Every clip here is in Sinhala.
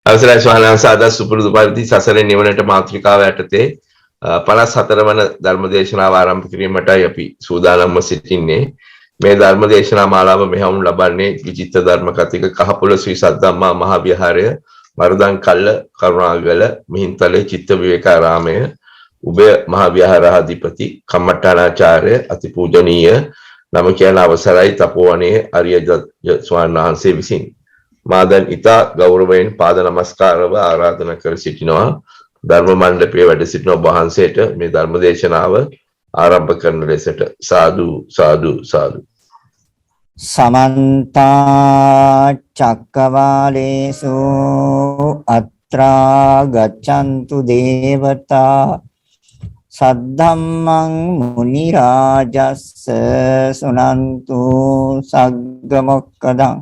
අවසරයි ස්වාමීන් වහන්සේ අද සුපුරුදු පරිදි සසරේ නිවනට මාතෘකාව යටතේ 54 වන ධර්මදේශනාව ආරම්භ කිරීමටයි අපි සූදානම්ව සිටින්නේ. මේ ධර්මදේශනා මාලාව මෙහවුම් ලබන්නේ විචිත්ත ධර්ම කතික කහපොළ ශ්‍රී සද්ධම්මා මහා විහාරය වරදන් කල්ල කරුණාගල මිහින්තලේ චිත්ත විවේකාරාමය උභය මහා විහාරාධිපති කම්මඨානාචාර්ය අතිපූජනීය නම කියන අවසරයි තපෝවනේ අරිය ස්වාමීන් වහන්සේ විසින් මා දැන් ඉතා ගෞරවයෙන් පාද නමස්කාරව ආරාධනා කර සිටිනවා ධර්ම මණ්ඩපයේ වැඩ සිටින ඔබ වහන්සේට මේ ධර්ම දේශනාව ආරම්භ කරන ලෙසට සාදු සාදු සාදු සමන්ත චක්කවාලේසු අත්‍රා ගච්ඡන්තු දේවතා සද්ධම්මං මුනි රාජස්ස සුනන්තු සග්ග මොක්ඛදං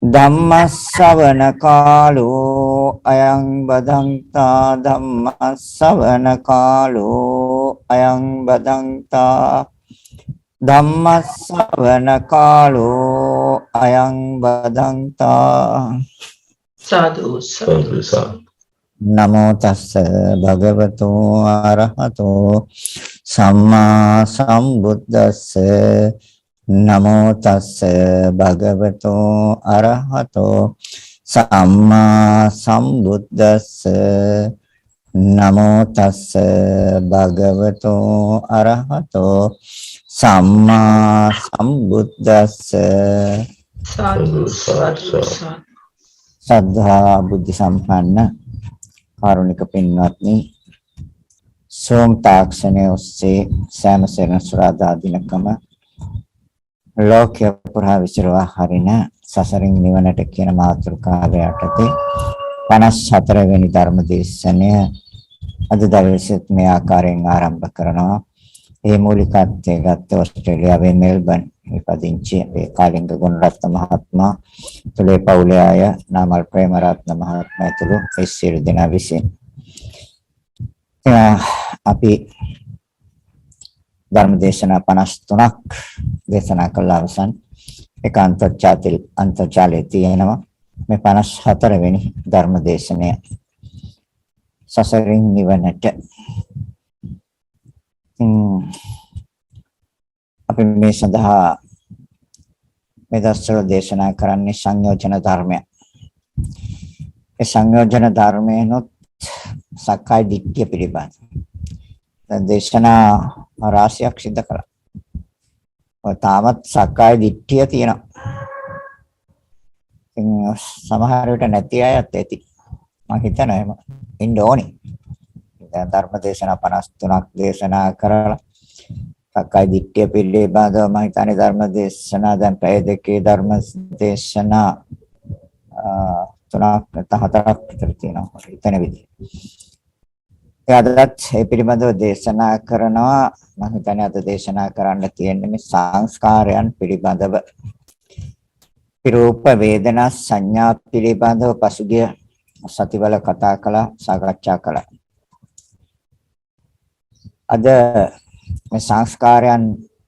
ධම්මස්සවන කාලෝ අයං බදන්තා ධම්මස්සවන කාලෝ අයං බදන්තා ධම්මස්සවන කාලෝ අයං බදන්තා සාදු සාදු සාදු නමෝ තස්ස භගවතු අරහතෝ සම්මා සම්බුද්දස්ස නමෝ තස්ස භගවතු අරහතෝ සම්මා සම්බුද්දස්ස නමෝ තස්ස භගවතු අරහතෝ සම්මා සම්බුද්දස්ස සාදු සාදු සද්ධා බුද්ධ සම්පන්න කාරුණික පින්වත්නි සෝම තාක්ෂණයේ ඔස්සේ සෑම සෙනසුරාදා දිනකම ලෝකය පුරා විචරවා හරින සසරින් නිවනට කියන මාතෘකාව යටතේ 54 වෙනි ධර්ම දේශනය අද දවසේත් මේ ආකාරයෙන් ආරම්භ කරනවා. ඒ මූලිකත්වයේ ගත්ත ඕස්ට්‍රේලියාවේ මෙල්බන් ඉපදිංචි ඒ කාලිංග ගුණරත්න මහත්මයා තුලේ පවුලේ අය නාමල් ප්‍රේමරත්න මහත්මයා තුළු ඒ සියලු දෙනා විසින් අපි ධර්ම දේශනා 53ක් දේශනා කළ අවසන් එක අන්තර්ජාලයේ තියෙනවා මේ 54 වෙනි ධර්ම දේශනය සසරින් නිවනට අපි මේ සඳහා මේ දවස්වල දේශනා කරන්නේ සංයෝජන ධර්මය. ඒ සංයෝජන ධර්මයනොත් සක්කාය දිට්ඨිය පිළිබඳ දේශනා රාශියක් සිදු කළා. තාමත් සක්කාය දිට්ඨිය තියෙනවා. සමහර විට නැති අයත් ඇති. මම හිතනවා එහෙම ඉන්න ඕනේ. දැන් ධර්ම දේශනා 53ක් දේශනා කරලා සක්කාය දිට්ඨිය පිළිබඳව මම හිතන්නේ ධර්ම දේශනා දැන් පැය දෙකේ ධර්ම දේශනා 3-4ක් විතර තියෙනවා. හිතන විදිහ. අදත් ඒ පිළිබඳව දේශනා කරනවා. මම හිතන්නේ අද දේශනා කරන්න තියෙන්නේ මේ සංස්කාරයන් පිළිබඳව. රූප වේදනා සංඥා පිළිබඳව පසුගිය සතිවල කතා කළා, සාකච්ඡා කළා. අද මේ සංස්කාරයන්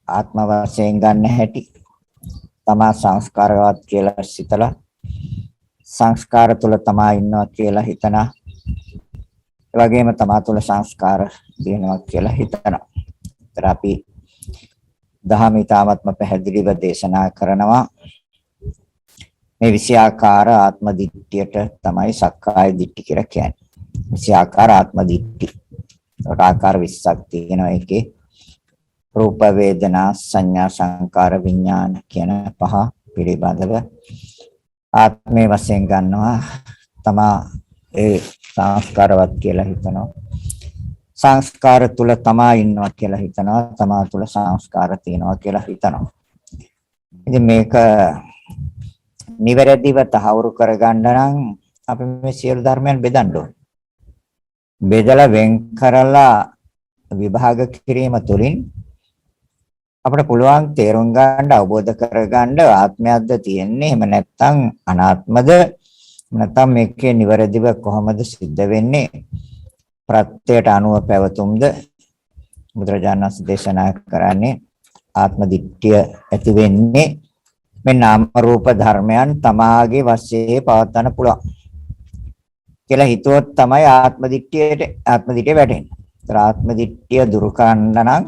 ආත්ම වශයෙන් ගන්න හැටි තමා සංස්කාරවත් කියලා සිතලා සංස්කාර තුල තමා ඉන්නවා කියලා හිතනවා. ඒ වගේම තමා තුළ සංස්කාර තියෙනවා කියලා හිතනවා. ඒතර අපි දහම ඊ타ත්ම පැහැදිලිව දේශනා කරනවා. මේ විෂයාකාර ආත්ම දිට්ඨියට තමයි සක්කාය දිට්ඨි කියලා කියන්නේ. විෂයාකාර ආත්ම දිට්ඨි. ඒකට ආකාර 20ක් තියෙනවා. ඒකේ රූප වේදනා සංඥා සංකාර විඥාන කියන පහ පිළිබඳව ආත්මයේ වශයෙන් ගන්නවා. තමා ඒ සංස්කාරවත් කියලා හිතනවා. සංස්කාර තුල තමා ඉන්නවා කියලා හිතනවා. තමා තුල සංස්කාර තියෙනවා කියලා හිතනවා. ඉතින් මේක නිවැරදිව තහවුරු කරගන්න නම් අපි මේ සියලු ධර්මයන් බෙදන්න ඕනේ. බෙදලා වෙන් කරලා විභාග කිරීම තුළින් අපිට පුළුවන් තේරුම් ගන්න අවබෝධ කරගන්න ආත්මයක්ද තියෙන්නේ එහෙම නැත්නම් අනාත්මද නැත්නම් මේකේ නිවැරදිව කොහොමද සිද්ධ වෙන්නේ ප්‍රත්‍යයට අනුව පැවතුම්ද බුදුරජාණන් වහන්සේ දේශනා කරන්නේ ආත්ම දිට්ඨිය ඇති වෙන්නේ මේ නාම රූප ධර්මයන් තමාගේ වශයෙන් පවත්වන්න පුළුවන් කියලා හිතුවොත් තමයි ආත්ම දිට්ඨිය වැටෙන්නේ. ඒතර ආත්ම දිට්ඨිය දුරු කරන්න නම්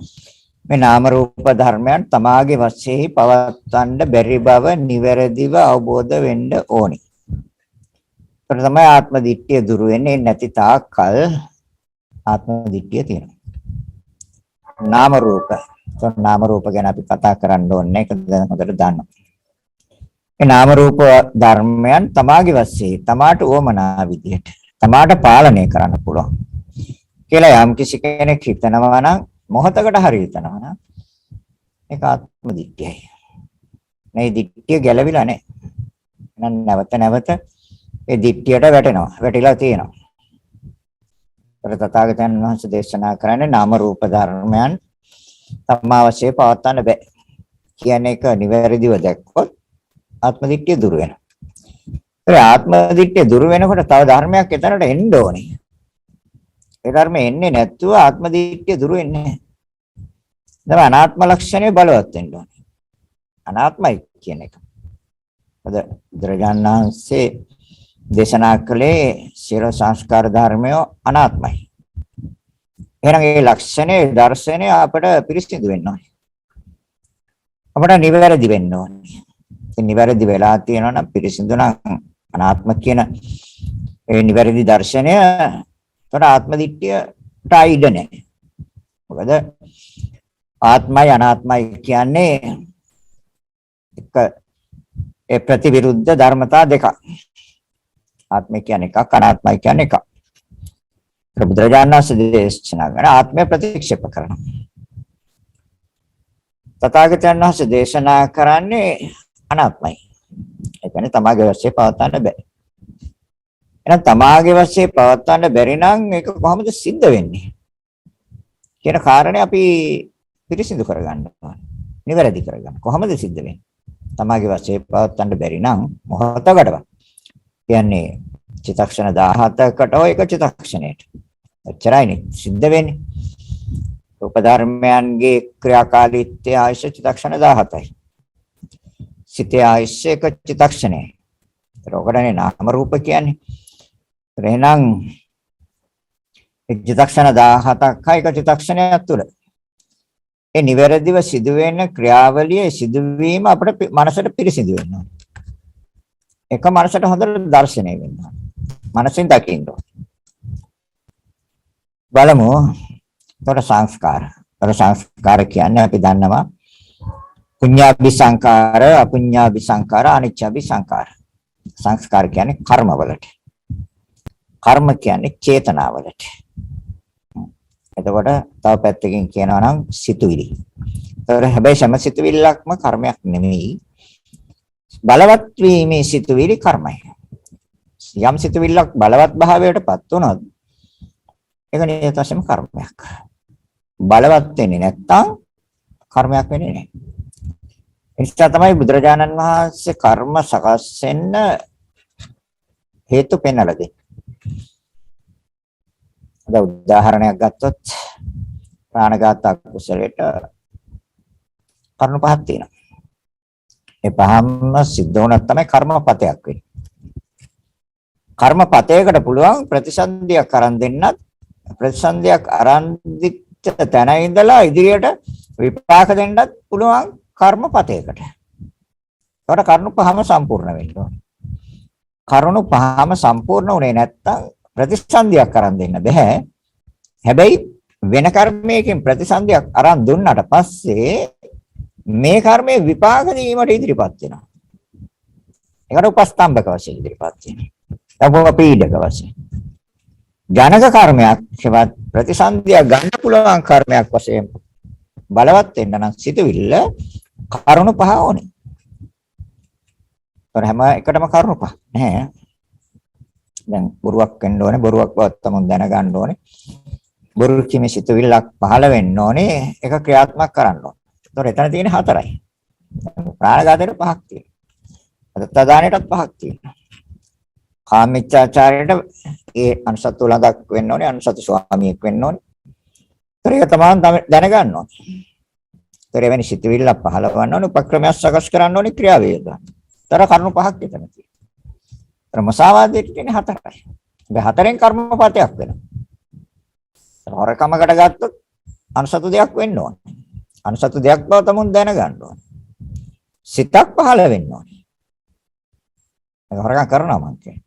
මේ නාම රූප ධර්මයන් තමාගේ වශයෙන් පවත්වන්න බැරි බව නිවැරදිව අවබෝධ වෙන්න ඕනි. ඒතර තමයි ආත්ම දිට්ඨිය දුරු වෙන්නේ. නැති තාක්කල් ආත්ම දිට්ඨිය තියෙනවා. නාම රූප. ඒතර නාම රූප ගැන අපි කතා කරන්න ඕනේ. ඒක දැන් හොඳට දන්නවා. මේ නාම රූප ධර්මයන් තමාගේ වශයෙන් තමාට උවමනා විදිහට තමාට පාලනය කරන්න පුළුවන් කියලා යම් කිසි කෙනෙක් හිතනවා නම් මොහතකට හරි හිතනවා නම් ඒක ආත්ම දිට්ඨියයි. මේ දිට්ඨිය ගැලවිලා නැහැ. එහෙනම් නැවත නැවත ඒ දිට්ඨියට වැටෙනවා. වැටිලා තියෙනවා. ඒතර තථාගතයන් වහන්සේ දේශනා කරන්නේ නාම රූප ධර්මයන් තමා වශයෙන් පවත්වන්න බෑ කියන එක නිවැරදිව දැක්කොත් ආත්ම දිට්ඨිය දුර වෙනවා. ඒ ආත්ම දිට්ඨිය දුර වෙනකොට තව ධර්මයක් එතනට එන්න ඕනේ. ඒ ධර්මෙ එන්නේ නැත්නම් ආත්ම දිට්ඨිය දුර වෙන්නේ නැහැ. දැන් අනාත්ම ලක්ෂණය බලවත් වෙන්න ඕනේ. අනාත්මයි කියන එක. අද බුදුරජාණන්සේ දේශනා කළේ සියලු සංස්කාර ධර්මය අනාත්මයි. එහෙනම් මේ ලක්ෂණේ දර්ශනය අපට පිරිසිදු වෙන්න ඕනේ. අපට නිවැරදි වෙන්න ඕනේ. නිවැරදි වෙලා තියෙනවා නම් පිරිසිදු නම් අනාත්ම කියන ඒ නිවැරදි දර්ශනය තොර ආත්ම දිට්ඨියට අයිඩ නැහැ. මොකද ආත්මයි අනාත්මයි කියන්නේ එක ඒ ප්‍රතිවිරුද්ධ ධර්මතා දෙකක්. ආත්මය කියන්නේ එකක් අනාත්මයි කියන්නේ එකක්. බුදුරජාණන් වහන්සේ දේශනා කරන ආත්මය ප්‍රතික්ෂේප කරනවා. තථාගතයන් වහන්සේ දේශනා කරන්නේ අනාත්මයි. ඒ කියන්නේ තමාගේ වශයෙන් පවත්වන්න බෑ. එහෙනම් තමාගේ වශයෙන් පවත්වන්න බැරි නම් ඒක කොහොමද සිද්ධ වෙන්නේ? කියන කාරණේ අපි පිරිසිදු කරගන්න ඕනේ. නිවැරදි කරගන්න. කොහොමද සිද්ධ වෙන්නේ? තමාගේ වශයෙන් පවත්වන්න බැරි නම් මොහොතකටවත්. කියන්නේ චිත්තක්ෂණ 17කට ඔය එක චිත්තක්ෂණයට. එච්චරයිනේ සිද්ධ වෙන්නේ. රූප ධර්මයන්ගේ ක්‍රියාකාරීත්වය ආයශ චිත්තක්ෂණ 17යි. සිතේ ආයශ එක චිත්තක්ෂණයයි. ඒකටනේ නාම රූප කියන්නේ. එහෙනම් චිත්තක්ෂණ 17ක් එක චිත්තක්ෂණයක් තුළ ඒ නිවැරදිව සිදුවෙන ක්‍රියාවලියේ සිදුවීම අපිට මනසට පිරිසිදු වෙනවා. එක මනසට හොඳට දැర్శණය වෙනවා. මනසෙන් දකින්න ඕනේ. බලමු. ඒතර සංස්කාර. ඒතර සංස්කාර කියන්නේ අපි දන්නවා පුඤ්ඤාභි සංකාර, අපුඤ්ඤාභි සංකාර, අනිච්චාභි සංකාර. සංස්කාර කියන්නේ කර්මවලට. කර්ම කියන්නේ චේතනාවලට. එතකොට තව පැත්තකින් කියනවා නම් සිතුවිලි. ඒතර හැබැයි හැම සිතුවිල්ලක්ම කර්මයක් නෙමෙයි. බලවත් වීමේ සිතුවිලි කර්මයි. යම් සිතුවිල්ලක් බලවත් භාවයටපත් වුණොත් ඒක නියත වශයෙන්ම කර්මයක්. බලවත් වෙන්නේ නැත්නම් කර්මයක් වෙන්නේ නැහැ. ඒ නිසා තමයි බුදුරජාණන් වහන්සේ කර්ම සකස් වෙන්න හේතු පෙන්වලා දෙන්නේ. අද උදාහරණයක් ගත්තොත් ප්‍රාණඝාත අකුසලයට කරුණු පහක් තියෙනවා. ඒ පහම සිද්ධ වුණත් තමයි කර්මපතයක් වෙන්නේ. කර්මපතයකට පුළුවන් ප්‍රතිසන්දියක් අරන් දෙන්නත් ප්‍රතිසන්දියක් අරන් දිච්ච තැන ඉඳලා ඉදිරියට විපාක දෙන්නත් පුළුවන් කර්මපතයකට. ඒකට කරුණු පහම සම්පූර්ණ වෙන්න ඕනේ. කරුණු පහම සම්පූර්ණ වුණේ නැත්තම් ප්‍රතිසන්දියක් අරන් දෙන්න බෑ. හැබැයි වෙන කර්මයකින් ප්‍රතිසන්දියක් අරන් දුන්නාට පස්සේ මේ කර්මයේ විපාක දීමට ඉදිරිපත් වෙනවා. ඒකට උපස්තම්භක වශයෙන් ඉදිරිපත් වෙනවා. අපෝ පීඩක වශයෙන්. ජනක කර්මයක් හෙවත් ප්‍රතිසන්දිය ගන්න පුළුවන් කර්මයක් වශයෙන් බලවත් වෙන්න නම් සිතුවිල්ල කරුණු පහ ඕනේ. ඒතර හැම එකටම කරුණු පහ නැහැ. දැන් බොරුවක් වෙන්න ඕනේ, බොරුවක් බවත් තමයි දැනගන්න ඕනේ. බොරු කිමේ සිතුවිල්ලක් පහළ වෙන්න ඕනේ, ඒක ක්‍රියාත්මක කරන්න ඕනේ. ඒතර එතන තියෙන හතරයි. ප්‍රාණඝාතයට පහක් තියෙනවා. අදත්තාදානයටත් පහක් තියෙනවා. කාමීච්ඡාචාරයට ඒ අනුසතු ළඟක් වෙන්න ඕනේ, අනුසතු ස්වාමියෙක් වෙන්න ඕනේ. ඒතර ඒක තමයි දැනගන්න ඕනේ. ඒතර එවැනි සිතුවිල්ල පහළවන්න ඕනේ, උපක්‍රමයක් සකස් කරන්න ඕනේ, ක්‍රියාවේද. ඒතර කරුණු පහක් එතන තියෙනවා. ඒතර මසාවාදයට තියෙන හතරයි. මේ හතරෙන් කර්මපතයක් වෙනවා. හොරකමකට ගත්තොත් අනුසතු දෙයක් වෙන්න ඕනේ. අනුසතු දෙයක් බව තමුන් දැනගන්න ඕනේ. සිතක් පහළ වෙන්න ඕනේ. ඒක හොරකම් කරනවා මං කියන්නේ.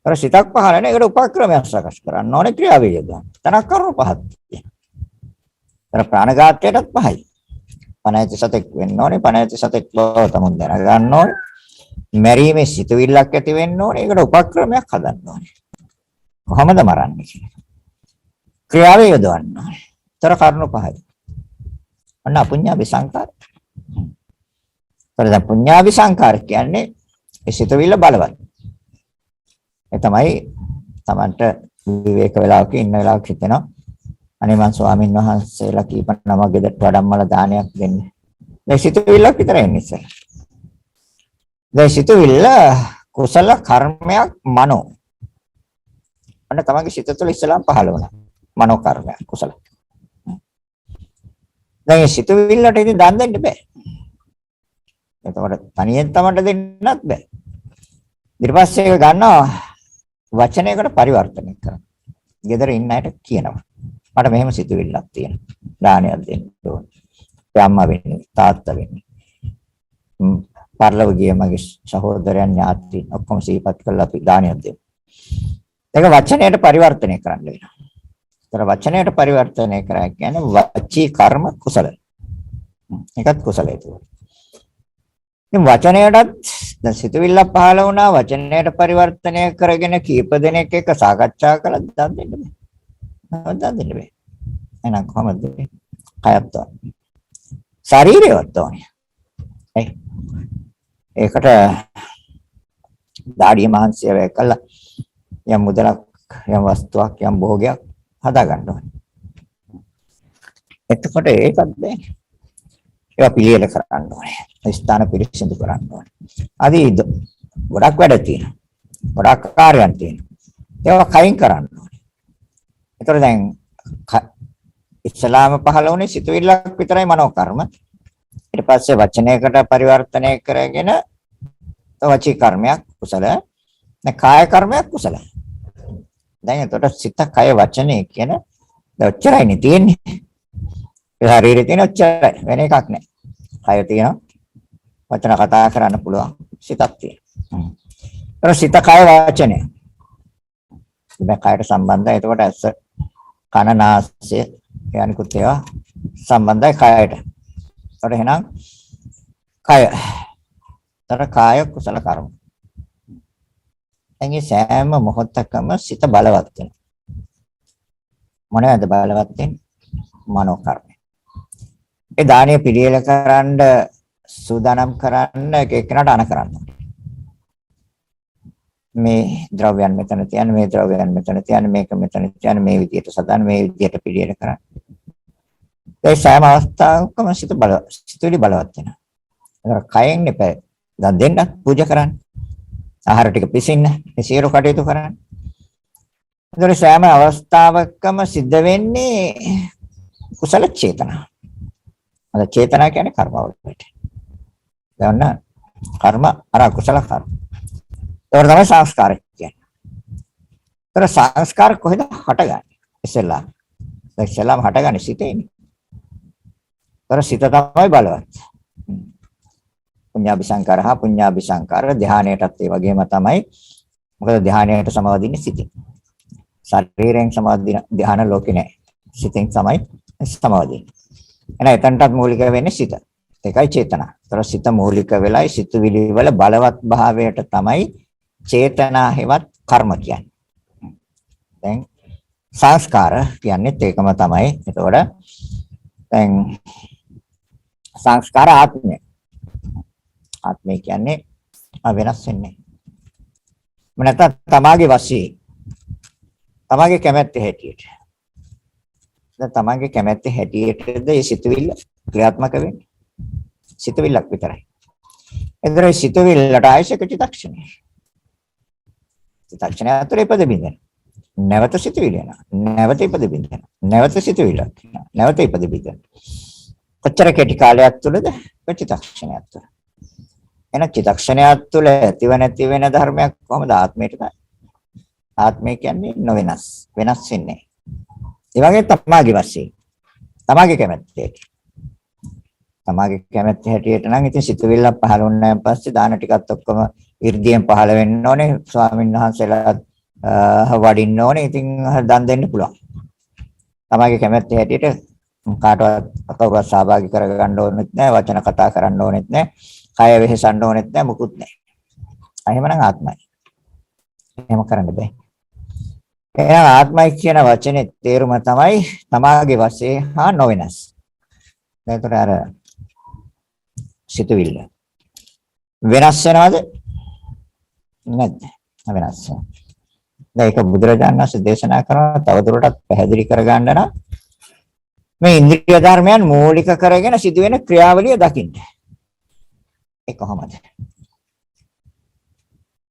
අර සිතක් පහළ වෙන එකට උපක්‍රමයක් සකස් කරන්න ඕනේ ක්‍රියාවේ යොදන්න. තනක් කරුණු පහක් තියෙනවා. අර ප්‍රාණඝාතයටත් පහයි. පණ ඇති සතෙක් වෙන්න ඕනේ. පණ ඇති සතෙක් බව තමුන් දැනගන්න ඕනේ. මැරීමේ සිතුවිල්ලක් ඇති වෙන්න ඕනේ. ඒකට උපක්‍රමයක් හදන්න ඕනේ. කොහොමද මරන්නේ කියලා. ක්‍රියාවේ යොදවන්න ඕනේ. තර කරුණු පහයි. අන්න අපුඤ්ඤාභි සංකාර. දැන් පුඤ්ඤාභි සංකාර කියන්නේ ඒ සිතුවිල්ල බලවත්. ඒ තමයි Tamanට විවේක වෙලාවක ඉන්න වෙලාවක හිතෙනවා. අනේ මං ස්වාමින් වහන්සේලා කීප නමක් ගෙදරට වඩම්මල දානයක් දෙන්නේ. දැන් සිතුවිල්ලක් විතරයි ඉන්නේ ඉතින්. දැන් සිතුවිල්ල කුසල කර්මයක් මනෝ. අන්න තමන්ගේ සිත තුළ ඉස්සලාම් පහළ වුණා. මනෝ කර්මයක් කුසල. දැන් සිතුවිල්ලට ඉතින් දන් දෙන්න බෑ. එතකොට තනියෙන් තමන්ට දෙන්නත් බෑ. ඊට පස්සේ ඒක ගන්නවා වචනයකට පරිවර්තනය කරනවා. ගෙදර ඉන්න අයට කියනවා. මට මෙහෙම සිතුවිල්ලක් තියෙනවා. දානයක් දෙන්න ඕනේ. අම්මා වෙන්නේ, තාත්තා වෙන්නේ. පරලොව ගිය මගේ සහෝදරයන් ඥාතීන් ඔක්කොම සිහිපත් කරලා අපි දානයක් දෙමු. ඒක වචනයට පරිවර්තනය කරන්න වෙනවා. ඒතර වචනයට පරිවර්තනය කරා කියන්නේ වචී කර්ම කුසල. ඒකත් කුසලයි ඒක. ඉතින් වචනයටත් දැන් සිතුවිල්ල පහළ වුණා වචනයට පරිවර්තනය කරගෙන කීප දෙනෙක් එක්ක සාකච්ඡා කළා දන් දෙන්න බෑ. දන් දෙන්න බෑ. එහෙනම් කොහමද? කයත් ශරීරයවත් ඕනේ. ඒකට දාඩිය මහන්සිය වේ කළා යම් මුදලක් යම් වස්තුවක් යම් භෝගයක් හදා ගන්න ඕනේ. එතකොට ඒකත් බෑ. ඒවා පිළියෙල කරන්න ඕනේ. ස්ථාන පිරිසිදු කරන්න ඕනේ. අදී ගොඩක් වැඩ තියෙනවා. ගොඩක් කාර්යයන් තියෙනවා. ඒවා කයින් කරන්න ඕනේ. ඒතර දැන් ඉස්ලාම පහළ වුණේ සිතුවිල්ලක් විතරයි මනෝ කර්ම. ඊට පස්සේ වචනයකට පරිවර්තනය කරගෙන වචී කර්මයක් කුසල. දැන් කාය කර්මයක් කුසල. දැන් එතකොට සිත කය වචනේ කියන ඔච්චරයිනේ තියෙන්නේ. ඒ ශරීරේ තියෙන ඔච්චරයි වෙන එකක් නැහැ. කය තියෙනවා. වචන කතා කරන්න පුළුවන් සිතක් තියෙනවා. ඒක සිත කය වචනේ. දැන් කයට සම්බන්ධයි. එතකොට ඇස කන නාසය යනිකුත් ඒවා සම්බන්ධයි කයට. ඒකට එහෙනම් කය. තර කාය කුසල කර්ම. එංගේ සෑම මොහොතකම සිත බලවත් වෙනවා. මොනවද බලවත් වෙන්නේ? මනෝ කර්මය. ඒ දානීය පිළියෙල කරන්න සූදානම් කරන්න එක්කනට අන කරන්න. මේ ද්‍රව්‍යයන් මෙතන තියන්න මේ ද්‍රව්‍යයන් මෙතන තියන්න මේක මෙතන තියන්න මේ විදියට සදාන මේ විදියට පිළියෙල කරන්න. ඒ සෑම අවස්ථාවකම සිතුවිලි බලවත් වෙනවා. ඒක කයෙන් නෙපේ. දන් දෙන්න පූජා කරන්න. ආහාර ටික පිසින්න. ඒ සියලු කටයුතු කරන්න. ඒතර සෑම අවස්ථාවකම සිද්ධ වෙන්නේ කුසල චේතනා. අද චේතනා කියන්නේ කර්ම වලට. දැන් කර්ම අර කුසල කර්ම. ඒක තමයි සංස්කාර කියන්නේ. ඒතර සංස්කාර කොහෙද හටගන්නේ? ඉස්සෙල්ලා හටගන්නේ සිතේනේ. ඒතර සිත තමයි බලවත්. පුඤ්ඤාභි සංකාර හා පුඤ්ඤාභි සංකාර ධානයටත් ඒ වගේම තමයි. මොකද ධානයට සමවදින්නේ සිතින්. ශරීරයෙන් සමවදින ධාන ලෝකේ නැහැ. සිතෙන් තමයි සමවදින්නේ. එහෙනම් එතනටත් මූලික වෙන්නේ සිත. ඒකයි චේතනා. ඒතර සිත මූලික වෙලයි සිතුවිලි වල බලවත් භාවයට තමයි චේතනා හේවත් කර්ම කියන්නේ. දැන් සංස්කාර කියන්නේ ඒකම තමයි. එතකොට දැන් සංස්කාර ආත්මය. ආත්මය කියන්නේ වෙනස් වෙන්නේ. නැත්නම් තමාගේ වශයෙන් තමාගේ කැමැත්ත හැටියට. දැන් තමාගේ කැමැත්ත හැටියටද මේ සිතුවිල්ල ක්‍රියාත්මක වෙන්නේ. සිතුවිල්ලක් විතරයි. එතකොට සිතුවිල්ලට ආයශක චිත්තක්ෂණය. චිත්තක්ෂණය අතරේ පද බින්දන. නැවත සිතුවිල්ල යනවා. නැවත ඉපද බින්දන. නැවත සිතුවිල්ල. නැවත ඉපද බින්දන. කොච්චර කෙටි කාලයක් තුළද චිත්තක්ෂණයක් තුළ. එන චිත්තක්ෂණයක් තුළ ඇතිව නැති වෙන ධර්මයක් කොහොමද ආත්මයට ගන්නේ? ආත්මය කියන්නේ නොවෙනස්. වෙනස් වෙන්නේ. ඒ වගේ තමාගේ වශයෙන්. තමාගේ කැමැත්තේ. තමාගේ කැමැත්ත හැටියට නම් ඉතින් සිතුවිල්ල පහළ වුණාන් පස්සේ දාන ටිකත් ඔක්කොම 이르දියෙන් පහළ වෙන්න ඕනේ. ස්වාමීන් වහන්සේලා වඩින්න ඕනේ. ඉතින් දන් දෙන්න පුළුවන්. තමාගේ කැමැත්ත හැටියට කාටවත් කවුරුත් සහභාගී කරගන්න ඕනෙත් නැහැ. වචන කතා කරන්න ඕනෙත් නැහැ. කය වෙහෙසන්න ඕනෙත් නැහැ. මුකුත් නැහැ. එහෙමනම් ආත්මයි. එහෙම කරන්න බෑ. එහෙනම් ආත්මයි කියන වචනේ තේරුම තමයි තමාගේ වශයෙන් හා නොවෙනස්. ඒතර අර සිතුවිල්ල වෙනස් වෙනවද? නැද්ද? වෙනස් වෙනවා. දැන් ඒක බුදුරජාණන් වහන්සේ දේශනා කරනවා තවදුරටත් පැහැදිලි කරගන්න නම් මේ ඉන්ද්‍රිය ධර්මයන් මූලික කරගෙන සිදුවෙන ක්‍රියාවලිය දකින්න. ඒ කොහොමද?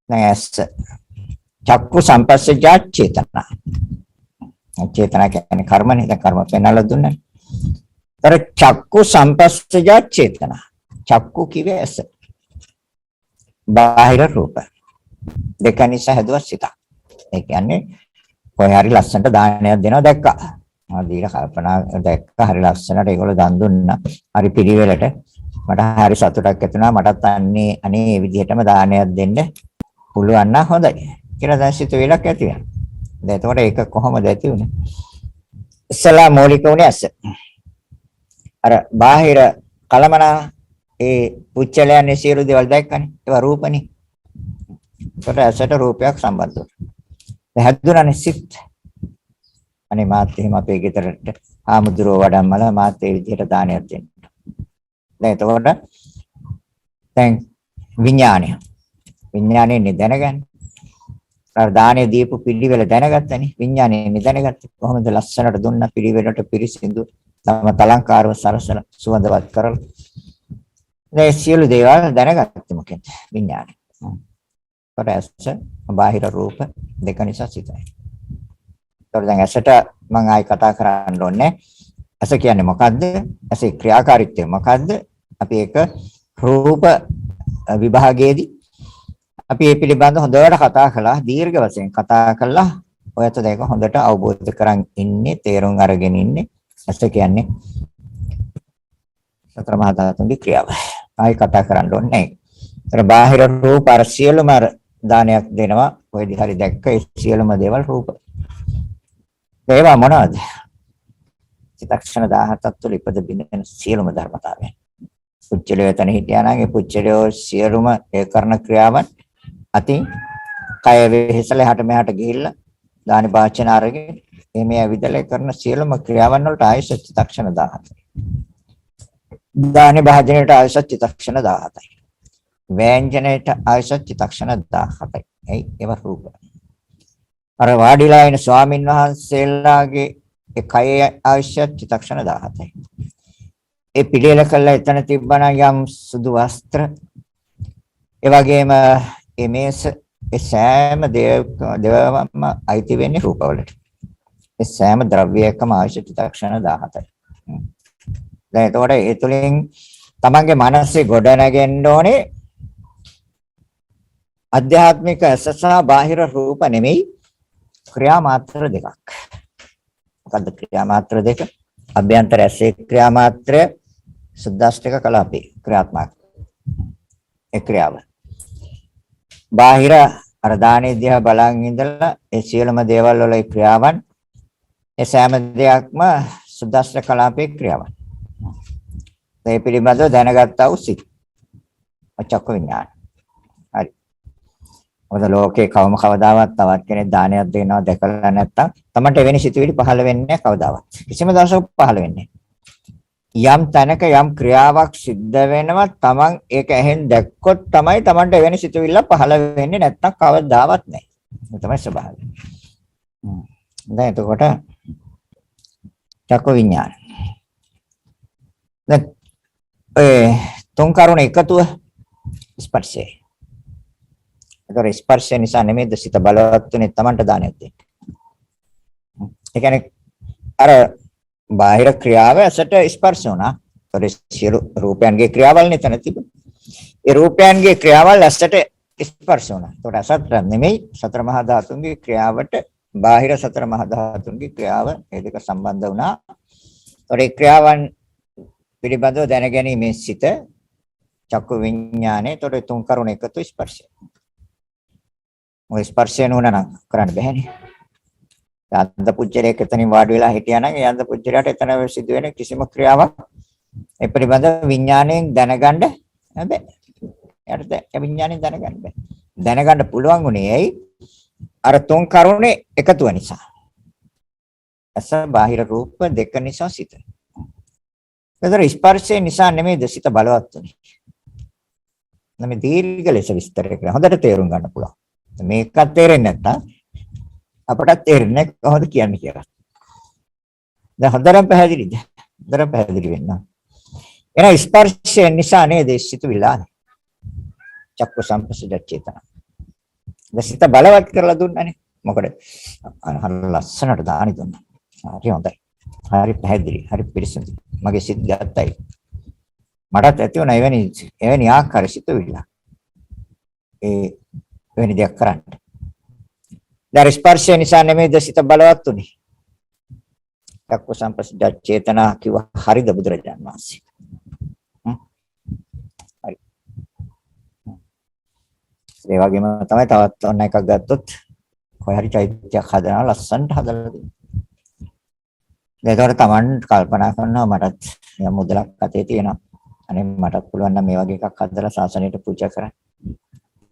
නැස් චක්කු සම්පස්සජා චේතනා. චේතනා කියන්නේ කර්මනේ. දැන් කර්ම පෙන්වලා දුන්නා. තර චක්කු සම්පස්සජා චේතනා. චක්කු කිව්වේ ඇස. බාහිර රූප. දෙක නිසා හැදුවා සිත. ඒ කියන්නේ කොහේ හරි ලස්සනට දානයක් දෙනවා දැක්කා. දීලා කල්පනා දැක්කා හරි ලස්සනට ඒගොල්ලෝ දන් දුන්නා. හරි පිළිවෙලට මට හරි සතුටක් ඇති වුණා. මටත් අනේ මේ විදිහටම දානයක් දෙන්න පුළුවන් නම් හොඳයි. කියලා දැන් සිතුවිල්ලක් ඇති වෙනවා. දැන් එතකොට ඒක කොහොමද ඇති වුනේ? ඉස්සලා මූලික උනේ ඇස. අර බාහිර කලමනා ඒ පුච්චලයන් සියලු දේවල් දැක්කනේ. ඒවා රූපනේ. ඒකට ඇසට රූපයක් සම්බන්ධ වෙනවා. හැදුණානේ සිත්. අනේ මාත් එහෙම අපේ ගෙදරට ආමුදුරෝ වඩම්මලා මාත් ඒ විදිහට දානයක් දෙන්න. දැන් එතකොට දැන් විඥාණය දැනගන්න. අර දානේ දීපු පිළිවෙල දැනගත්තනේ. විඥාණය දැනගත්තා. කොහොමද ලස්සනට දුන්න පිළිවෙලට පිරිසිදු තම තලංකාරව සරසන සුවඳවත් කරලා. දැන් සියලු දේවල් දැනගත්තේ මොකෙන්ද? විඥාණය. ඇස බාහිර රූප දෙක නිසා සිතයි. ඒතකොට දැන් ඇසට මම ආයි කතා කරන්න ඕනේ. ඇස කියන්නේ මොකද්ද? ඇසේ ක්‍රියාකාරීත්වය මොකද්ද? අපි ඒක රූප විභාගයේදී අපි මේ පිළිබඳව හොඳට කතා කළා. දීර්ඝ වශයෙන් කතා කළා. ඔයත් ඒක හොඳට අවබෝධ කරන් ඉන්නේ, තේරුම් අරගෙන ඉන්නේ. ඇස කියන්නේ සතර මහා ධාතුන්ගේ ක්‍රියාව. ආයි කතා කරන්න ඕනේ නැහැ. ඒතර බාහිර රූප අර සියලුම දානයක් දෙනවා. ඔය දිහරි දැක්ක ඒ සියලුම දේවල් රූප. ඒවා මොනවද? චිත්තක්ෂණ 17ක් තුළ ඉපද බිඳෙන සියලුම ධර්මතාවයන්. පුච්චලය තන හිටියා නම් ඒ පුච්චලය සියලුම ඒ කරන ක්‍රියාවන් අතින් කය වෙහෙසලා හැට මෙහාට ගිහිල්ලා දානි වාචන අරගෙන එමේ ඇවිදලා කරන සියලුම ක්‍රියාවන් වලට ආයශ චිත්තක්ෂණ 17යි. දානි භාජනයට ආයශ චිත්තක්ෂණ 17යි. ව්‍යංජනයට ආයශ චිත්තක්ෂණ 17යි. ඒව රූප. අර වාඩිලා ඉන ස්වාමින් වහන්සේලාගේ ඒ කයේ ආයශ චිත්තක්ෂණ 17යි. ඒ පිළියෙල කළා එතන තිබ්බනම් යම් සුදු වස්ත්‍ර ඒ වගේම ඒ මේස ඒ සෑම දේවම අයිති වෙන්නේ රූපවලට. ඒ සෑම ද්‍රව්‍යයකම ආයශ චිත්තක්ෂණ 17යි. දැන් එතකොට ඒ තුලින් තමන්ගේ මනසේ ගොඩ නැගෙන්න ඕනේ අධ්‍යාත්මික ඇසස බාහිර රූප නෙමෙයි ක්‍රියා මාත්‍ර දෙකක්. මොකද්ද ක්‍රියා මාත්‍ර දෙක? අභ්‍යන්තර ඇසේ ක්‍රියා මාත්‍රය සුද්දාස්තික කලාපේ ක්‍රියාත්මක. ඒ ක්‍රියාව. බාහිර අර දානේ දිහා බලන් ඉඳලා ඒ සියලුම දේවල් වල ක්‍රියාවන් ඒ සෑම දෙයක්ම සුද්දාස්තික කලාපේ ක්‍රියාවන්. ඒ පිළිබඳව දැනගත්තා වූ සිත්. චක්ක විඥාන. හරි. මොකද ලෝකේ කවදාවත් තවත් කෙනෙක් දානයක් දෙනවා දැකලා නැත්තම් තමන්ට එවැනි සිතුවිලි පහළ වෙන්නේ නැහැ කවදාවත්. කිසිම දවසක පහළ වෙන්නේ නැහැ. යම් තැනක යම් ක්‍රියාවක් සිද්ධ වෙනවා තමන් ඒක ඇහෙන් දැක්කොත් තමයි තමන්ට එවැනි සිතුවිල්ල පහළ වෙන්නේ නැත්තම් කවදාවත් නැහැ. ඒ තමයි ස්වභාවය. දැන් එතකොට චක්ක විඥාන. දැන් තුන් කරුණ එකතුව ස්පර්ශය. ඒතර ස්පර්ශය නිසා නෙමෙයිද සිත බලවත් වෙන්නේ Tamanට දානයක් දෙන්නේ. ඒ කියන්නේ අර බාහිර ක්‍රියාව ඇසට ස්පර්ශ වුණා. ඒතර සියලු රූපයන්ගේ ක්‍රියාවල් නෙතන තිබුණා. ඒ රූපයන්ගේ ක්‍රියාවල් ඇසට ස්පර්ශ වුණා. ඒකට අසතර නෙමෙයි සතර මහා ධාතුන්ගේ ක්‍රියාවට බාහිර සතර මහා ධාතුන්ගේ ක්‍රියාව ඒ දෙක සම්බන්ධ වුණා. ඒකට ඒ ක්‍රියාවන් පිළිබඳව දැනගැනීමේ සිත චක්කු විඥානේ. ඒකට තුන් කරුණ එකතු ස්පර්ශය. ඔය ස්පර්ශය නුනනම් කරන්න බැහැනේ. අන්ත පුජ්‍යරයක එතනින් වාඩි වෙලා හිටියා නම් ඒ අන්ත පුජ්‍යරයට එතන සිදුවෙන කිසිම ක්‍රියාවක් ඒ පිළිබඳව විඥාණයෙන් දැනගන්න බෑ. එයාට විඥාණයෙන් දැනගන්න බෑ. දැනගන්න පුළුවන් උනේ ඇයි? අර තුන් කරුණේ එකතුව නිසා. අස බාහිර රූප දෙක නිසා සිත. ඒතර ස්පර්ශය නිසා නෙමෙයිද සිත බලවත් උනේ. නම් දීර්ඝ ලෙස විස්තර කරලා හොඳට තේරුම් ගන්න පුළුවන්. මේකත් තේරෙන්නේ නැත්නම් අපටත් තේරෙන්නේ කොහොමද කියන්නේ කියලා. දැන් හොඳටම පැහැදිලිද? හොඳටම පැහැදිලි වෙන්න. එන ස්පර්ශය නිසා නේද සිතුවිලා චක්ක සම්පස්සද චේතන. දැසිත බලවත් කරලා දුන්නානේ. මොකද හර ලස්සනට දානි දුන්නා. හරි හොඳයි. හරි පැහැදිලි. හරි පිරිසිදු. මගේ සිත් ගත්තයි. මටත් ඇති වුණා එවැනි ආකාර සිතුවිලා. වෙන දෙයක් කරන්න. දැන් ස්පර්ශය නිසා නෙමෙයිද සිත බලවත් උනේ. චක්ක සම්පස්සද චේතනා කිව්ව හරිද බුදුරජාණන් වහන්සේ? හරි. ඒ වගේම තමයි තවත් ඔන්න එකක් ගත්තොත් කොහේ හරි චෛත්‍යයක් හදනවා ලස්සනට හදලා දෙනවා. ඒකට Taman කල්පනා කරනවා මටත් යම් මුදලක් අතේ තියෙනවා. අනේ මටත් පුළුවන් නම් මේ වගේ එකක් හදලා සාසනයට පූජා කරන්න.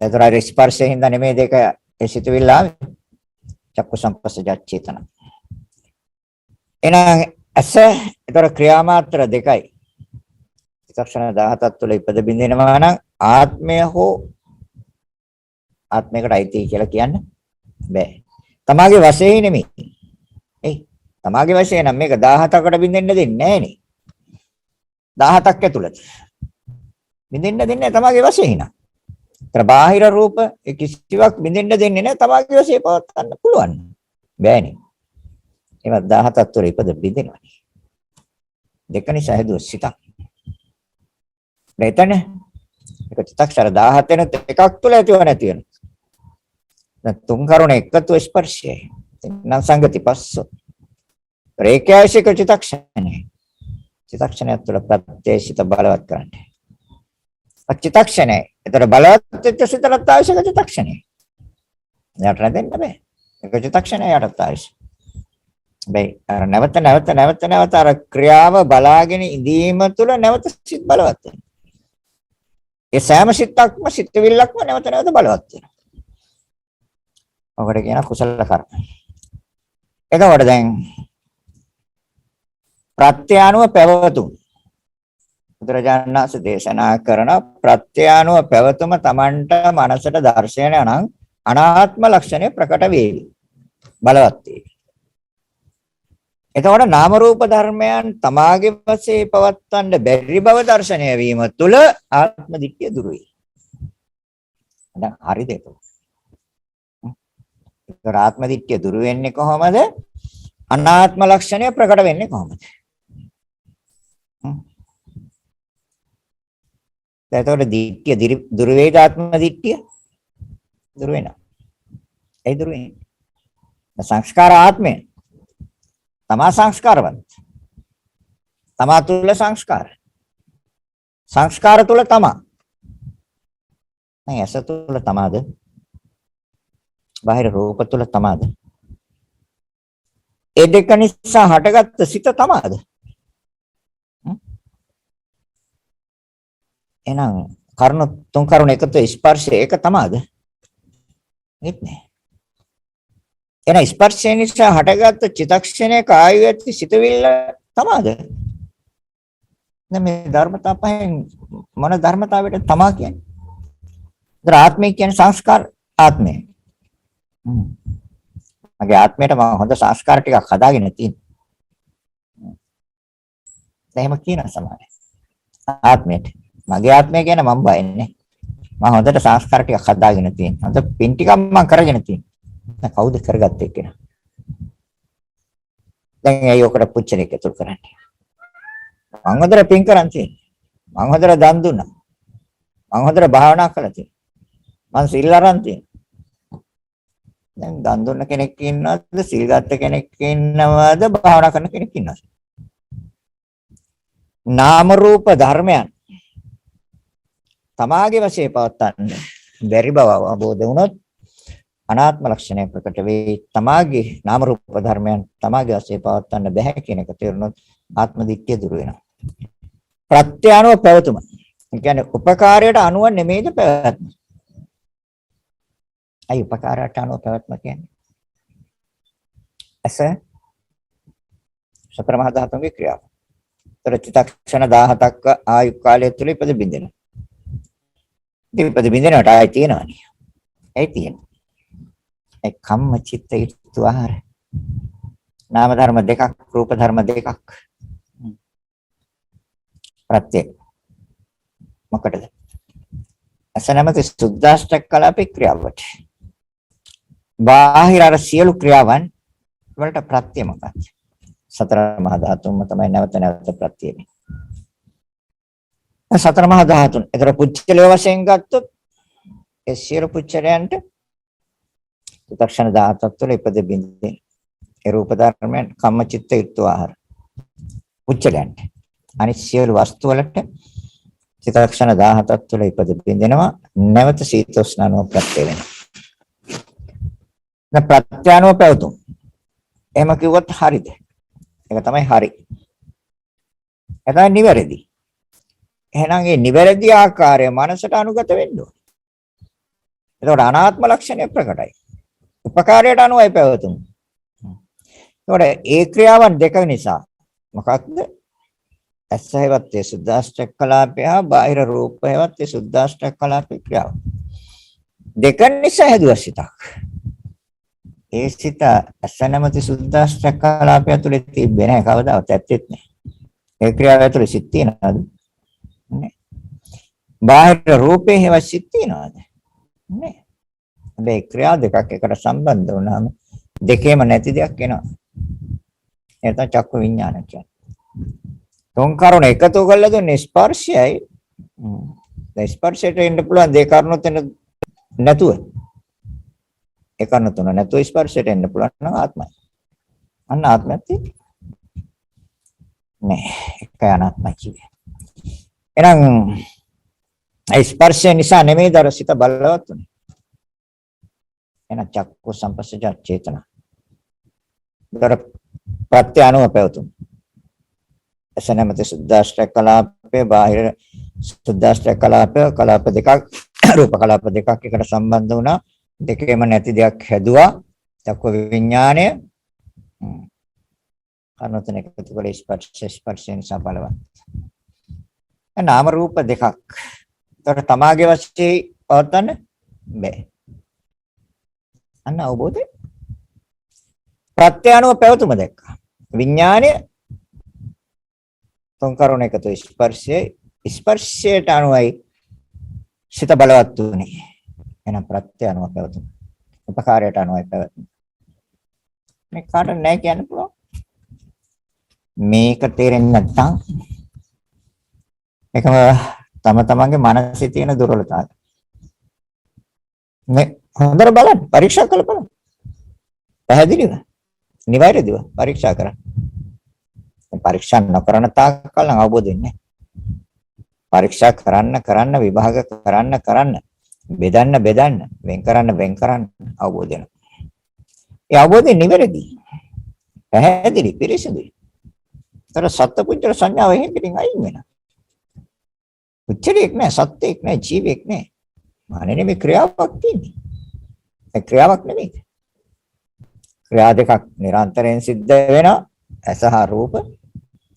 ඒතර ස්පර්ශයෙන් හින්දා නෙමෙයි දෙක ඒ සිතුවිල්ල ආවේ. චක්කු සම්පස්සජ චේතන. එහෙනම් ඇස ඒතර ක්‍රියාමාත්‍ර දෙකයි. චක්ෂණ 17ක් තුළ ඉපද බින්දිනවා නම් ආත්මය හෝ ආත්මයකට අයිති කියලා කියන්න බෑ. තමාගේ වශයෙන් නෙමෙයි. තමාගේ වශයෙන් නම් මේක 17කට බින්දෙන්න දෙන්නේ නෑනේ. 17ක් ඇතුළත. බින්දෙන්න දෙන්නේ තමාගේ වශයෙන් නෑ. ඒතර බාහිර රූප කිසිවක් බින්දෙන්න දෙන්නේ නෑ තමාගේ වශයෙන් පවත්වන්න පුළුවන්. බෑනේ. ඒවත් 17ක් තුළ ඉපද බින්දෙනවා. දෙක නිසා හැදුව සිතක්. මෙතන එක චිත්තක්ෂර 17 වෙනත් එකක් තුළ ඇතිව නැති වෙන. දැන් තුන් කරුණ එකතු ස්පර්ශය. නම් සංගති පස්ස. රේඛාශික චිත්තක්ෂණය. චිත්තක්ෂණය තුළ ප්‍රත්‍යේශිත බලවත් කරන්නේ. චිත්තක්ෂණය. ඒතර බලවත් වෙච්ච සිතලත් අවශ්‍යක චිත්තක්ෂණය. යට නැදෙන්න බෑ. එක චිත්තක්ෂණය යටත් අවශ්‍ය. බෑ අර නැවත අර ක්‍රියාව බලාගෙන ඉඳීම තුළ නැවත සිත් බලවත් වෙනවා. ඒ සෑම සිතක්ම සිතවිල්ලක්ම නැවත බලවත් වෙනවා. ඔකට කියන කුසල කර්ම. එතකොට දැන් ප්‍රත්‍යානුව පැවතුම්. බුදුරජාණන් වහන්සේ දේශනා කරන ප්‍රත්‍යානුව පැවතුම Tamanට මනසට දර්ශනය නම් අනාත්ම ලක්ෂණය ප්‍රකට වේවි. බලවත් වේවි. එතකොට නාම රූප ධර්මයන් තමාගේ වශයෙන් පවත්වන්න බැරි බව දර්ශනය වීම තුළ ආත්ම දිට්ඨිය දුරු වේ. දැන් හරිද ඒක? ඒක ආත්ම දිට්ඨිය දුරු වෙන්නේ කොහොමද? අනාත්ම ලක්ෂණය ප්‍රකට වෙන්නේ කොහොමද? එතකොට දිට්ඨිය දුරු වේද ආත්ම දිට්ඨිය? දුරු වෙනවා. ඒ දුරු වෙන්නේ. සංස්කාර ආත්මය. තමා සංස්කාරවත්. තමා තුල සංස්කාර. සංස්කාර තුල තමා. නෑ ඇස තුල තමාද? බාහිර රූප තුල තමාද? ඒ දෙක නිසා හටගත්ත සිත තමාද? එහෙනම් කර්ණ තුන් කරුණ එකතු ස්පර්ශය ඒක තමාද? ඒත් නෑ. එන ස්පර්ශය නිසා හටගත්ත චිත්තක්ෂණයක ආයු ඇති සිතවිල්ල තමාද? දැන් මේ ධර්මතා පහෙන් මොන ධර්මතාවයකට තමා කියන්නේ? ඒතර ආත්මය කියන්නේ සංස්කාර ආත්මය. මගේ ආත්මයට මම හොඳ සංස්කාර ටිකක් හදාගෙන තියෙනවා. එහෙම කියන සමානයි. ආත්මයට. මගේ ආත්මය කියන්නේ මම බයන්නේ. මම හොඳට සංස්කාර ටිකක් හදාගෙන තියෙනවා. හොඳ පින් ටිකක් මම කරගෙන තියෙනවා. දැන් කවුද කරගත්තේ කියලා. දැන් ඇයි ඔකට පුච්චන එක තුල් කරන්නේ? මම හොඳට පින් කරන් තියෙනවා. මම හොඳට දන් දුන්නා. මම හොඳට භාවනා කළා තියෙනවා. මං සිල් අරන් තියෙනවා. දැන් දන් දුන්න කෙනෙක් ඉන්නවද? සිල් ගත්ත කෙනෙක් ඉන්නවද? භාවනා කරන කෙනෙක් ඉන්නවද? නාම රූප ධර්මයන් තමාගේ වශයෙන් පවත්වන්න බැරි බව අවබෝධ වුණොත් අනාත්ම ලක්ෂණය ප්‍රකට වේ. තමාගේ නාම රූප ධර්මයන් තමාගේ වශයෙන් පවත්වන්න බැහැ කියන එක තේරුනොත් ආත්ම දිට්ඨිය දුර වෙනවා. ප්‍රත්‍යානුව පැවතුම. ඒ කියන්නේ උපකාරයට අනුව නෙමෙයිද පැවැත්ම. අයි උපකාරයට අනුව පැවැත්ම කියන්නේ. ඇස සතර මහා ධාතුන්ගේ ක්‍රියාව. චිත්තක්ෂණ 17ක් ආයු කාලය තුළ ඉපද බින්දෙනවා. ඉපද බින්දෙනට ආයි තියෙනවනේ. ඇයි තියෙන්නේ? ඒ කම්ම චිත්ත ඍතු ආහාර. නාම ධර්ම දෙකක්, රූප ධර්ම දෙකක්. ප්‍රත්‍ය මොකටද? අසනමත සුද්දාෂ්ටක කලාපේ ක්‍රියාවට. බාහිර අර සියලු ක්‍රියාවන් වලට ප්‍රත්‍ය මොකක්ද? සතර මහා ධාතුන්ම තමයි නැවත නැවත ප්‍රත්‍ය වෙන්නේ. සතර මහා ධාතුන්. ඒතර පුච්චලය වශයෙන් ගත්තොත් ඒ සියලු පුච්චලයන්ට චිත්තක්ෂණ 17ක් තුළ ඉපද බින්දේ. ඒ රූප ධර්මයන් කම්ම චිත්ත ඍතු ආහාර. පුච්චලයන්ට. අනිත් සියලු වස්තු වලට චිත්තක්ෂණ 17ක් තුළ ඉපද බින්දෙනවා. නැවත සීතෝෂ්ණනෝ ප්‍රත්‍ය වෙනවා. දැන් ප්‍රත්‍යානෝ පැවතුම්. එහෙම කිව්වොත් හරිද? ඒක තමයි හරි. ඒක තමයි නිවැරදි. එහෙනම් මේ නිවැරදි ආකාරය මනසට අනුගත වෙන්න ඕනේ. ඒකට අනාත්ම ලක්ෂණය ප්‍රකටයි. උපකාරයට අනුවයි පැවතුම්. ඒකට ඒ ක්‍රියාවන් දෙක නිසා මොකක්ද? ඇස හේවත් ඒ සුද්දාෂ්ටක කලාපය හා බාහිර රූප හේවත් ඒ සුද්දාෂ්ටක කලාපේ ක්‍රියාව. දෙක නිසා හැදුවා සිතක්. ඒ සිත අසනමති සුද්දාෂ්ටක කලාපය තුළ තිබෙන්නේ නැහැ කවදාවත් ඇත්තෙත් නැහැ. ඒ ක්‍රියාව ඇතුළේ සිත් තියනවාද? නැහැ. බාහිර රූපේ හේවත් සිත් තියනවාද? නැහැ. හැබැයි ක්‍රියා දෙකක් එකට සම්බන්ධ වුණාම දෙකේම නැති දෙයක් එනවා. ඒ තමයි චක්කු විඥාන කියන්නේ. තුන් කරුණ එකතු කරලා දුන්නේ ස්පර්ශයයි. දැන් ස්පර්ශයට එන්න පුළුවන් දෙක කරුණොත් එන්න නැතුව. ඒ කරුණ තුන නැතුව ස්පර්ශයට එන්න පුළුවන් නම් ආත්මයි. අන්න ආත්මයක් තියෙන්නේ. නෑ ඒකයි අනාත්මයි කියන්නේ. එහෙනම් ඒ ස්පර්ශය නිසා නෙමෙයි දරසිත බලවත් උනේ. එහෙනම් චක්කු සම්පස්සජ චේතන. දර ප්‍රත්‍යානුව පැවතුම්. එසනමත සුද්දාෂ්ටක කලාපේ බාහිර සුද්දාෂ්ටක කලාප දෙකක් රූප කලාප දෙකක් එකට සම්බන්ධ වුණා. දෙකේම නැති දෙයක් හැදුවා. චක්කු විඥාණය කනතන එකතු කරලා ස්පර්ශයෙන් සබලවත්. නාම රූප දෙකක්. ඒතර තමාගේ වශයෙන් පවත්වන්න බෑ. අන්න අවබෝධය. ප්‍රත්‍යානුව පැවතුම දැක්කා. විඥාණය තුන් කරුණ එකතු ස්පර්ශයට අනුවයි සිත බලවත් වුනේ. එහෙනම් ප්‍රත්‍යානුව පැවතුම. උපකාරයට අනුවයි පැවතුම. මේ කාට නැහැ කියන්න පුළුවන්. මේක තේරෙන්නේ නැත්නම් ඒකම තම තමන්ගේ මනසේ තියෙන දුර්වලතාවය. මේ හොඳට බලන්න පරීක්ෂා කරලා බලන්න. පැහැදිලිද? නිවැරදිව පරීක්ෂා කරන්න. පරීක්ෂා නොකරන තාක් කල් නම් අවබෝධ වෙන්නේ නැහැ. පරීක්ෂා කරන්න විභාග කරන්න බෙදන්න වෙන් කරන්න අවබෝධ වෙනවා. ඒ අවබෝධය නිවැරදි. පැහැදිලි පිරිසිදුයි. තර සත්පුජ්‍යල සංඥාව එහෙන් පිටින් අයින් වෙනවා. උච්චරියක් නෑ, සත්‍යයක් නෑ, ජීවියක් නෑ. මානෙ මේ ක්‍රියාවක් තියෙන්නේ. ඒ ක්‍රියාවක් නෙමෙයි. ක්‍රියා දෙකක් නිරන්තරයෙන් සිද්ධ වෙනවා. ඇසහ රූප.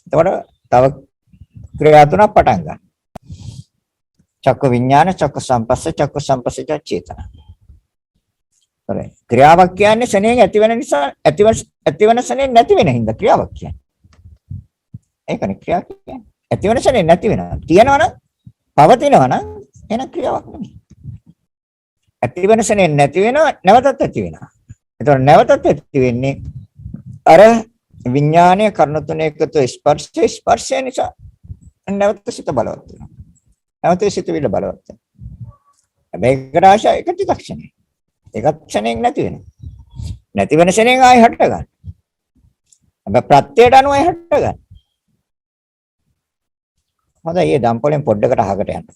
එතකොට තව ක්‍රියා තුනක් පටන් ගන්නවා. චක්ක විඥාන, චක්ක සම්පස්ස චේතන. හරි. ක්‍රියාවක් කියන්නේ ශරණයෙන් ඇති වෙන නිසා ඇතිවන ශරණයෙන් නැති වෙන හින්දා ක්‍රියාවක් කියන්නේ. ඒකනේ ක්‍රියාව කියන්නේ. ඇතිවන ශරණයෙන් නැති වෙනවා. තියෙනවනම් පවතිනවා නම් එන ක්‍රියාවක් නෙමෙයි. ඇතිවන ශරණයෙන් නැති වෙනවා, නැවතත් ඇති වෙනවා. එතකොට නැවතත් ඇති වෙන්නේ අර විඥානීය කර්ණ තුන එකතු ස්පර්ශය නිසා නැවත සිත බලවත් වෙනවා. නැවත සිත විල බලවත් වෙනවා. මේකට ආශා එක චිත්තක්ෂණේ. ඒකත් ක්ෂණයෙන් නැති වෙනවා. නැති වෙන ක්ෂණයෙන් ආයෙ හට ගන්න. හැබැයි ප්‍රත්‍යයට අනුවයි හට ගන්න. හොඳයි මේ දම්පොලෙන් පොඩ්ඩකට අහකට යන්න.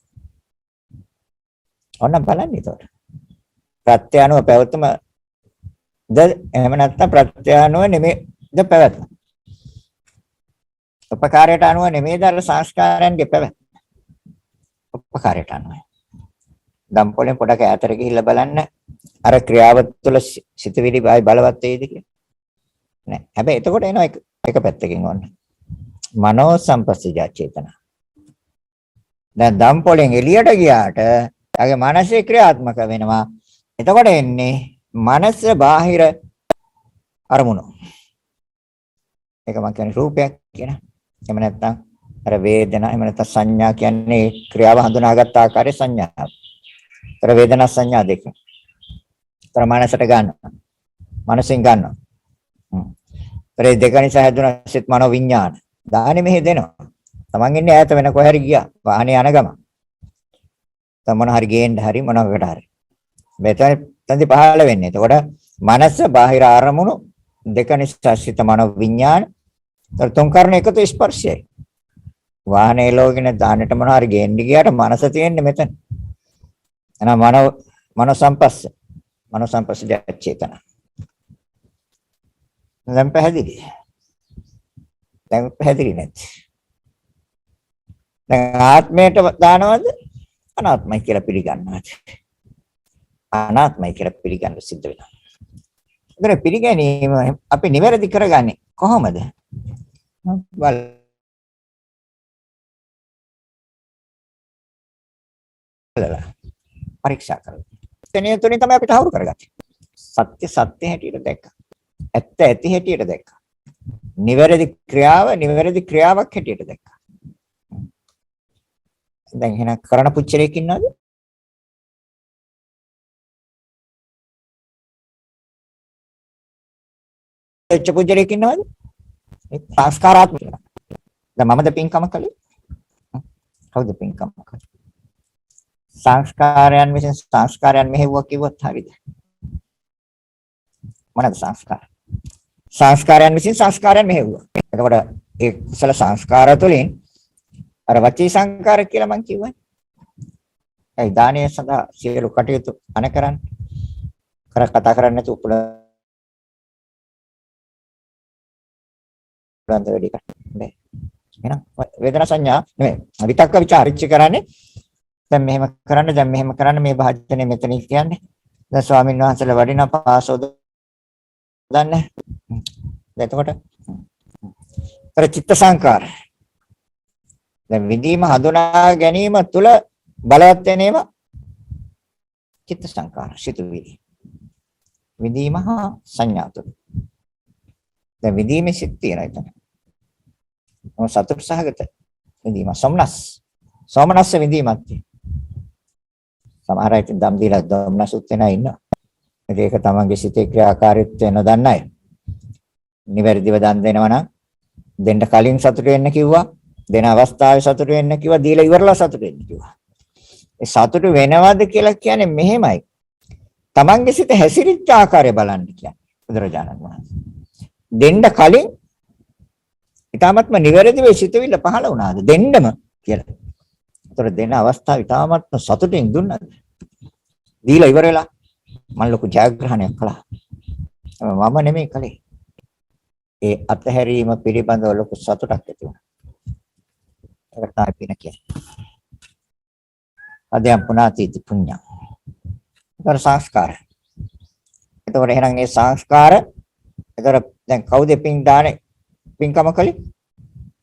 ඔන්න බලන්න ඒතකොට. ප්‍රත්‍ය අනුව පැවතුම ද එහෙම නැත්නම් ප්‍රත්‍ය අනුව නෙමෙයිද පැවැත්ම. උපකාරයට අනුව නෙමෙයිද අර සංස්කාරයන්ගේ පැවැත්ම. උපකාරයට අනුව. දම්පොලෙන් පොඩක් ඈතට ගිහිල්ලා බලන්න අර ක්‍රියාව තුළ සිතවිලි බලවත් වේද කියලා. නෑ. හැබැයි එතකොට එනවා එක පැත්තකින් ඕන. මනෝ සංපස්සජා චේතන. දැන් දම්පොලෙන් එළියට ගියාට එයාගේ මානසික ක්‍රියාත්මක වෙනවා. එතකොට එන්නේ මනස බාහිර අරමුණු. ඒක මම කියන්නේ රූපයක් කියන. එහෙම නැත්නම් අර වේදනා එහෙම නැත්නම් සංඥා කියන්නේ ක්‍රියාව හඳුනාගත් ආකාරයේ සංඥාව. අර වේදනා සංඥා දෙක. ප්‍රමාණසට ගන්නවා. මනසෙන් ගන්නවා. ඒ දෙක නිසා හැදුන සිත් මනෝ විඥාන. දාහනේ මෙහෙ දෙනවා. Taman ඉන්නේ ඈත වෙන කොහේ හරි ගියා. වාහනේ යන ගම. තමන හරි ගේන්න හරි මොනකට හරි. මෙතන තන්දි පහළ වෙන්නේ. එතකොට මනස බාහිර අරමුණු දෙක නිසා සිත මනෝ විඥාන. තුන් කර්ණ එකතු ස්පර්ශයයි. වාහනේ ලෝකින දාහනට මොන හරි ගේන්න ගියාට මනස තියෙන්නේ මෙතන. එහෙනම් මනෝ සංපස්ස. මනෝ සංපස්ස චේතන. දැන් පැහැදිලි. දැන් පැහැදිලි නැති. දැන් ආත්මයට දානවද අනාත්මයි කියලා පිළිගන්නවද? අනාත්මයි කියලා පිළිගන්න සිද්ධ වෙනවා. ඒතර පිළිගැනීම අපි නිවැරදි කරගන්නේ කොහොමද? බලලා පරීක්ෂා කරලා. එතනින් තුලින් තමයි අපි තහවුරු කරගත්තේ. සත්‍ය සත්‍ය හැටියට දැක්කා. ඇත්ත ඇති හැටියට දැක්කා. නිවැරදි ක්‍රියාවක් හැටියට දැක්කා. දැන් එහෙනම් කරණ පුච්චලයක් ඉන්නවද? එච්ච පුච්චලයක් ඉන්නවද? ඒ සංස්කාරාත්මක. දැන් මමද පින්කම කළේ? කවුද පින්කම කළේ? සංස්කාරයන් මෙහෙවුවා කිව්වොත් හරිද? මොනවාද සංස්කාර? සංස්කාරයන් විසින් සංස්කාරයන් මෙහෙවුවා. එතකොට ඒ කුසල සංස්කාර තුළින් අර වචී සංකාර කියලා මම කිව්වා. ඒ දානීය සඳහා සියලු කටයුතු අන කරන්න. කතා කරන්නේ නැතුව පුරාන්ත වැඩි කරන්නේ. එහෙනම් වේදනා සංඥා නෙමෙයි. විතක්ක ਵਿਚාරිච්ච කරන්නේ. දැන් මෙහෙම කරන්න මේ භාජනය මෙතන කියන්නේ. දැන් ස්වාමීන් වහන්සේලා වඩිනා පාසෝද දන්නේ. එතකොට අර චිත්ත සංකාර. දැන් විදීම හඳුනා ගැනීම තුළ බලවත් වෙනේම චිත්ත සංකාර සිතුවිලි. විදීම හා සංඥා තුළ. දැන් විදීමේ සිත් තියෙනවා එතන. මොන සතුට සහගත විදීම සෝමනස්ස විදීමක් තියෙනවා. සමහර අය දම් දීලා දොම්නසුත් වෙනා ඉන්නවා. ඒක තමන්ගේ සිතේ ක්‍රියාකාරීත්වය නොදන්න අය. නිවැරදිව දන් දෙනවා නම් දෙන්න කලින් සතුට වෙන්න කිව්වා. දෙන අවස්ථාවේ සතුට වෙන්න කිව්වා. දීලා ඉවරලා සතුට වෙන්න කිව්වා. ඒ සතුට වෙනවද කියලා කියන්නේ මෙහෙමයි. තමන්ගේ සිත හැසිරිච්ච ආකාරය බලන්න කියන්නේ. බුදුරජාණන් වහන්සේ. දෙන්න කලින් ඊටාත්ම නිවැරදිව සිතවිල්ල පහළ වුණාද? දෙන්නම කියලා. ඒතර දෙන අවස්ථාව ඊටාත්ම සතුටින් දුන්නාද? දීලා ඉවර වෙලා මම ලොකු ජයග්‍රහණයක් කළා. මම නෙමෙයි කළේ. ඒ අතහැරීම පිළිබඳව ලොකු සතුටක් ඇති වුණා. ඒකට තමයි පින කියන්නේ. අධ්‍යයන් පුණාතිති පුඤ්ඤං. ඒතර සංස්කාර. ඒතකොට එහෙනම් මේ සංස්කාර ඒතර දැන් කවුද පින්කම කළේ?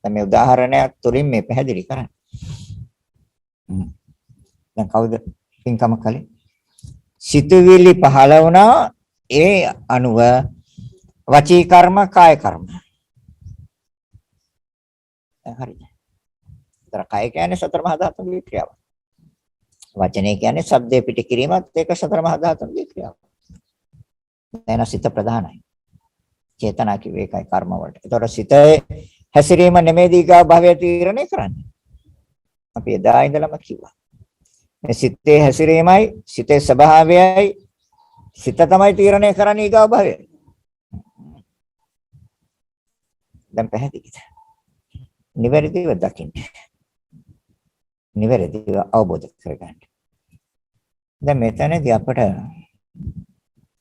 දැන් මේ උදාහරණයක් තුලින් මේ පැහැදිලි කරන්නේ. දැන් කවුද පින්කම කළේ? සිතුවිලි පහළ වුණා ඒ අනුව වචී කර්ම කාය කර්ම. හරිද? ඒතර කාය කියන්නේ සතර මහා ධාතුන්ගේ ක්‍රියාව. වචනේ කියන්නේ ශබ්දේ පිට කිරීමත් ඒක සතර මහා ධාතුන්ගේ ක්‍රියාව. එන සිත ප්‍රධානයි. චේතනා කිව්වේ ඒකයි කර්ම වලට. ඒතර සිතේ හැසිරීම නෙමෙයි දීගා භවය තීරණය කරන්නේ. අපි එදා ඉඳලම කිව්වා. මේ සිතේ හැසිරීමයි සිතේ ස්වභාවයයි සිත තමයි තීරණය කරන්නේ ඊගා භවය. දැන් පැහැදිලිද? නිවැරදිව දකින්න. නිවැරදිව අවබෝධ කරගන්න. දැන් මෙතනදී අපිට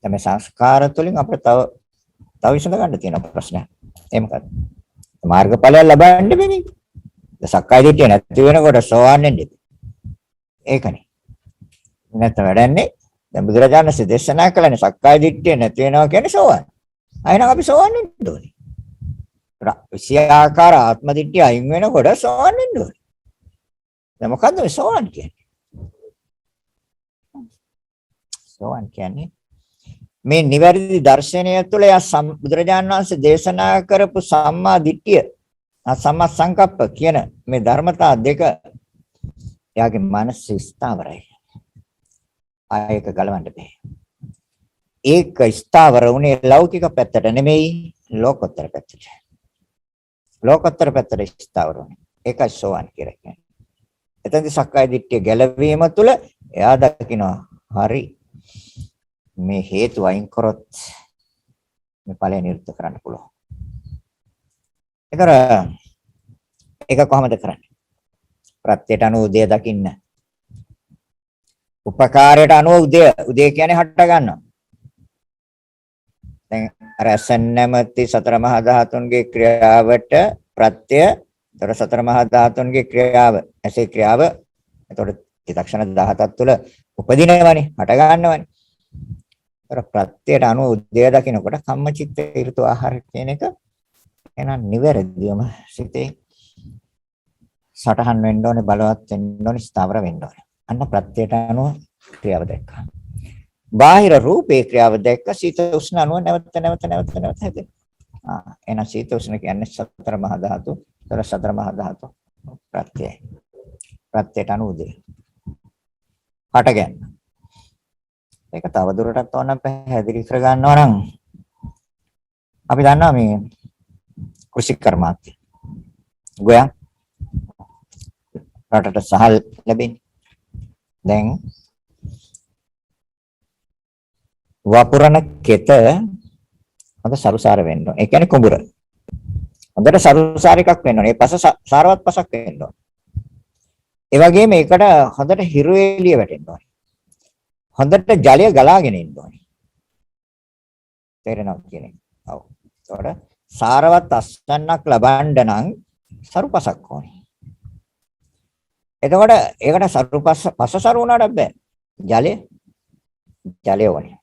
මේ සංස්කාර තුළින් අපිට තව විසඳ ගන්න තියෙන ප්‍රශ්නයක්. ඒ මොකක්ද? මාර්ගඵලය ලබන්න බැරි. සක්කාය දිට්ඨිය නැති වෙනකොට සෝවන් වෙන්නේ. ඒකනේ. නැත්නම් වැඩන්නේ දැන් බුදුරජාණන් වහන්සේ දේශනා කළනේ සක්කාය දිට්ඨිය නැති වෙනවා කියන්නේ සෝවන්. අයනම් අපි සෝවන් වෙන්න ඕනේ. විෂයාකාර ආත්ම දිට්ඨිය අයින් වෙනකොට සෝවන් වෙන්න ඕනේ. දැන් මොකද්ද මේ සෝවන් කියන්නේ? සෝවන් කියන්නේ මේ නිවැරදි දර්ශනය තුළ බුදුරජාණන් වහන්සේ දේශනා කරපු සම්මා දිට්ඨිය සම්මා සංකප්ප කියන මේ ධර්මතා දෙක එයාගේ මනස ස්ථාවරයි. ආයක ගලවන්න බෑ. ඒක ස්ථාවර වුණේ ලෞකික පැත්තට නෙමෙයි ලෝකෝත්තර පැත්තට. ලෝකෝත්තර පැත්තට ස්ථාවර වුණේ. ඒකයි සෝවන් කියලා කියන්නේ. එතෙන්දී සක්කාය දිට්ඨිය ගැලවීම තුළ එයා දකිනවා හරි මේ හේතු අයින් කරොත් මේ ඵලය නිරුද්ධ කරන්න පුළුවන්. ඒක කොහොමද කරන්නේ? ප්‍රත්‍යයට අනුව උදේ දකින්න. උපකාරයට අනුව උදේ කියන්නේ හට ගන්නවා. දැන් රසන් නැමැති සතර මහා ධාතුන්ගේ ක්‍රියාවට ප්‍රත්‍ය තොර සතර මහා ධාතුන්ගේ ක්‍රියාව ඇසේ ක්‍රියාව එතකොට චිත්තක්ෂණ 17ක් තුළ උපදිනවනේ හට ගන්නවනේ. ඒතර ප්‍රත්‍යයට අනුව උදේ දකින්නකොට කම්මචිත්ත ඍතු ආහාර කියන එක එහෙනම් නිවැරදිවම සිතේ සටහන් වෙන්න ඕනේ බලවත් වෙන්න ඕනේ ස්ථාවර වෙන්න ඕනේ. අන්න ප්‍රත්‍යයට අනුව ක්‍රියාව දැක්කා. බාහිර රූපේ ක්‍රියාව දැක්ක සීත උෂ්ණ අනුව නැවත හැදෙනවා. එහෙනම් සීත උෂ්ණ කියන්නේ සතර මහා ධාතු. ඒතර සතර මහා ධාතු ප්‍රත්‍යය. ප්‍රත්‍යයට අනුව උදේ. හට ගන්න. ඒක තව දුරටත් ඕනනම් පැහැදිලි කර ගන්නවා නම් අපි දන්නවා මේ කෘෂි කර්මාන්තය. ගෝයා රටට සහල් ලැබෙන්නේ. දැන් වපුරන කෙත හොඳ සරුසාර වෙන්න ඕනේ. ඒ කියන්නේ කුඹුර. හොඳට සරුසාර එකක් වෙන්න ඕනේ. ඒ පස සාරවත් පසක් වෙන්න ඕනේ. ඒ වගේම ඒකට හොඳට හිරු එළිය වැටෙන්න ඕනේ. හොඳට ජලය ගලාගෙන ඉන්න ඕනේ. තේරෙනවද කියන්නේ? ඔව්. ඒතකොට සාරවත් අස්වැන්නක් ලබන්න නම් සරුපසක් ඕනේ. එතකොට ඒකට සරුපස පස සරු වුණාට බෑ. ජලය ඕනේ.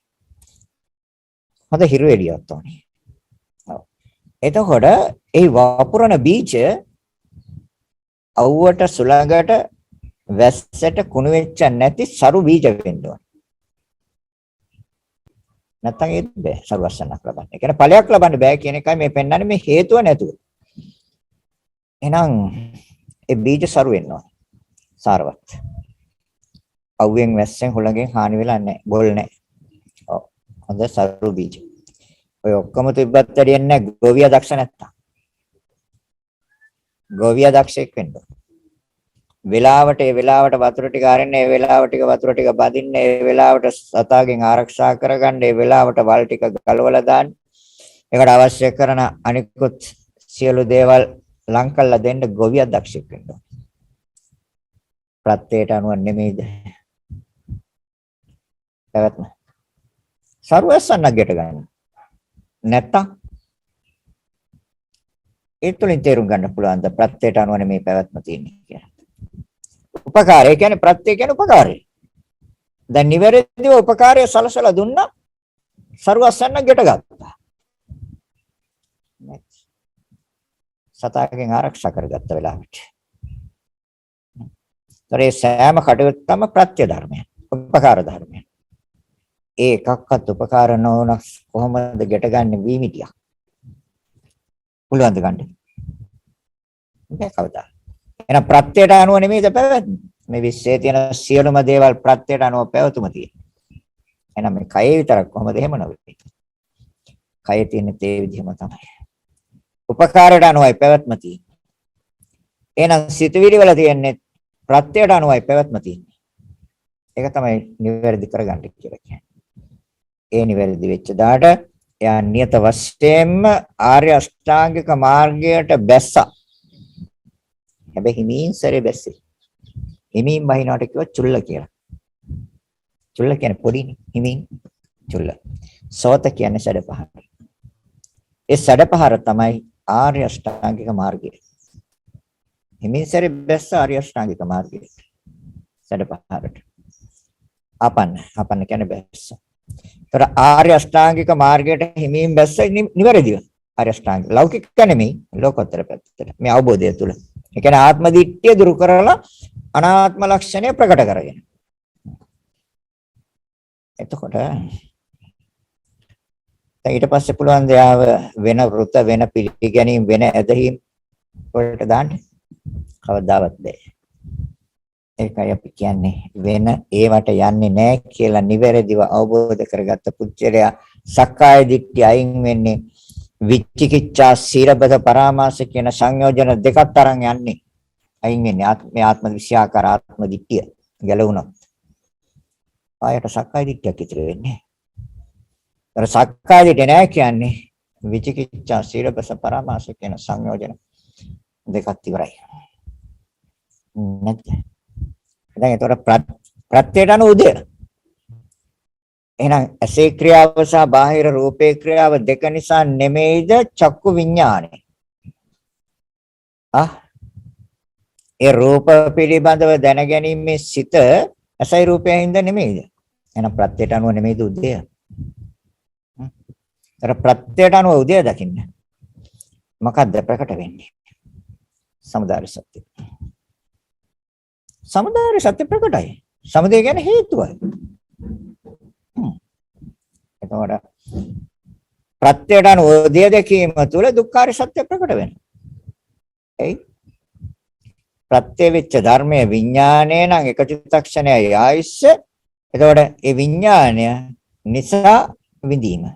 හොඳ හිරු එළියක් ඕනේ. ඔව්. එතකොට ඒ වපුරන බීජ අවුවට සුළඟට වැස්සට කුණු වෙච්ච නැති සරු බීජ වෙන්න ඕනේ. නැත්තම් ඒක බෑ සරුවස්සනක් ලබන්න. ඒ කියන්නේ ඵලයක් ලබන්න බෑ කියන එකයි මේ පෙන්වන්නේ මේ හේතුව නැතුව. එහෙනම් ඒ බීජ සරු වෙන්න ඕනේ. සාරවත්. අවුවෙන් වැස්සෙන් හුළඟෙන් හානි වෙලා නැහැ. බොල් නැහැ. ඔව්. හොඳ සරු බීජ. ඔය ඔක්කොම තිබ්බත් වැඩියන්නේ නැහැ ගෝවියා දක්ෂ නැත්තම්. ගෝවියා දක්ෂෙක් වෙන්න ඕනේ. ඒ වෙලාවට වතුර ටික අරින්න, ඒ වෙලාවට වතුර ටික බදින්න, ඒ වෙලාවට සතාගෙන් ආරක්ෂා කරගන්න, ඒ වෙලාවට වල් ටික ගලවලා දාන්න. ඒකට අවශ්‍ය කරන අනිකුත් සියලු දේවල් ලං කළා දෙන්න ගෝවියා දක්ෂෙක් වෙන්න ඕනේ. ප්‍රත්‍යයට අනුව නෙමෙයිද? පැවැත්ම. සර්වස්සන්නක් ගැට ගන්න. නැත්තම් ඒ තුලින් තේරුම් ගන්න පුළුවන් ද ප්‍රත්‍යයට අනුව නෙමෙයි පැවැත්ම තියෙන්නේ කියලා. උපකාරය කියන්නේ ප්‍රත්‍ය කියන්නේ උපකාරය. දැන් නිවැරදිව උපකාරය සලසලා දුන්නා සර්වස්සන්නක් ගැට ගත්තා. සතාගෙන් ආරක්ෂා කරගත්ත වෙලාවට. ඒ සෑම කටයුත්තම ප්‍රත්‍ය ධර්මයන්, උපකාර ධර්මයන්. ඒ එකක්වත් උපකාර නොවන කොහොමද ගැට ගන්න වීමිටියක්? පුළුවන් ද ගන්න? බෑ කවදා. එහෙනම් ප්‍රත්‍යයට අනුව නෙමෙයිද පැවැත්ම? මේ විශ්වයේ තියෙන සියලුම දේවල් ප්‍රත්‍යයට අනුව පැවතුම තියෙනවා. එහෙනම් මේ කයේ විතරක් කොහොමද එහෙම නොවෙන්නේ? කයේ තියෙන තේ විදිහම තමයි. උපකාරයට අනුවයි පැවැත්ම තියෙන්නේ. එහෙනම් සිතවිලි වල තියෙන්නේ ප්‍රත්‍යයට අනුවයි පැවැත්ම තියෙන්නේ. ඒක තමයි නිවැරදි කරගන්න කියලා කියන්නේ. ඒ නිවැරදි වෙච්ච දාට එයා නියත වශයෙන්ම ආර්ය අෂ්ටාංගික මාර්ගයට බැස්සා. හැබැයි හිමින් සැරේ බැස්සේ. හිමින් බහිනවට කිව්ව චුල්ල කියලා. චුල්ල කියන්නේ පොඩිනේ. හිමින් චුල්ල. සෝත කියන්නේ සැඩපහර. ඒ සැඩපහර තමයි ආර්ය අෂ්ටාංගික මාර්ගය. හිමින් සැරේ බැස්ස ආර්ය අෂ්ටාංගික මාර්ගය. සැඩපහරට. ආපන්න කියන්නේ බැස්ස. ඒතර ආර්ය අෂ්ටාංගික මාර්ගයට හිමින් බැස්ස නිවැරදිව. ආර්ය අෂ්ටාංග ලෞකික නෙමෙයි ලෝකෝත්තර පැත්තට. මේ අවබෝධය තුළ. ඒ කියන්නේ ආත්ම දිට්ඨිය දුරු කරලා අනාත්ම ලක්ෂණය ප්‍රකට කරගෙන. එතකොට ඊට පස්සේ පුළුවන් දයාව වෙන වෘත වෙන පිළිගැනීම් වෙන ඇදහිම් වලට දාන්න. කවදාවත් බැහැ. ඒකයි අපි කියන්නේ වෙන ඒවට යන්නේ නැහැ කියලා නිවැරදිව අවබෝධ කරගත්ත පුච්චරයා සක්කාය දිට්ඨිය අයින් වෙන්නේ විචිකිච්ඡා සීලබද පරාමාස කියන සංයෝජන දෙකක් තරම් යන්නේ අයින් වෙන්නේ මේ ආත්ම විශ්‍යාකාර ආත්ම දිට්ඨිය ගැලවුණොත් ආයට සක්කාය දිට්ඨියක් ඉතුරු වෙන්නේ. අර සක්කාය දිට්ඨිය නැහැ කියන්නේ විචිකිච්ඡා සීලබද පරාමාස කියන සංයෝජන දෙකක් ඉවරයි. නැත්නම් දැන් ඒතකොට ප්‍රත්‍යයට අනුව උදේ. එහෙනම් ඇසේ ක්‍රියාව සහ බාහිර රූපේ ක්‍රියාව දෙක නිසා නෙමෙයිද චක්කු විඥානය. ඒ රූප පිළිබඳව දැනගැනීමේ සිත ඇසයි රූපයෙන් නෙමෙයිද? එහෙනම් ප්‍රත්‍යයට අනුව නෙමෙයිද උදේ? අර ප්‍රත්‍යයට අනුව උදේ දකින්න. මොකද්ද ප්‍රකට වෙන්නේ? සමුදාය සත්‍ය. සමුදාය සත්‍ය ප්‍රකටයි. සමුදය කියන්නේ හේතුවයි. එතකොට ප්‍රත්‍යයට අනුව උදේ දැකීම තුළ දුක්ඛාර සත්‍ය ප්‍රකට වෙනවා. එයි ප්‍රත්‍ය වෙච්ච ධර්මයේ විඥානය නම් එක චිත්තක්ෂණයයි ආයස්ස. එතකොට ඒ විඥානය නිසා විඳීම.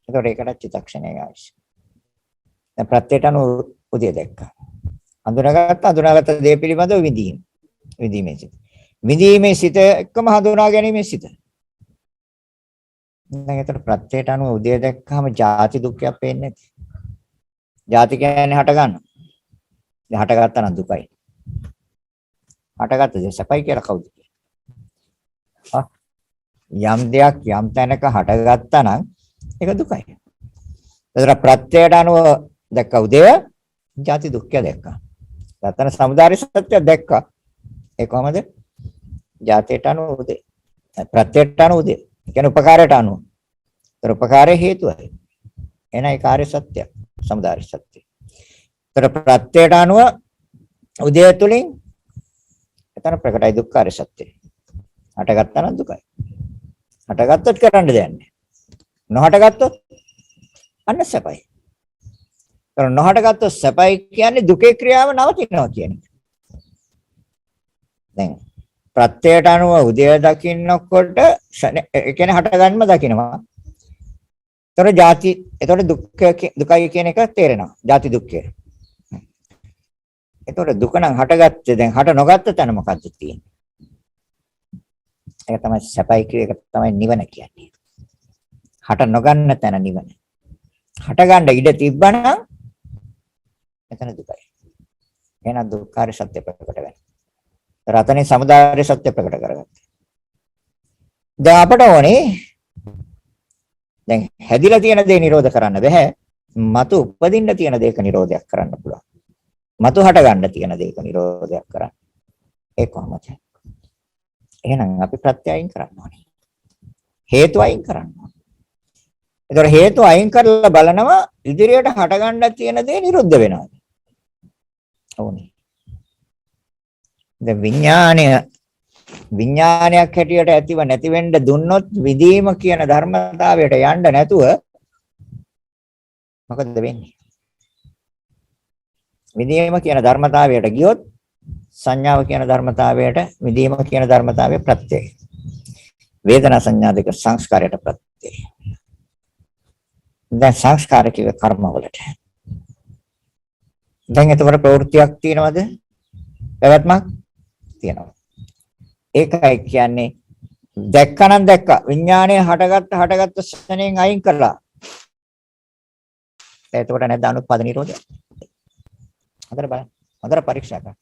එතකොට ඒකට චිත්තක්ෂණයයි ආයස්ස. දැන් ප්‍රත්‍යයට අනුව උදේ දැක්කා. හඳුනාගත්ත දේ පිළිබඳව විඳීමේ සිත. විඳීමේ සිත එක්කම හඳුනා ගැනීමේ සිත. දැන් ඒතර ප්‍රත්‍යයට අනුව උදේ දැක්කම ජාති දුක්ඛයක් පේන්නේ නැති. ජාති කියන්නේ හට ගන්න. දැන් හටගත්තා නම් දුකයි. හටගත්ත දේ සැපයි කියලා කවුද කියන්නේ? යම් දෙයක් යම් තැනක හටගත්තා නම් ඒක දුකයි. ඒතර ප්‍රත්‍යයට අනුව දැක්ක උදේ ජාති දුක්ඛය දැක්කා. රතන සමුදාය සත්‍ය දැක්කා. ඒ කොහමද? ජාතයට අනුව උදේ. ප්‍රත්‍යයට අනුව උදේ. කියන්නේ උපකාරයට අනුව. ඒතර උපකාරයේ හේතුවයි. එනයි කාර්ය සත්‍ය සමුදාය සත්‍ය. ඒතර ප්‍රත්‍යයට අනුව උදේ තුලින් එතන ප්‍රකටයි දුක්ඛාර සත්‍ය. හටගත්තා නම් දුකයි. හටගත්තොත් කරන්න දෙයක් නැහැ. නොහටගත්තොත් අන්න සැපයි. ඒතර නොහටගත්තොත් සැපයි කියන්නේ දුකේ ක්‍රියාව නවතිනවා කියන එක. දැන් ප්‍රත්‍යයට අනුව උදේ දකින්නකොට ඒ කියන්නේ හටගන්නම දකින්නවා. ඒතර ಜಾති ඒතර දුකයි කියන එක තේරෙනවා. ಜಾති දුක්ඛය. ඒතර දුක නම් හටගත්තේ දැන් හට නොගත්ත තැන මොකද්ද තියෙන්නේ? ඒක තමයි සැපයි කියන එක තමයි නිවන කියන්නේ. හට නොගන්න තැන නිවන. හට ගන්න ඉඩ තිබ්බනම් එතන දුකයි. එහෙනම් දුක්ඛාර සත්‍ය ප්‍රකට වෙනවා. රතනේ සමුදාය සත්‍ය ප්‍රකට කරගත්තා. දැන් අපට ඕනේ දැන් හැදිලා තියෙන දේ නිරෝධ කරන්න බෑ. මතු උපදින්න තියෙන දේක නිරෝධයක් කරන්න පුළුවන්. මතු හට ගන්න තියෙන දේක නිරෝධයක් කරන්න. ඒ කොහොමද? එහෙනම් අපි ප්‍රත්‍ය අයින් කරන්න ඕනේ. හේතු අයින් කරන්න ඕනේ. ඒතර හේතු අයින් කරලා බලනවා ඉදිරියට හට ගන්න තියෙන දේ නිරුද්ධ වෙනවා. ඕනේ. දැන් විඥානයක් හැටියට ඇතිව නැති වෙන්න දුන්නොත් විදීම කියන ධර්මතාවයට යන්න නැතුව මොකද වෙන්නේ? විදීම කියන ධර්මතාවයට ගියොත් සංඥාව කියන ධර්මතාවයට විදීම කියන ධර්මතාවය ප්‍රත්‍යයයි. වේදනා සංඥා දෙක සංස්කාරයට ප්‍රත්‍යයයි. දැන් සංස්කාර කිව්ව කර්මවලට. දැන් එතකොට ප්‍රවෘත්තියක් තියෙනවද? පැවැත්මක් තියෙනවා. ඒකයි කියන්නේ දැක්කනම් දැක්ක විඥානය හටගත්ත ශරණයෙන් අයින් කරලා. එතකොට නැද්ද අනුත්පාද නිරෝධය? හතර බලන්න. හතර පරීක්ෂා කරන්න.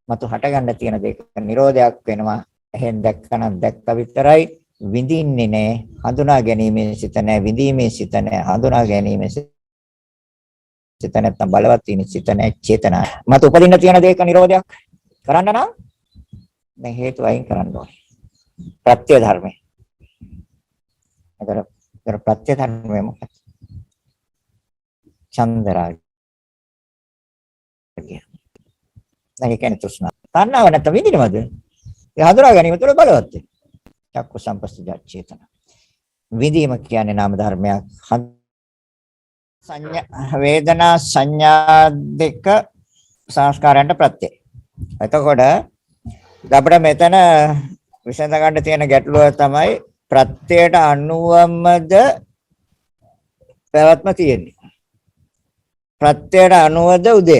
මතු හටගන්න තියෙන දෙක නිරෝධයක් වෙනවා. එහෙන් දැක්කනම් දැක්ක විතරයි විඳින්නේ නැහැ. හඳුනා ගැනීමේ සිත නැහැ. විඳීමේ සිත නැහැ. හඳුනා ගැනීමේ සිත නැත්නම් බලවත් තියෙන සිත නැහැ. චේතනා. මතු උපදින්න තියෙන දෙක නිරෝධයක් කරන්න නම් දැන් හේතු අයින් කරන්න ඕනේ. ප්‍රත්‍ය ධර්මය. අතර ප්‍රත්‍ය ධර්මය මොකක්ද? චන්දරාගය. දැන් ඒ කියන්නේ තෘෂ්ණාව. තණ්හාව නැත්නම් විඳිනවද? ඒ හඳුනා ගැනීම තුළ බලවත් වෙනවා. චක්කු සම්පස්සජ චේතන. විඳීම කියන්නේ නාම ධර්මයක්. සංඥා වේදනා සංඥා දෙක සංස්කාරයන්ට ප්‍රත්‍යය. එතකොට අපිට මෙතන විසඳ ගන්න තියෙන ගැටලුව තමයි ප්‍රත්‍යයට අනුවමද පැවැත්ම තියෙන්නේ. ප්‍රත්‍යයට අනුවද උදය.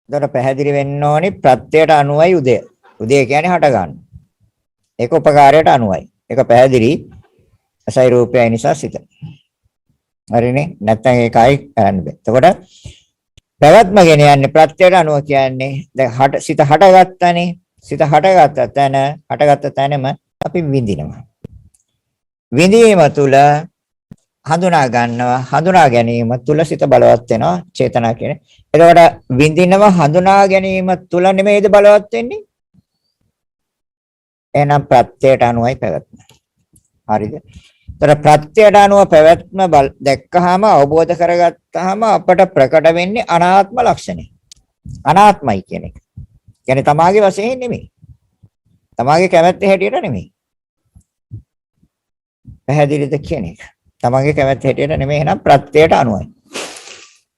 දොර පැහැදිලි වෙන්න ඕනි ප්‍රත්‍යයට අනුවයි උදය. උදය කියන්නේ හට ගන්න. ඒක උපකාරයට අනුවයි. ඒක පැහැදිලි. අසයි රූපයයි නිසා සිත. හරිනේ? නැත්නම් ඒකයි කරන්න බෑ. එතකොට පැවැත්ම ගෙන යන්නේ ප්‍රත්‍යයට අනුව කියන්නේ දැන් සිත හටගත්තනේ. සිත හටගත්ත තැනම අපි විඳිනවා. විඳීම තුළ හඳුනා ගන්නවා. හඳුනා ගැනීම තුළ සිත බලවත් වෙනවා. චේතනා කියන්නේ. එතකොට විඳිනව හඳුනා ගැනීම තුළ නෙමෙයිද බලවත් වෙන්නේ? එහෙනම් ප්‍රත්‍යයට අනුවයි පැවැත්ම. හරිද? ඒතර ප්‍රත්‍යයට අනුව පැවැත්ම දැක්කහම අවබෝධ කරගත්තාම අපට ප්‍රකට වෙන්නේ අනාත්ම ලක්ෂණය. අනාත්මයි කියන එක. කියන්නේ තමාගේ වශයෙන් නෙමෙයි. තමාගේ කැමැත්ත හැටියට නෙමෙයි. පැහැදිලිද කියන එක. තමාගේ කැමැත්ත හැටියට නෙමෙයි එහෙනම් ප්‍රත්‍යයට අනුවයි.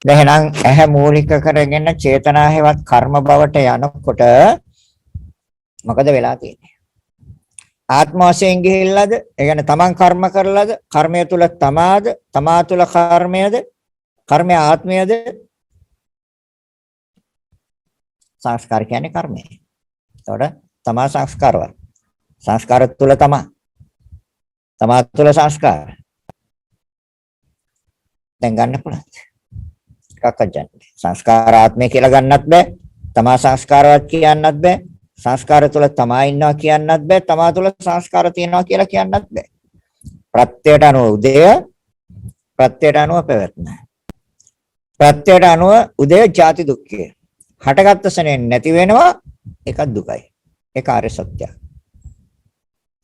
දැන් එහෙනම් ඇහැ මූලික කරගෙන චේතනා හේවත් කර්ම බවට යනකොට මොකද වෙලා තියෙන්නේ? ආත්ම වශයෙන් ගිහිල්ලාද? ඒ කියන්නේ තමන් කර්ම කරලාද? කර්මය තුල තමාද? තමා තුල කර්මයද? කර්මය ආත්මයද? සංස්කාර කියන්නේ කර්මය. එතකොට තමා සංස්කාරවත්. සංස්කාර තුල තමා තුල සංස්කාර. දැන් ගන්න පුළුවන්. එකක් අජන්න. සංස්කාර ආත්මය කියලා ගන්නත් බෑ. තමා සංස්කාරවත් කියන්නත් බෑ. සංස්කාර තුල තමා ඉන්නවා කියන්නත් බෑ. තමා තුල සංස්කාර තියෙනවා කියලා කියන්නත් බෑ. ප්‍රත්‍යයට අනුව උදය, ප්‍රත්‍යයට අනුව පැවැත්ම. ප්‍රත්‍යයට අනුව උදය ජාති දුක්ඛය. හටගත්ත සෙනෙන් නැති වෙනවා ඒක දුකයි. ඒක ආර්ය සත්‍යය.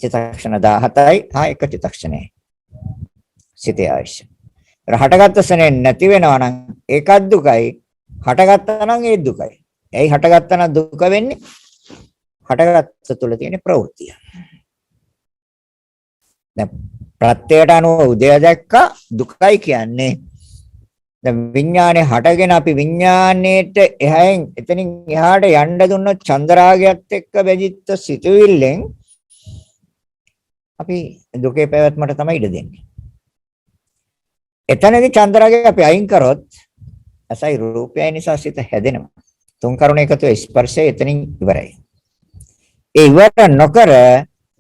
චිත්තක්ෂණ 17යි එක චිත්තක්ෂණයයි. සිතේ ආයශ. හටගත්ත සෙනෙන් නැති වෙනවා නම් ඒකත් දුකයි. හටගත්තා නම් ඒ දුකයි. එයි හටගත්තා නම් දුක වෙන්නේ හටගත්ත තුල තියෙන ප්‍රවෘත්තිය. දැන් ප්‍රත්‍යයට අනුව උදය දැක්ක දුකයි කියන්නේ දැන් විඥානේ හටගෙන අපි විඥාණයට එතනින් එහාට යන්න දුන්නොත් චන්දරාගයත් එක්ක බැඳිච්ච සිතුවිල්ලෙන් අපි දුකේ පැවැත්මට තමයි ඉඩ දෙන්නේ. එතනදී චන්දරාගය අපි අයින් කරොත් අසයි රූපය නිසා සිත හැදෙනවා. තුන් කරුණ එකතු ස්පර්ශය එතනින් ඉවරයි. ඒ ඉවර නොකර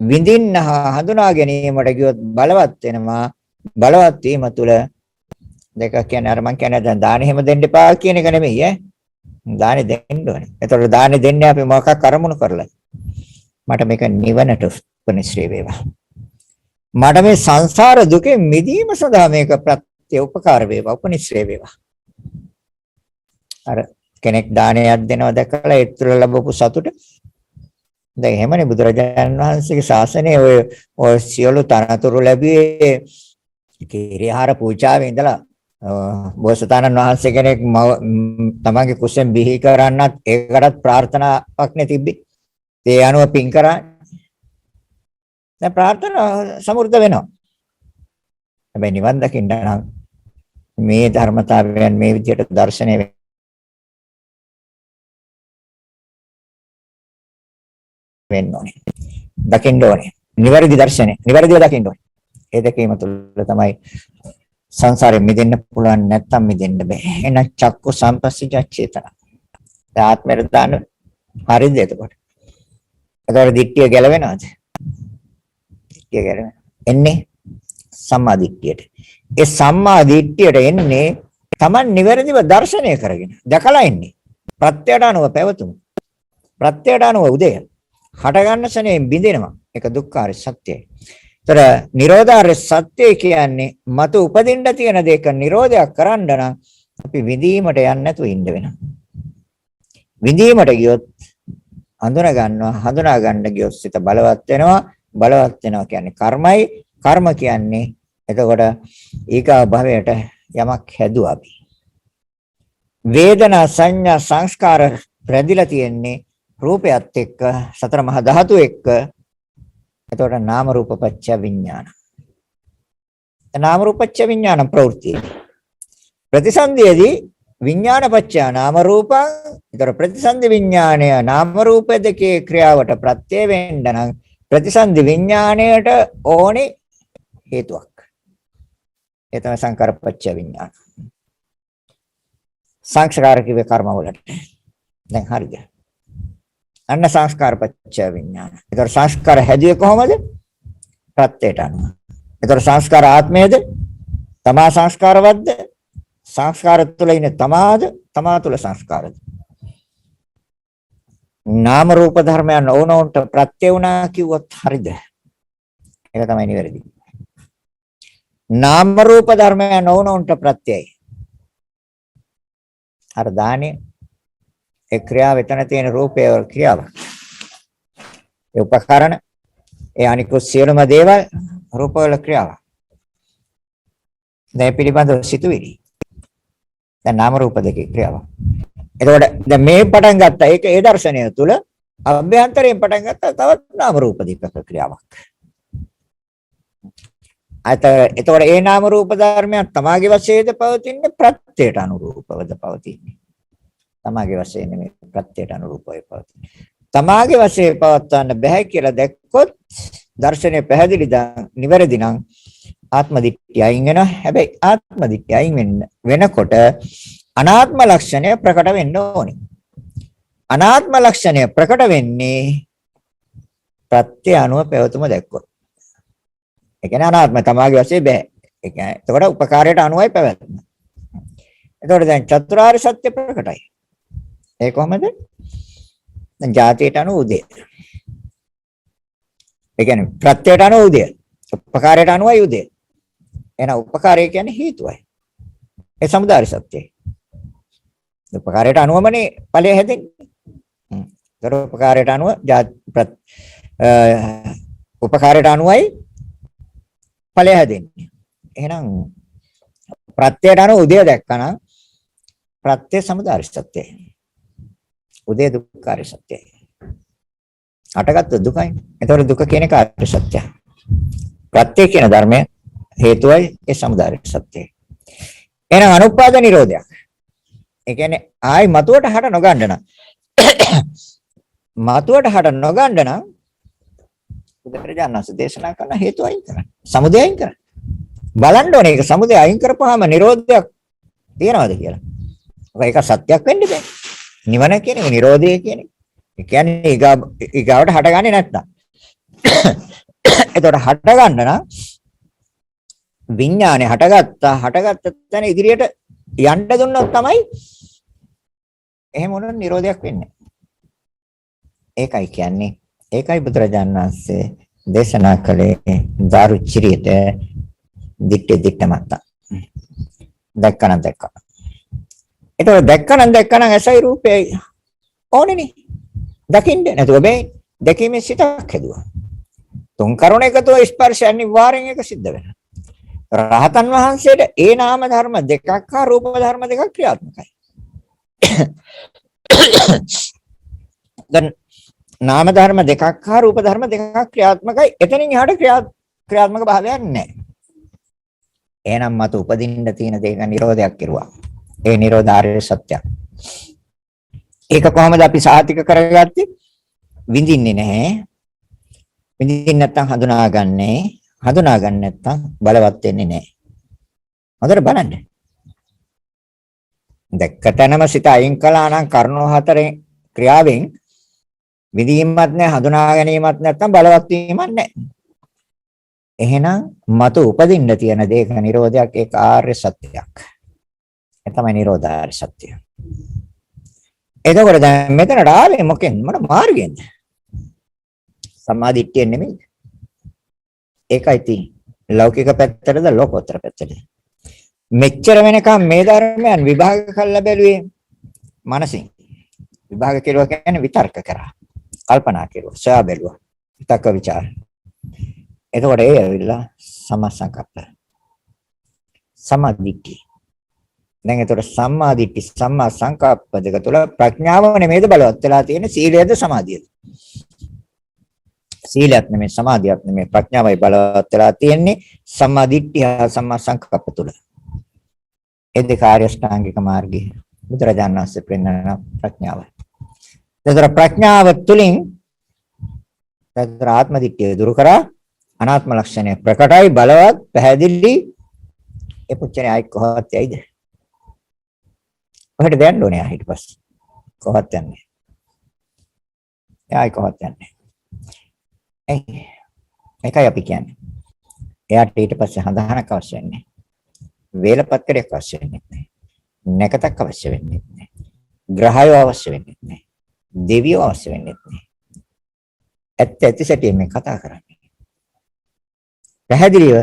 විඳින්න හඳුනා ගැනීමට ගියොත් බලවත් වෙනවා. බලවත් වීම තුළ දෙක කියන්නේ අර මං කියන්නේ දැන් දාන හැම දෙන්න එපා කියන එක නෙමෙයි ඈ. දානෙ දෙන්න ඕනේ. ඒතකොට දානෙ දෙන්නේ අපි මොකක් අරමුණු කරලා. මට මේක නිවනට උපනිශ්‍රේ වේවා. මට මේ සංසාර දුකෙන් මිදීම සඳහා මේක ප්‍රත්‍ය උපකාර වේවා උපනිශ්‍රේ වේවා. අර කෙනෙක් දානයක් දෙනවා දැකලා ඒ තුළ ලැබපු සතුට දැන් එහෙමනේ බුදුරජාණන් වහන්සේගේ ශාසනයේ ඔය සියලු තනතුරු ලැබුවේ කිරිහාර පූජාවේ ඉඳලා බෝසතාණන් වහන්සේ කෙනෙක් තමන්ගේ කුසෙන් බිහි කරන්නත් ඒකටත් ප්‍රාර්ථනාවක් නේ තිබ්බේ. ඒ අනුව පින් කරා. දැන් ප්‍රාර්ථනා සමෘද්ධ වෙනවා. හැබැයි නිවන් දකින්න නම් මේ ධර්මතාවයන් මේ විදිහට දර්ශනය වෙන්න ඕනේ. දකින්න ඕනේ. නිවැරදි දර්ශනය. නිවැරදිව දකින්න ඕනේ. ඒ දෙකේම තුල තමයි සංසාරයෙන් මිදෙන්න පුළුවන් නැත්තම් මිදෙන්න බෑ. එහෙනම් චක්කු සම්පස්සජ චේතන. ආත්මයට දාන හරිද එතකොට? එතකොට දිට්ඨිය ගැලවෙනවද? දිට්ඨිය ගැලවෙන. එන්නේ සම්මා දිට්ඨියට. ඒ සම්මා දිට්ඨියට එන්නේ Taman නිවැරදිව දර්ශනය කරගෙන. දැකලා ඉන්නේ. ප්‍රත්‍යයට අනුව පැවතුම. ප්‍රත්‍යයට අනුව උදය. හට ගන්න ශනේ බිඳෙනවා. ඒක දුක්ඛාර සත්‍යයි. ඒතර නිරෝධාර සත්‍ය කියන්නේ මතු උපදින්න තියෙන දෙයක නිරෝධයක් කරන්න නම් අපි විඳීමට යන්නේ නැතුව ඉන්න වෙනවා. විඳීමට ගියොත් හඳුනා ගන්න ගියොත් සිත බලවත් වෙනවා. බලවත් වෙනවා කියන්නේ කර්මයි. කර්ම කියන්නේ එතකොට ඊකා භවයට යමක් හැදුවා අපි. වේදනා සංඥා සංස්කාර රැඳිලා තියෙන්නේ රූපයත් එක්ක සතර මහා ධාතු එක්ක. එතකොට නාම රූප පත්‍ය විඥාන. නාම රූප පත්‍ය විඥාන ප්‍රවෘත්ති. ප්‍රතිසන්දියේදී විඥාන පත්‍ය නාම රූපං. එතකොට ප්‍රතිසන්දි විඥාණය නාම රූප දෙකේ ක්‍රියාවට ප්‍රත්‍ය වෙන්න නම් ප්‍රතිසන්දි විඥාණයට ඕනේ හේතුවක්. ඒ තමයි සංකාර පත්‍ය විඥාන. සංස්කාර කිව්වේ කර්ම වලට. දැන් හරිද? අන්න සංස්කාර පත්‍ය විඥාන. ඒතර සංස්කාර හැදුවේ කොහොමද? ප්‍රත්‍යයට අනුව. ඒතර සංස්කාර ආත්මයේද? තමා සංස්කාරවත්ද? සංස්කාර තුළ ඉන්නේ තමාද? තමා තුළ සංස්කාරද? නාම රූප ධර්මයන් ඕනෝන්ට ප්‍රත්‍ය වුණා කිව්වොත් හරිද? ඒක තමයි නිවැරදි. නාම රූප ධර්මයන් ඕනෝන්ට ප්‍රත්‍යයි. අර දානේ ඒ ක්‍රියාව එතන තියෙන රූපේ ක්‍රියාව. ඒ උපකරණ ඒ අනිකුත් සියලුම දේවල් රූපවල ක්‍රියාව. දැන් පිළිබඳව සිතුවිලි. දැන් නාම රූප දෙකේ ක්‍රියාව. එතකොට දැන් මේ පටන් ගත්තා ඒක ඒ දර්ශනය තුල අභ්‍යන්තරයෙන් පටන් ගත්තා තවත් නාම රූප දෙකක ක්‍රියාවක්. එතකොට ඒ නාම රූප ධර්මයන් තමාගේ වශයෙන්ද පවතින්නේ ප්‍රත්‍යයට අනුරූපවද පවතින්නේ. තමාගේ වශයෙන් නෙමෙයි ප්‍රත්‍යයට අනුරූපව පවතින්නේ. තමාගේ වශයෙන් පවත්වන්න බෑ කියලා දැක්කොත් දර්ශනය පැහැදිලි නිවැරදි නම් ආත්ම දිට්ඨිය අයින් වෙනවා. හැබැයි ආත්ම දිට්ඨිය අයින් වෙනකොට අනාත්ම ලක්ෂණය ප්‍රකට වෙන්න ඕනේ. අනාත්ම ලක්ෂණය ප්‍රකට වෙන්නේ ප්‍රත්‍ය අනුව පැවතුම දැක්කොත්. ඒ කියන්නේ අනාත්ම තමාගේ වශයෙන් බෑ. ඒ කියන්නේ එතකොට උපකාරයට අනුවයි පැවැත්ම. එතකොට දැන් චතුරාර්ය සත්‍ය ප්‍රකටයි. ඒ කොහමද? දැන් ජාතියට අනුව උදේ. ඒ කියන්නේ ප්‍රත්‍යයට අනුව උදේ. උපකාරයට අනුවයි උදේ. එහෙනම් උපකාරය කියන්නේ හේතුවයි. ඒ සමුදාය සත්‍යයි. උපකාරයට අනුවමනේ ඵලය හැදෙන්නේ. ඒතර උපකාරයට අනුව උපකාරයට අනුවයි ඵලය හැදෙන්නේ. එහෙනම් ප්‍රත්‍යයට අනුව උදේ දැක්කනම් ප්‍රත්‍ය සමුදාය සත්‍යයි. උදේ දුක්ඛාර සත්‍යයි. අටගත් දුකයි. ඒතකොට දුක කියන එක ආර්ය සත්‍යයි. ප්‍රත්‍ය කියන ධර්මය හේතුවයි ඒ සමුදාය සත්‍යයි. එහෙනම් අනුපාද නිරෝධයක්. ඒ කියන්නේ ආයි මතුවට හට නොගන්න නම් මතුවට හට නොගන්න නම් බුදුරජාණන් වහන්සේ දේශනා කරන හේතු අයින් කරන්න. සමුදය අයින් කරන්න. බලන්න ඕනේ ඒක සමුදය අයින් කරපුවාම නිරෝධයක් තියනවාද කියලා. ඒක සත්‍යයක් වෙන්න බෑ. නිවන කියන්නේ නිරෝධය කියන්නේ. ඒ කියන්නේ ඊගාවට හටගන්නේ නැත්තම්. එතකොට හට ගන්න නම් විඥානේ හටගත්ත තැන ඉදිරියට යන්න දුන්නොත් තමයි එහෙම වුණොත් නිරෝධයක් වෙන්නේ. ඒකයි කියන්නේ. ඒකයි බුදුරජාණන් වහන්සේ දේශනා කළේ දාරුචිරියට දිට්ඨ මත. දැක්කනම්. ඒතකොට දැක්කනම් ඇසයි රූපේ ඕනේනේ. දකින්න නැතුව බෑ. දැකීමේ සිතක් හැදුවා. තුන් කරුණ එකතුව ස්පර්ශ අනිවාර්යෙන් එක සිද්ධ වෙනවා. රහතන් වහන්සේට ඒ නාම ධර්ම දෙකක් හා රූප ධර්ම දෙකක් ක්‍රියාත්මකයි. දැන් නාම ධර්ම දෙකක් හා රූප ධර්ම දෙකක් ක්‍රියාත්මකයි. එතනින් එහාට ක්‍රියාත්මක භාවයක් නැහැ. එහෙනම් මත උපදින්න තියෙන දෙයක නිරෝධයක් කෙරුවා. ඒ නිරෝධාර්ය සත්‍යයක්. ඒක කොහොමද අපි සාතික කරගත්තේ? විඳින්නේ නැහැ. විඳින්න නැත්නම් හඳුනාගන්නේ. හඳුනාගන්න නැත්නම් බලවත් වෙන්නේ නැහැ. හොඳට බලන්න. දැක්කතනම සිත අයින් කළා නම් කර්ණෝ හතරෙන් ක්‍රියාවෙන් විදීමත් නැහැ, හඳුනා ගැනීමත් නැත්නම් බලවත් වීමක් නැහැ. එහෙනම් මතු උපදින්න තියෙන දේක නිරෝධයක්, ඒක ආර්ය සත්‍යයක්. ඒ තමයි නිරෝධාර්ය සත්‍යය. එතකොට දැන් මෙතනට ආවේ මොකෙන්ද? මොන මාර්ගයෙන්ද? සම්මාදිට්ඨිය නෙමෙයි. ඒකයි තියෙන්නේ. ලෞකික පැත්තටද ලෝකෝත්තර පැත්තටද? මෙච්චර වෙනකම් මේ ධර්මයන් විභාග කරලා බැලුවේ මනසින්. විභාග කෙරුවා කියන්නේ විතර්ක කරා. කල්පනා කෙරුවා. සොයා බැලුවා. විතක්ක ਵਿਚාර. එතකොට ඒ ඇවිල්ලා සම්මාසංකප්ප. සම්මාදිට්ඨිය. දැන් එතකොට සම්මාදිට්ඨි සම්මා සංකප්ප දෙක තුළ ප්‍රඥාව නෙමෙයිද බලවත් වෙලා තියෙන්නේ, සීලයද සමාධියද? සීලයක් නෙමෙයි, සමාධියක් නෙමෙයි, ප්‍රඥාවයි බලවත් වෙලා තියෙන්නේ සම්මාදිට්ඨිය සම්මා සංකප්ප තුළ. ඒ දෙක ආර්ය ශ්‍රාංගික මාර්ගයේ බුදුරජාණන් වහන්සේ පෙන්වන ප්‍රඥාවයි. ඒතර ප්‍රඥාව තුළින් ඒතර ආත්ම දිට්ඨිය දුරු කරා අනාත්ම ලක්ෂණය ප්‍රකටයි, බලවත්, පැහැදිලි. ඒ පුච්චනේ ආයි කොහොමද යයිද? කොහෙද යන්න ඕනේ ඊට පස්සේ? කොහොමද යන්නේ? ආයි කොහොමද යන්නේ? ඒකයි අපි කියන්නේ. එයාට ඊට පස්සේ හඳහනක් අවශ්‍ය වෙන්නේ. වේලපත්තරයක් අවශ්‍ය වෙන්නේ නැහැ. නැකතක් අවශ්‍ය වෙන්නේ නැහැ. ග්‍රහයෝ අවශ්‍ය වෙන්නේ නැහැ. දෙවියෝ අවශ්‍ය වෙන්නේ නැහැ. ඇත්ත සැටියෙන් මේ කතා කරන්නේ. පැහැදිලිව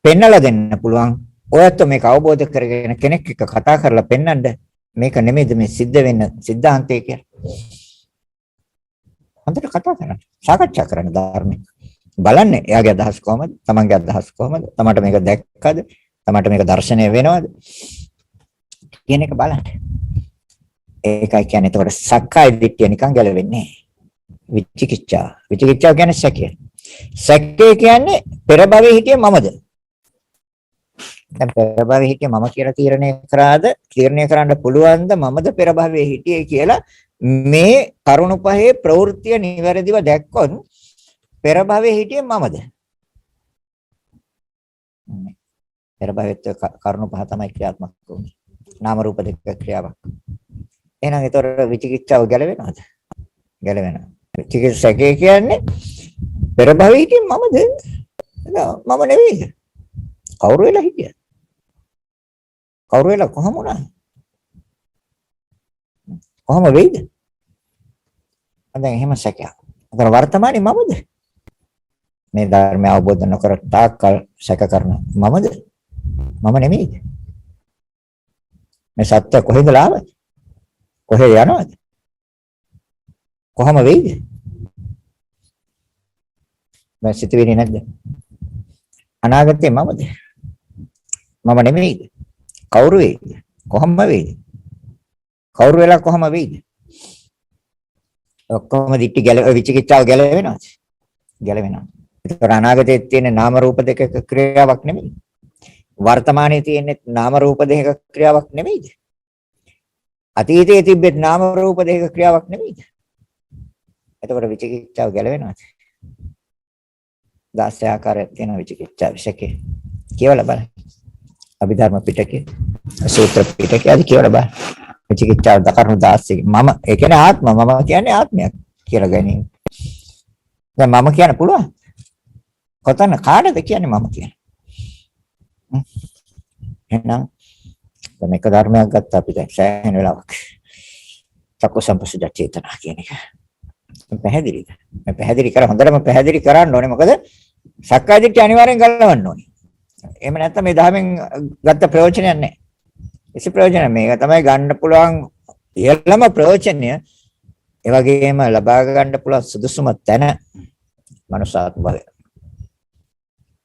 පෙන්නලා දෙන්න පුළුවන්. ඔයත් මේක අවබෝධ කරගෙන කෙනෙක් එක්ක කතා කරලා පෙන්නන්න මේක නෙමෙයිද මේ සිද්ධ වෙන්න සිද්ධාන්තය කියලා. හොඳට කතා කරන්න. සාකච්ඡා කරන්න ධර්මයේ. බලන්න එයාගේ අදහස් කොහමද? තමන්ගේ අදහස් කොහමද? තමන්ට මේක දැක්කද? තමන්ට මේක දැర్శණය වෙනවද? කියන එක බලන්න. ඒකයි කියන්නේ. ඒතකොට සක්කාය දිට්ඨිය නිකන් ගැලවෙන්නේ නැහැ. විචිකිච්ඡා. විචිකිච්ඡා කියන්නේ සැකය. සැකය කියන්නේ පෙර භවයේ හිටියේ මමද? දැන් පෙර භවයේ හිටියේ මම කියලා තීරණය කරන්න පුළුවන්ද මමද පෙර භවයේ හිටියේ කියලා? මේ කරුණ පහේ ප්‍රවෘත්තිය නිවැරදිව දැක්කොත් පෙර භවයේ හිටියේ මමද? පෙර භවෙත් කරුණ පහ තමයි ක්‍රියාත්මක වුනේ. නාම රූප දෙක ක්‍රියාවක්. එහෙනම් ඒතර විචිකිච්ඡාව ගැලවෙනවද? ගැලවෙනවා. විචිකිච්ඡාව කියන්නේ පෙර භවයේ හිටියේ මමද? මම නෙවෙයි. කවුරු වෙලා හිටියද? කවුරු වෙලා කොහම වුණා? කොහම වෙයිද? දැන් එහෙම සැකයක්. අතන වර්තමානයේ මමද? මේ ධර්මය අවබෝධ නොකර තාක්කල් සැක කරන මමද? මම නෙමෙයිද? මේ සත්‍ය කොහෙද ආවද? කොහෙ යනවද? කොහම වෙයිද? මම සිතුවේ නැද්ද? අනාගතේ මමද? මම නෙමෙයිද? කවුරු වෙයිද? කොහොම වෙයිද? කවුරු වෙලා කොහම වෙයිද? ඔක්කොම දිට්ටි විචිකිච්ඡාව ගැලවෙනවද? ගැලවෙනවා. ඒක අනාගතයේ තියෙන නාම රූප දෙකක ක්‍රියාවක් නෙමෙයි. වර්තමානයේ තියෙන නාම රූප දෙකක ක්‍රියාවක් නෙමෙයිද? අතීතයේ තිබෙත් නාම රූප දෙකක ක්‍රියාවක් නෙමෙයිද? එතකොට විචිකිච්ඡාව ගැලවෙනවද? 16 ආකාරයක් තියෙන විචිකිච්ඡා විශේෂකේ. කියවලා බලන්න. අභිධර්ම පිටකේ, සූත්‍ර පිටකේ ආදී කියවලා බලන්න. විචිකිච්ඡාව දකරණු 16. මම ඒ කියන්නේ ආත්ම, මම කියන්නේ ආත්මයක් කියලා ගැනීම. දැන් මම කියන්න පුළුවන්. කොතන කාටද කියන්නේ මම කියන්නේ? එහෙනම් මේක ධර්මයක් ගත්තා අපි දැන් සෑහෙන වෙලාවක්. චක්ක සම්පස්සජ චේතනා කියන එක. පැහැදිලිද? මේ පැහැදිලි කර හොඳටම පැහැදිලි කරන්න ඕනේ. මොකද සක්කාය දිට්ඨිය අනිවාර්යෙන් ගලවන්න ඕනේ. එහෙම නැත්නම් මේ ධර්මයෙන් ගත්ත ප්‍රයෝජනයක් නැහැ. කිසි ප්‍රයෝජනයක් මේක තමයි ගන්න පුළුවන් ඉහළම ප්‍රයෝජනය. ඒ වගේම ලබා ගන්න පුළුවන් සුදුසුම තැන මනුෂ්‍යාත්ම භවය.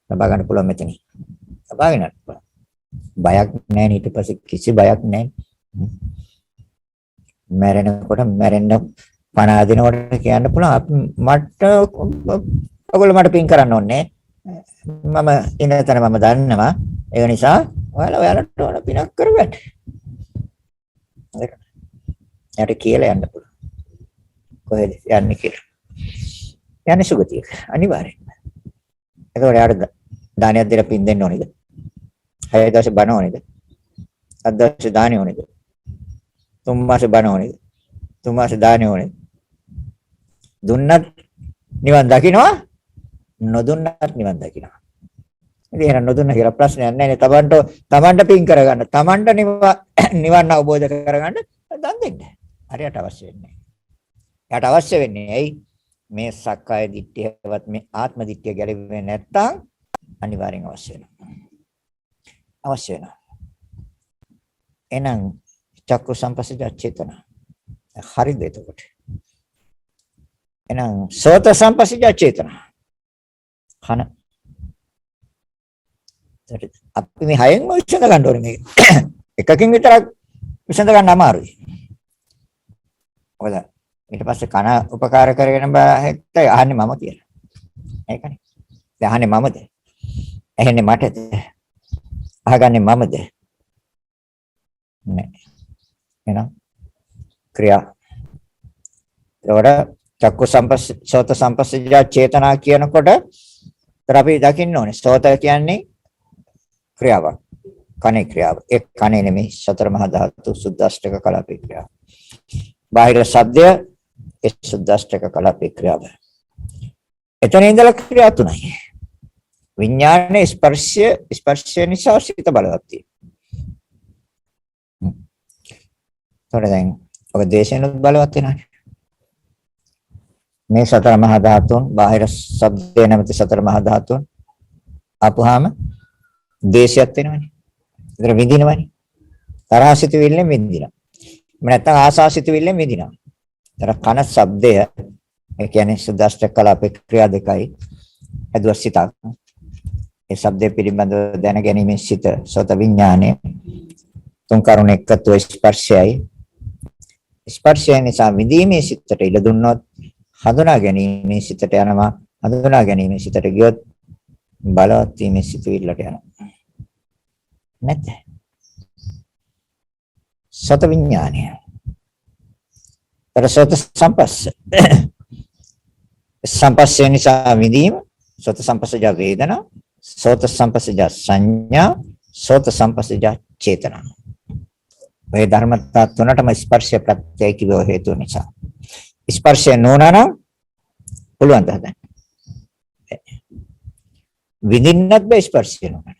ලබා ගන්න පුළුවන් මෙතන. ලබා ගන්න පුළුවන්. බයක් නැහැ ඊට පස්සේ කිසි බයක් නැහැ. මැරෙනකොට මැරෙන්න පණ අදිනකොට කියන්න පුළුවන් මට ඔයගොල්ලෝ මට පින් කරන්න ඕනේ. මම ඉන්න තැන මම දන්නවා. ඒ නිසා ඔයාලට ඕන පිනක් කරගන්න. යට කියලා යන්න පුළුවන්. කොහෙද යන්නේ කියලා. යන්නේ සුගතියක අනිවාර්යෙන්ම. එතකොට යාට දානයක් දෙලා පින් දෙන්න ඕනේද? 6 දවස් බණ ඕනේද? 7 දවස් දාන ඕනේද? 3 මාස බණ ඕනේද? 3 මාස දාන ඕනේද? දුන්නත් නිවන් දකින්නවා නොදුන්නත් නිවන් දකින්නවා. ඉතින් එහෙනම් නොදුන්න කියලා ප්‍රශ්නයක් නැහැ නේ. තමන්ට පින් කරගන්න. තමන්ට නිවන් අවබෝධ කරගන්න දන් දෙන්න. හරියට අවශ්‍ය වෙන්නේ. යාට අවශ්‍ය වෙන්නේ ඇයි? මේ සක්කාය දිට්ඨියවත් මේ ආත්ම දිට්ඨිය ගැලවෙන්නේ නැත්තම් අනිවාර්යෙන් අවශ්‍ය වෙනවා. අවශ්‍ය වෙනවා. එහෙනම් චක්කු සම්පස්සජ චේතන. හරිද එතකොට? එහෙනම් සෝත සම්පස්සජ චේතන. කන. අපි මේ හයෙන් විසඳ ගන්න ඕනේ මේක. එකකින් විතරක් විසඳ ගන්න අමාරුයි. මොකද ඊට පස්සේ කන උපකාර කරගෙන බෑට අහන්නේ මම කියලා. ඒකනේ. දැන් අහන්නේ මමද? ඇහෙන්නේ මටද? අහගන්නේ මමද? නෑ. එහෙනම් ක්‍රියා. ඒකට චක්කු සම්පස්ස සෝත සම්පස්සජ චේතනා කියනකොට අපි දකින්න ඕනේ සෝත කියන්නේ ක්‍රියාවක්. කනේ ක්‍රියාව. ඒ කනේ නෙමෙයි සතර මහා ධාතු සුද්දාෂ්ටක කලාපේ ක්‍රියාව. බාහිර ශබ්දය ඒ සුද්දාෂ්ටක කලාපේ ක්‍රියාව. එතන ඉඳලා ක්‍රියා තුනයි. විඥානයේ ස්පර්ශය නිසා සිත බලවත් වෙනවා. දැන් ඔක දේශේනොත් බලවත් වෙනවා. මේ සතර මහා ධාතුන් බාහිර ශබ්දේ නැමැති සතර මහා ධාතුන් අපහාම දේශයත් වෙනවනේ. ඒතර විඳිනවනේ. තරහසිතවිල්ලෙන් විඳිනවා. නැත්නම් ආසාසිතවිල්ලෙන් විඳිනවා. ඒතර කන ශබ්දය ඒ කියන්නේ සුද්දාෂ්ටක කලාපේ ක්‍රියා දෙකයි. හදුව සිතක්. ඒ ශබ්දේ පිළිබඳව දැන ගැනීමේ සිත සෝත විඥානය. තුන් කරුණ එක්කත්ව ස්පර්ශයයි. ස්පර්ශය නිසා විඳීමේ සිතට ඉඩ දුන්නොත් හඳුනා ගැනීමේ සිතට යනවා. හඳුනා ගැනීමේ සිතට ගියොත් බලවත් වීමේ සිතුවිල්ලට යනවා. නැත්ද? සත විඥානය. සත සම්පස්ස. සම්පස්සේ නිසා විඳීම, සත සම්පස්සජ වේදනා, සෝත සම්පස්සජ සංඥා, සෝත සම්පස්සජ චේතනා. මේ ධර්මතා තුනටම ස්පර්ශය ප්‍රත්‍යය කිව හේතු නිසා. ස්පර්ශය නොනනම් පුළුවන් ද හදන්න. විඳින්නත් බෑ ස්පර්ශය නොනනම්.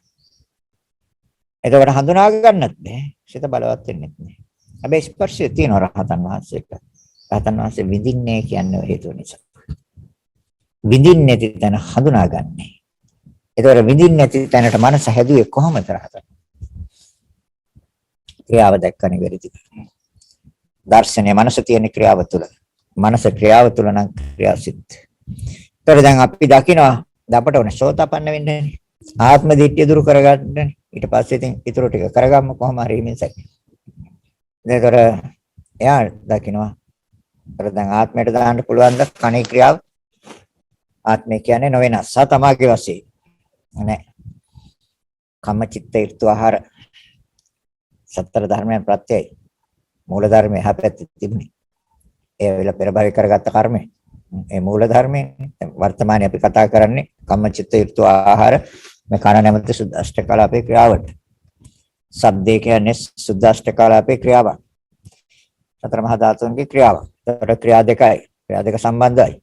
එතකොට හඳුනා ගන්නත් බෑ. සිත බලවත් වෙන්නේ නැහැ. හැබැයි ස්පර්ශය තියෙන රහතන් වහන්සේට. රහතන් වහන්සේ විඳින්නේ කියන්නේ හේතු නිසා. විඳින්නේ නැති තැන හඳුනාගන්නේ. ඒතකොට විඳින්නේ නැති තැනට මනස හැදුවේ කොහොමද රහතන්? ක්‍රියාව දැක්කනේ වෙරිදි. දර්ශනය මනස තියෙන ක්‍රියාව තුළ. මනස ක්‍රියාව තුළ නම් ක්‍රියාසිත. ඒතකොට දැන් අපි දකිනවා අපට ඕනේ සෝතාපන්න වෙන්නේ. ආත්ම දිට්ඨිය දුරු කරගන්න. ඊට පස්සේ ඉතින් ඊටු ටික කරගන්න කොහොම හරි මිසයි. ඒතකොට එයා දකිනවා. ඒතකොට දැන් ආත්මයට දාන්න පුළුවන් ද කණේ ක්‍රියාව? ආත්මය කියන්නේ නොවෙනස්. සතමාගේ වශයෙන්. නෑ. කම්ම චිත්ත ඍතු ආහාර සතර ධර්මයන් ප්‍රත්‍යයයි. මූල ධර්මයේ හැපැත්තේ තිබුණේ. ඒ වෙල පෙර භවයේ කරගත්ත කර්මය. ඒ මූල ධර්මයේ වර්තමානයේ අපි කතා කරන්නේ කම්ම චිත්ත ඍතු ආහාර මේ කන නැමැති සුද්දාෂ්ටක කලාපේ ක්‍රියාවට. ශබ්දේ කියන්නේ සුද්දාෂ්ටක කලාපේ ක්‍රියාවක්. සතර මහා ධාතුන්ගේ ක්‍රියාවක්. ඒතර ක්‍රියා දෙකයි. ක්‍රියා දෙක සම්බන්ධයි.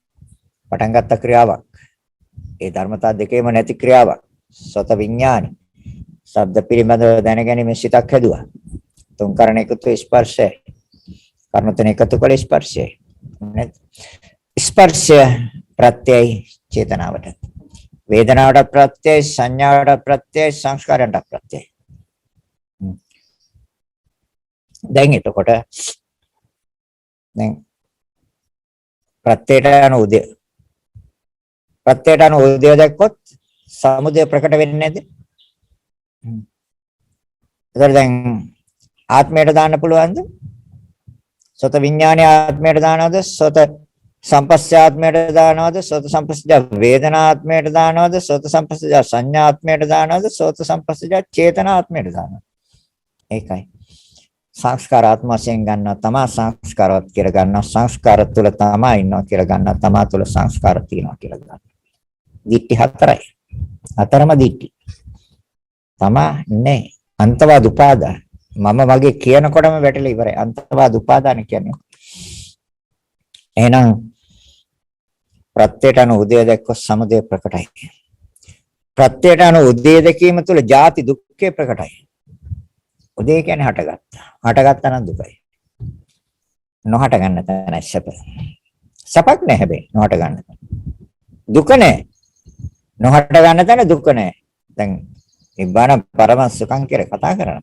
පටන් ගත්ත ක්‍රියාවක්. ඒ ධර්මතා දෙකේම නැති ක්‍රියාවක්. සත විඥානි. ශබ්ද පිළිබඳව දැනගැනීමේ සිතක් හැදුවා. තුන් කරණ එකතු ස්පර්ශය. කර්ම තුන එකතු කළ ස්පර්ශය. ස්පර්ශය ප්‍රත්‍යය චේතනාවට. වේදනාවට ප්‍රත්‍යය, සංඥාවට ප්‍රත්‍යය, සංස්කාරයට ප්‍රත්‍යය. දැන් එතකොට දැන් ප්‍රත්‍යයට යන උදේ ප්‍රත්‍යයට යන උදේ දැක්කොත් සමුදය ප්‍රකට වෙන්නේ නැද්ද? ඒතර දැන් ආත්මයට දාන්න පුළුවන්ද? සත විඥානය ආත්මයට දානවද? සත සම්පස්ස ආත්මයට දානවද? සත සම්පස්සජ වේදනා ආත්මයට දානවද? සත සම්පස්සජ සංඥා ආත්මයට දානවද? සත සම්පස්සජ චේතනා ආත්මයට දානවද? ඒකයි. සංස්කාර ආත්ම වශයෙන් ගන්නවා තමා සංස්කාරවත් කියලා ගන්නවා. සංස්කාර තුළ තමා ඉන්නවා කියලා ගන්නවා. තමා තුළ සංස්කාර තියෙනවා කියලා ගන්නවා. දිට්ඨි හතරයි. හතරම දිට්ඨි. තමා නේ අන්තවාද උපාදාන. මම වගේ කියනකොටම වැටලා ඉවරයි. අන්තවාද උපාදාන කියන්නේ. එහෙනම් ප්‍රත්‍යයට අනුව උදය දැක්ක සමුදය ප්‍රකටයි. ප්‍රත්‍යයට අනුව උදය දැකීම තුළ ජාති දුක්ඛේ ප්‍රකටයි. උදය කියන්නේ හටගත්තා. හටගත්තා නම් දුකයි. නොහට ගන්න තැනයි සැප. සැපක් නැහැ හැබැයි නොහට ගන්න තැන. දුක නැහැ. නොහට ගන්න තැන දුක නැහැ. දැන් මේ බණ පරම සුඛං කියලා කතා කරනවා.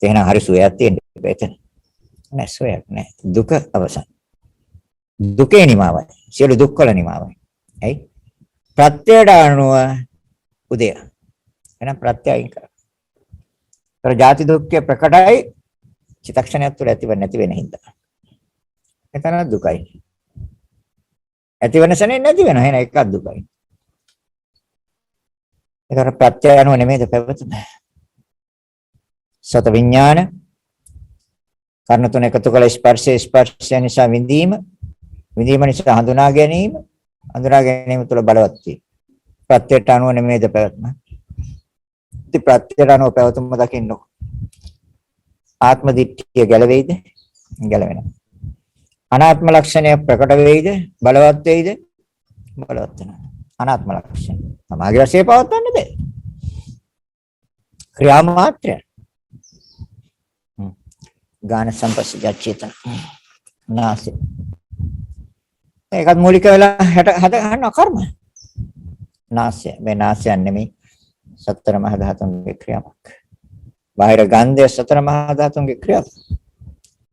එහෙනම් හරි සුවයක් තියෙන්න බෑ. නෑ සුවයක් නෑ. දුක අවසන්. දුකේ නිමාවයි. සියලු දුක්වල නිමාවයි. ඇයි? ප්‍රත්‍යයට අනුව උදය. එහෙනම් ප්‍රත්‍යයෙන් කර. තර ජාති දුක්ඛේ ප්‍රකටයි චිත්තක්ෂණයක් තුළ ඇතිව නැති වෙන හින්දා. එතන දුකයි. ඇති වෙන සැනේ නැති වෙන. එහෙනම් එකක් දුකයි. ඒතර ප්‍රත්‍යය අනුව නෙමෙයිද පැවතුන. සත විඥාන කර්ණ තුන එකතු කළ ස්පර්ශය නිසා විඳීම නිසා හඳුනා ගැනීම තුළ බලවත් වීම. ප්‍රත්‍යයට අනුව නෙමෙයිද පැවතුන. ඉති ප්‍රත්‍යයට අනුව පැවතුම දකින්න. ආත්ම දිට්ඨිය ගැලවෙයිද? ගැලවෙනවා. අනාත්ම ලක්ෂණය ප්‍රකට වෙයිද? බලවත් වෙයිද? බලවත් වෙනවා. අනාත්ම ලක්ෂණ. සමාගය වශයෙන් පවත්වන්න බෑ. ක්‍රියා මාත්‍රය. ගාන සම්පස්සජ චේතන. නාසය. ඒකත් මූලික වෙලා හද ගන්න කර්ම. නාසය. මේ නාසයන් නෙමෙයි සතර මහා ධාතුන්ගේ ක්‍රියාවක්. බාහිර ගන්ධය සතර මහා ධාතුන්ගේ ක්‍රියාවක්.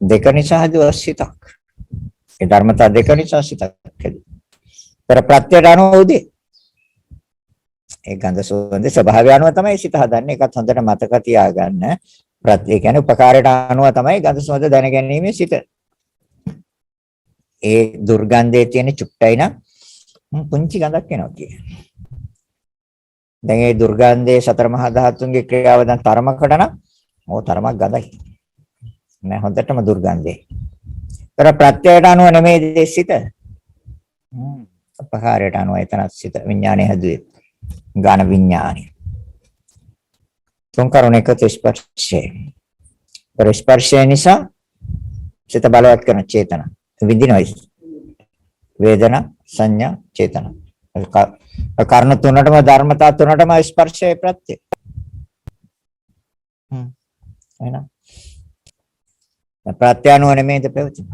දෙක නිසා හදුව සිතක්. ඒ ධර්මතා දෙක නිසා සිතක් හැදුවා. තර ප්‍රත්‍යයට අනුව උදේ. ඒ ගන්ධ සුවඳ ස්වභාවය අනුව තමයි සිත හදන්නේ. ඒකත් හොඳට මතක තියාගන්න. ප්‍රත්‍ය කියන්නේ උපකාරයට අනුව තමයි ගන්ධ සුවඳ දැනගැනීමේ සිත. ඒ දුර්ගන්ධයේ තියෙන චුට්ටයි නම් පුංචි ගඳක් එනවා කියන්නේ. දැන් ඒ දුර්ගන්ධයේ සතර මහා ධාතුන්ගේ ක්‍රියාව දැන් තරමකට නම් තරමක් ගඳයි. නෑ හොඳටම දුර්ගන්ධේ. තර ප්‍රත්‍යයට අනුව නෙමෙයි සිත. උපකාරයට අනුව එතනත් සිත විඥානය හැදුවේ. ගාන විඥානය. තුන්කරුණ එකතු ස්පර්ශය. ස්පර්ශය නිසා සිත බලවත් කරන චේතන. විඳිනවයි. වේදනා සංඥා චේතන. කර්ණ තුනටම ධර්මතා තුනටම ස්පර්ශයේ ප්‍රත්‍ය. එහෙනම් ප්‍රත්‍යනුව නෙමෙයිද පැවතුන.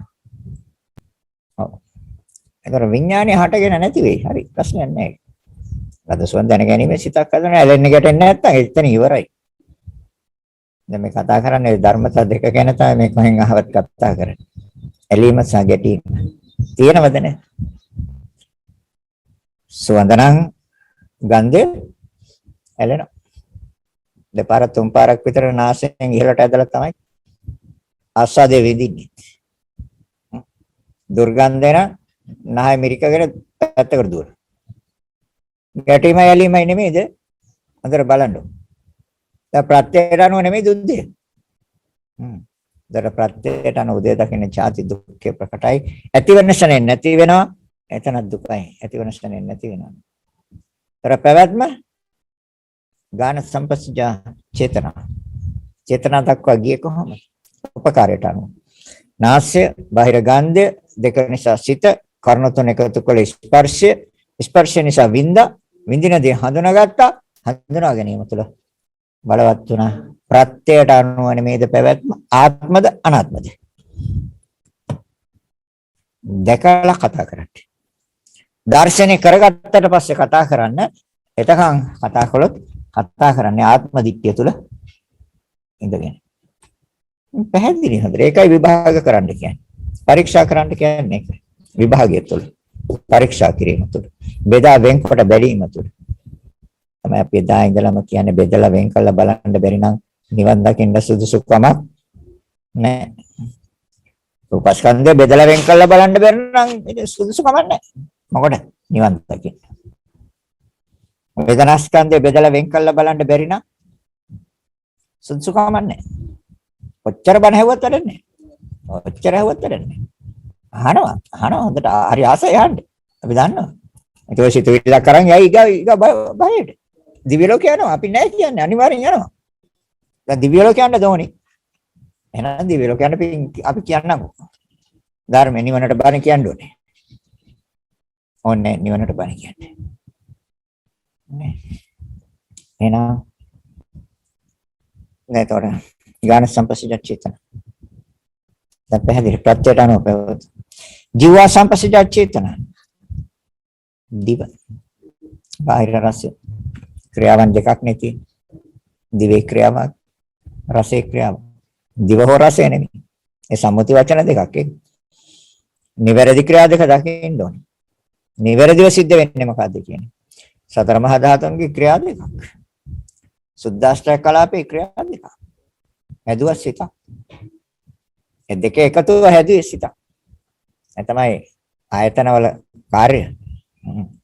ඔව්. ඒතර විඥානය හටගෙන නැති වෙයි. හරි ප්‍රශ්නයක් නැහැ. රදසුවන් දැනගැනීමේ සිතක් හදන ඇලෙන්න ගැටෙන්නේ නැත්තම් එතන ඉවරයි. දැන් මේ කතා කරන්නේ ධර්මතා දෙක ගැන තමයි මේ කොහෙන් අහවත් කතා කරන්නේ. ඇලීම සහ ගැටීම. තියෙනවද නැහැ? සුවඳනම් ගන්ධය ඇලෙනවා. දෙපාර තුන් පාරක් විතර නාසයෙන් ඉහළට ඇදලා තමයි ආස්වාදයේ විඳින්නේ. දුර්ගන්ධය නහය මිරිකගෙන පැත්තකට දුවන. ගැටීමයි ඇලීමයි නෙමෙයිද? අnder බලන්න. දැන් ප්‍රත්‍යයට අනුව නෙමෙයි දුද්දේ. දර ප්‍රත්‍යයට අනුව උදේ දකින්න ඡාති දුක්ඛේ ප්‍රකටයි. ඇතිවෙන ශරෙන් නැති වෙනවා. එතන දුකයි. ඇතිවෙන ශරෙන් නැති වෙනවා. දර පැවැත්ම ගාන සම්පස්සජ චේතනා. චේතනා දක්වා ගියේ කොහොමද? උපකාරයට අනුව. නාස්‍ය බාහිර ගන්ධය දෙක නිසා සිත කර්ණ තුන එකතු කළ ස්පර්ශය නිසා විඳින දේ හඳුනාගත්තා. හඳුනා ගැනීම තුළ බලවත් වුණා. ප්‍රත්‍යයට අනුව නෙමේද පැවැත්ම ආත්මද අනාත්මද? දැකලා කතා කරන්නේ. දර්ශනය කරගත්තට පස්සේ කතා කරන්න. එතකන් කතා කළොත් කතා කරන්නේ ආත්ම දිට්ඨිය තුළ ඉඳගෙන. පැහැදිලි හොඳට. ඒකයි විභාග කරන්න කියන්නේ. පරීක්ෂා කරන්න කියන්නේ ඒක. විභාගය තුළ පරීක්ෂා කිරීම තුළ බෙදා වෙන්කොට බැලීම තුළ තමයි අපි එදා ඉඳලම කියන්නේ බෙදලා වෙන් කරලා බලන්න බැරි නම් නිවන් දකින්න සුදුසුකමක් නැහැ. රූපස්කන්ධය බෙදලා වෙන් කරලා බලන්න බැරි නම් ඒක සුදුසුකමක් නැහැ. මොකද නිවන් දකින්න. වේදනාස්කන්ධය බෙදලා වෙන් කරලා බලන්න බැරි නම් සුදුසුකමක් නැහැ. ඔච්චර බණ හැවුවත් වැඩන්නේ. ඔච්චර හැවුවත් වැඩන්නේ. අහනවා හොඳට හරි ආසයි යන්න. අපි දන්නවා. ඒක ඔය සිතුවිල්ලක් කරන් යයි ඊගා බයට. දිව්‍ය ලෝකේ යනවා. අපි නැහැ කියන්නේ අනිවාර්යෙන් යනවා. දැන් දිව්‍ය ලෝකේ යන්න ඕනේ. එහෙනම් දිව්‍ය ලෝකේ යන්න අපි කියන්නකෝ. ධර්ම නිවනට බණ කියන්න ඕනේ. ඕනේ නිවනට බණ කියන්නේ. නේ. එහෙනම් නේතොර ඥාන සම්පස්සජ චේතන. දැන් පැහැදිලි ප්‍රත්‍යයට අනුව පැවත. ජීව සම්පස්සජ චේතන. දිව. බාහිර රස ක්‍රියාවන් දෙකක් නැති. දිවේ ක්‍රියාවක් රසේ ක්‍රියාවක්. දිව හෝ රසය නෙමෙයි. ඒ සම්මුති වචන දෙකක් ඒක. නිවැරදි ක්‍රියා දෙක දකින්න ඕනේ. නිවැරදිව සිද්ධ වෙන්නේ මොකද්ද කියන්නේ? සතර මහා ධාතුන්ගේ ක්‍රියා දෙකක්. සුද්දාෂ්ටක කලාපේ ක්‍රියා දෙකක්. හැදුවා සිත. ඒ දෙක එකතුව හැදුවේ සිත. ඒ තමයි ආයතනවල කාර්ය.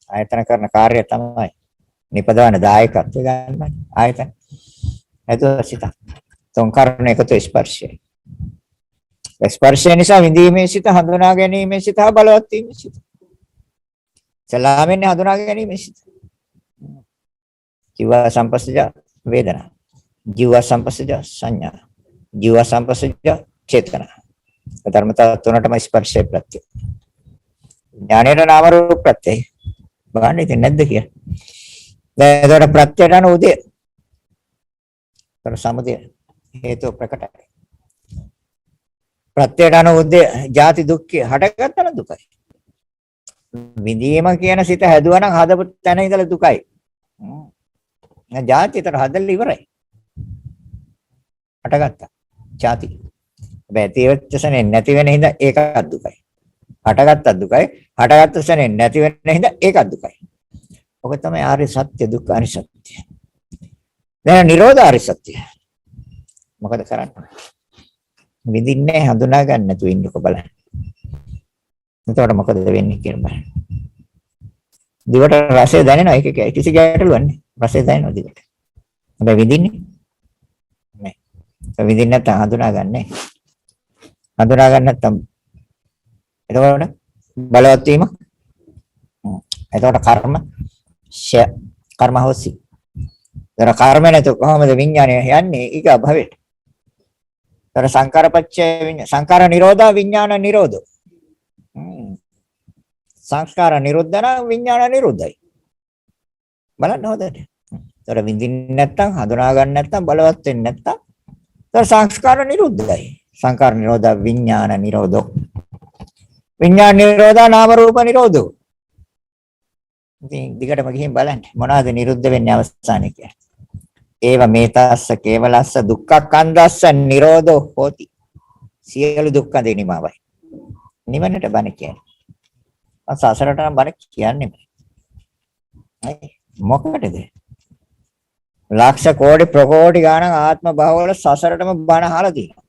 ආයතන කරන කාර්යය තමයි නිපදවන දායකත්වය ගන්න ආයතන. හැදුවා සිත. තුන් කර්ණ එකතු ස්පර්ශය. ස්පර්ශය නිසා විඳීමේ සිත, හඳුනා ගැනීමේ සිත, බලවත් වීමේ සිත. සලාමෙන්නේ හඳුනා ගැනීමේ සිත. ජීව සම්පස්සජ වේදනා. ජීව සම්පස්සජ සංඥා. ජීව සම්පස්සජ චේතනා. ධර්මතා තුනටම ස්පර්ශය ප්‍රත්‍ය. ඥානේන නාම රූප ප්‍රත්‍ය. බලන්න ඉතින් නැද්ද කියලා. දැන් ඒකට ප්‍රත්‍යයට අනුව උදේ. සමුදය හේතු ප්‍රකටයි. ප්‍රත්‍යයට අනුව උදේ ජාති දුක්ඛය හටගත්තන දුකයි. විඳීම කියන සිත හැදුවා නම් හදපු තැන ඉඳලා දුකයි. ජාතිතර හදලා ඉවරයි. හටගත්තා. ජාති. හැබැයි තේවච්චසනේ නැති වෙන හින්දා ඒකත් දුකයි. හටගත්ත දුකයි. හටගත්ත සනේ නැති වෙන හින්දා ඒකත් දුකයි. ඔක තමයි ආර්ය සත්‍ය දුක්ඛ ආර්ය සත්‍ය. දැන් නිරෝධ ආර්ය සත්‍ය. මොකද කරන්නේ? විඳින්නේ හඳුනා ගන්න නැතුව ඉන්නකො බලන්න. එතකොට මොකද වෙන්නේ කියලා බලන්න. දිවට රසය දැනෙනවා ඒක කිසි ගැටලුවක් නැහැ. රසය දැනෙනවා දිවට. හැබැයි විඳින්නේ නැහැ. ඒ විඳින්න නැත්නම් හඳුනා ගන්නෑ. හඳුනා ගන්න නැත්නම් එතකොට බලවත් වීම. එතකොට කර්ම හොසි. ඒතර කර්ම නැතු කොහොමද විඥානය යන්නේ ඊග භවෙට. ඒතර සංකාරපච්චය සංකාර නිරෝධා විඥාන නිරෝධෝ. සංස්කාර නිරුද්ධන විඥාන නිරුද්ධයි. බලන්න හොඳට. ඒතර විඳින්නේ නැත්නම් හඳුනා ගන්න නැත්නම් බලවත් වෙන්නේ නැත්නම් ඒතර සංස්කාර නිරුද්ධයි. සංකාර නිරෝධා විඥාන නිරෝධෝ. විඥාන නිරෝධා නාම රූප නිරෝධෝ. ඉතින් දිගටම ගිහින් බලන්න මොනවද නිරුද්ධ වෙන්නේ අවසානයේ කියලා. ඒව මේතස්ස කේවලස්ස දුක්ඛ නිරෝධෝ හෝති. සියලු දුක්ඛ දෙනිමාවයි. නිවනට බණ කියන්නේ. සසරට නම් බණ කියන්නේ නෑ. මොකටද? ලක්ෂ කෝටි ප්‍රකෝටි ගාණක් ආත්ම භවවල සසරටම බණ අහලා තියෙනවා.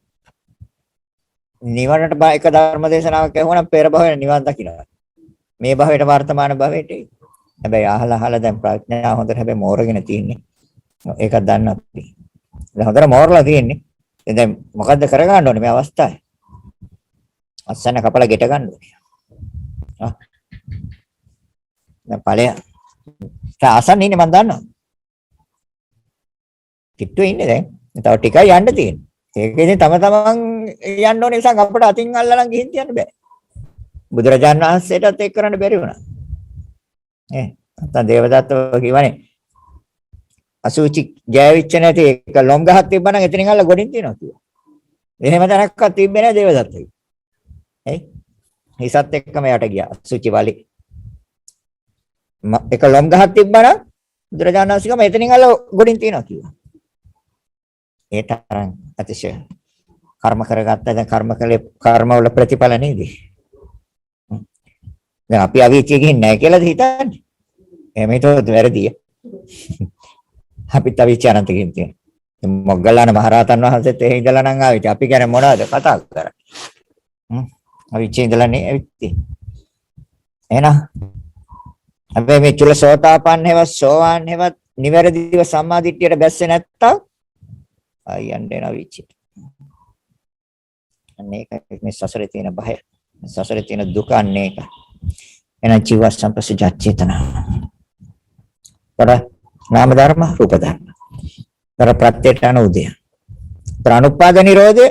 නිවනට එක ධර්ම දේශනාවක් ඇහුවනම් පෙර භවයේ නිවන් දකින්නවා. මේ භවයට වර්තමාන භවයට. හැබැයි අහලා දැන් ප්‍රඥාව හොඳට හැබැයි මෝරගෙන තියෙන්නේ. ඒකක් දන්නවා අපි. දැන් හොඳට මෝරලා තියෙන්නේ. දැන් මොකද්ද කරගන්න ඕනේ මේ අවස්ථාවේ? අස්සන කපලා ගෙට ගන්න ඕනේ. දැන් ඵලය ආසන්න ඉන්නේ මම දන්නවා. කිට්ටුවේ ඉන්නේ දැන්. තව ටිකයි යන්න තියෙන්නේ. ඒක ඉතින් තම තමන් යන්න ඕනේ නිසා අපිට අතින් අල්ලලා ගිහින් තියන්න බෑ. බුදුරජාණන් වහන්සේටත් ඒක කරන්න බැරි වුණා. නැත්නම් දේවදත්තව කියවනේ අසුචි ගෑවිච්ච නැති එක ලොම් ගහක් තිබ්බනම් එතනින් අල්ල ගොඩින් තියනවා කිව්වා. එහෙම දැනක්වත් තිබ්බේ නැහැ දේවදත්තගේ. හිසත් එක්කම යට ගියා අසුචි වලි. එක ලොම් ගහක් තිබ්බනම් බුදුරජාණන් වහන්සේ කම එතනින් අල්ල ගොඩින් තියනවා කිව්වා. ඒ තරම් අතිශය කර්ම කරගත්තා. දැන් කර්ම වල ප්‍රතිඵල නේද? දැන් අපි අවීචිය ගිහින් නැහැ කියලාද හිතන්නේ? එහෙම හිතුවොත් වැරදියි. අපිත් අවීචිය අනන්ත ගිහින් තියෙනවා. මොග්ගල්ලාන මහරහතන් වහන්සේත් එහෙ ඉඳලා නම් ආවිත් අපි කියන්නේ මොනවද කතා කරන්නේ? අවීචිය ඉඳලා නේ ඇවිත්. එහෙනම් අපි මේ චුල්ලසෝතාපන්න හේවත් සෝවාන් හේවත් නිවැරදිව සම්මාදිට්ඨියට බැස්සේ නැත්තම් යන්නේ අවීචියට. අනේක මේ සසරේ තියෙන බය. සසරේ තියෙන දුක අනේක. එන ජීව සම්පස්සජ චේතන. නාම ධර්ම රූප ධර්ම. ප්‍රත්‍යයට අනුදය. අනුපාද නිරෝධය.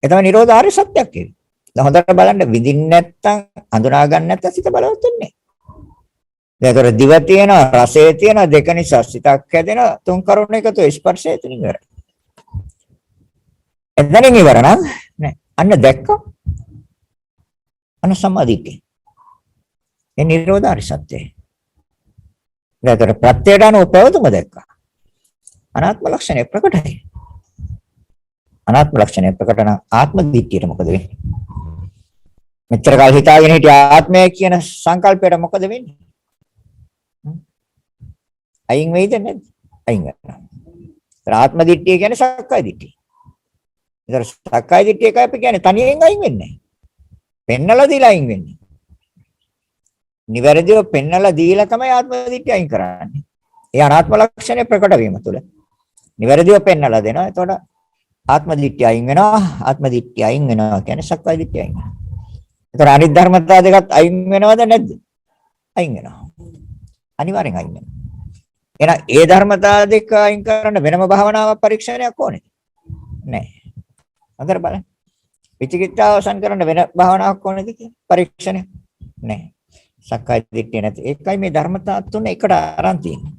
ඒ තමයි නිරෝධ ආර්ය සත්‍යයක් කියන්නේ. දැන් හොඳට බලන්න විඳින්න නැත්තම් හඳුනා ගන්න නැත්තම් සිත බලවත් වෙන්නේ. ඒතර දිව තියෙනවා, රසය තියෙනවා, දෙක නිසා සිතක් හැදෙනවා, තුන් කරුණ එකතු ස්පර්ශය එතන ඉවරයි. එතනින් ඉවර නම් නෑ. අන්න දැක්කෝ. අන්න සමාධිය. ඒ නිරෝධාරි සත්‍යය. ඒතර ප්‍රත්‍යයට අනුව පැවතුම දැක්කා. අනාත්ම ලක්ෂණය ප්‍රකටයි. අනාත්ම ලක්ෂණය ප්‍රකට නම් ආත්ම දිට්ඨියට මොකද වෙන්නේ? මෙච්චර කාල හිතාගෙන හිටිය ආත්මය කියන සංකල්පයට මොකද වෙන්නේ? අයින් වෙයිද නැද්ද? අයින් වෙනවා. ඒතර ආත්ම දිට්ඨිය කියන්නේ සක්කාය දිට්ඨිය. ඒතර සක්කාය දිට්ඨිය එකයි අපි කියන්නේ තනියෙන් අයින් වෙන්නේ නැහැ. පෙන්නලා දීලා අයින් වෙන්නේ. නිවැරදිව පෙන්නලා දීලා තමයි ආත්ම දිට්ඨිය අයින් කරන්නේ. ඒ අනාත්ම ලක්ෂණය ප්‍රකට වීම තුළ. නිවැරදිව පෙන්නලා දෙනවා. එතකොට ආත්ම දිට්ඨිය අයින් වෙනවා. ආත්ම දිට්ඨිය අයින් වෙනවා කියන්නේ සක්කාය දිට්ඨිය අයින් වෙනවා. ඒතර අනිත් ධර්මතා දෙකත් අයින් වෙනවද නැද්ද? අයින් වෙනවා. අනිවාර්යෙන් අයින් වෙනවා. එහෙනම් ඒ ධර්මතා දෙක අයින් කරන්න වෙනම භාවනාවක් පරීක්ෂණයක් ඕනේ නැහැ. අතර බලන්න. විචිකිච්ඡාව අවසන් කරන්න වෙන භාවනාවක් ඕනේද කියලා පරීක්ෂණය නැහැ. සක්කාය දිට්ඨිය නැති. ඒකයි මේ ධර්මතා තුන එකට අරන් තියෙන්නේ.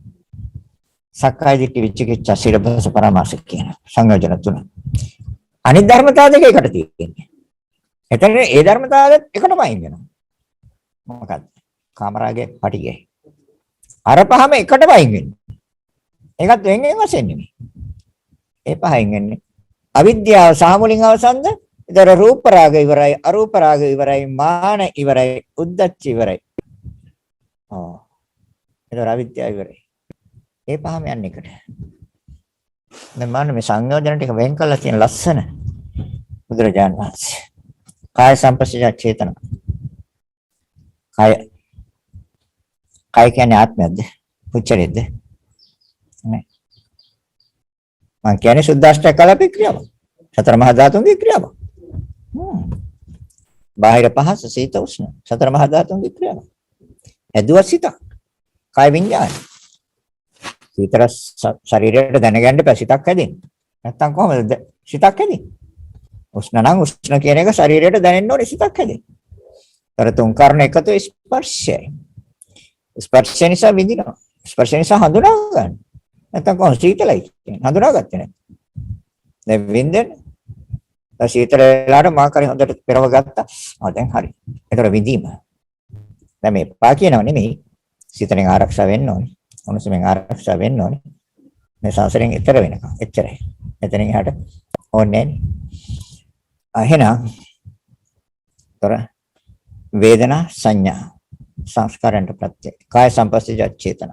සක්කාය දිට්ඨි විචිකිච්ඡා සිරබස පරමාස කියන සංයෝජන තුන. අනිත් ධර්මතා දෙක එකට තියෙන්නේ. එතන ඒ ධර්මතා දෙක එකටම අයින් වෙනවා. මොකක්ද? කාමරාගේ පටිගය. අර පහම එකටම අයින් වෙන්නේ. ඒකත් වෙන්නේ වශයෙන් නෙමෙයි. ඒ පහෙන් වෙන්නේ. අවිද්‍යාව සාමුලින් අවසන්ද? ඒතර රූප රාග ඉවරයි, අරූප රාග ඉවරයි, මාන ඉවරයි, උද්ධච්ච ඉවරයි. ඒතර අවිද්‍යාව ඉවරයි. ඒ පහම යන්නේ එකට. දැන් මාන මේ සංයෝජන ටික වෙන් කරලා තියෙන ලස්සන බුදුරජාණන් වහන්සේ. කාය සංපස්සජ චේතන. කාය කියන්නේ ආත්මයක්ද? පුච්චරෙද්ද? නෑ. මං කියන්නේ සුද්දාෂ්ටක කලපේ ක්‍රියාව. සතර මහා ධාතුන්ගේ ක්‍රියාව. බාහිර පහස සීත උෂ්ණ. සතර මහා ධාතුන්ගේ ක්‍රියාව. ඇදුව සිත. කාය විඤ්ඤාණය. සීතල ශරීරයට දැනගන්න බෑ සිතක් හැදෙන්නේ. නැත්තම් කොහොමද සිතක් හැදෙන්නේ? උෂ්ණ නම් උෂ්ණ කියන එක ශරීරයට දැනෙන්න ඕනේ සිතක් හැදෙන්නේ. තර තුන් කාරණ එකතු ස්පර්ශයයි. ස්පර්ශය නිසා විඳිනවා. ස්පර්ශය නිසා හඳුනා ගන්න. නැත්තම් කොහොමද සීතලයි කියන්නේ හඳුනාගත්තේ නැහැ. දැන් විඳින්න. දැන් සීතල වෙලාවට මා කරේ හොඳට පෙරව ගත්තා. දැන් හරි. ඒතර විඳීම. දැන් මේ පා කියනව නෙමෙයි. සීතලෙන් ආරක්ෂා වෙන්න ඕනේ. මොනසෙන් ආරක්ෂා වෙන්න ඕනේ. මේ සාසරයෙන් ඈතර වෙනකම්. එච්චරයි. එතනින් එහාට ඕනේ නැහැ. එහෙනම් තොර වේදනා සංඥා සංස්කාරයන්ට ප්‍රත්‍ය කාය සංපස්සජ චේතන.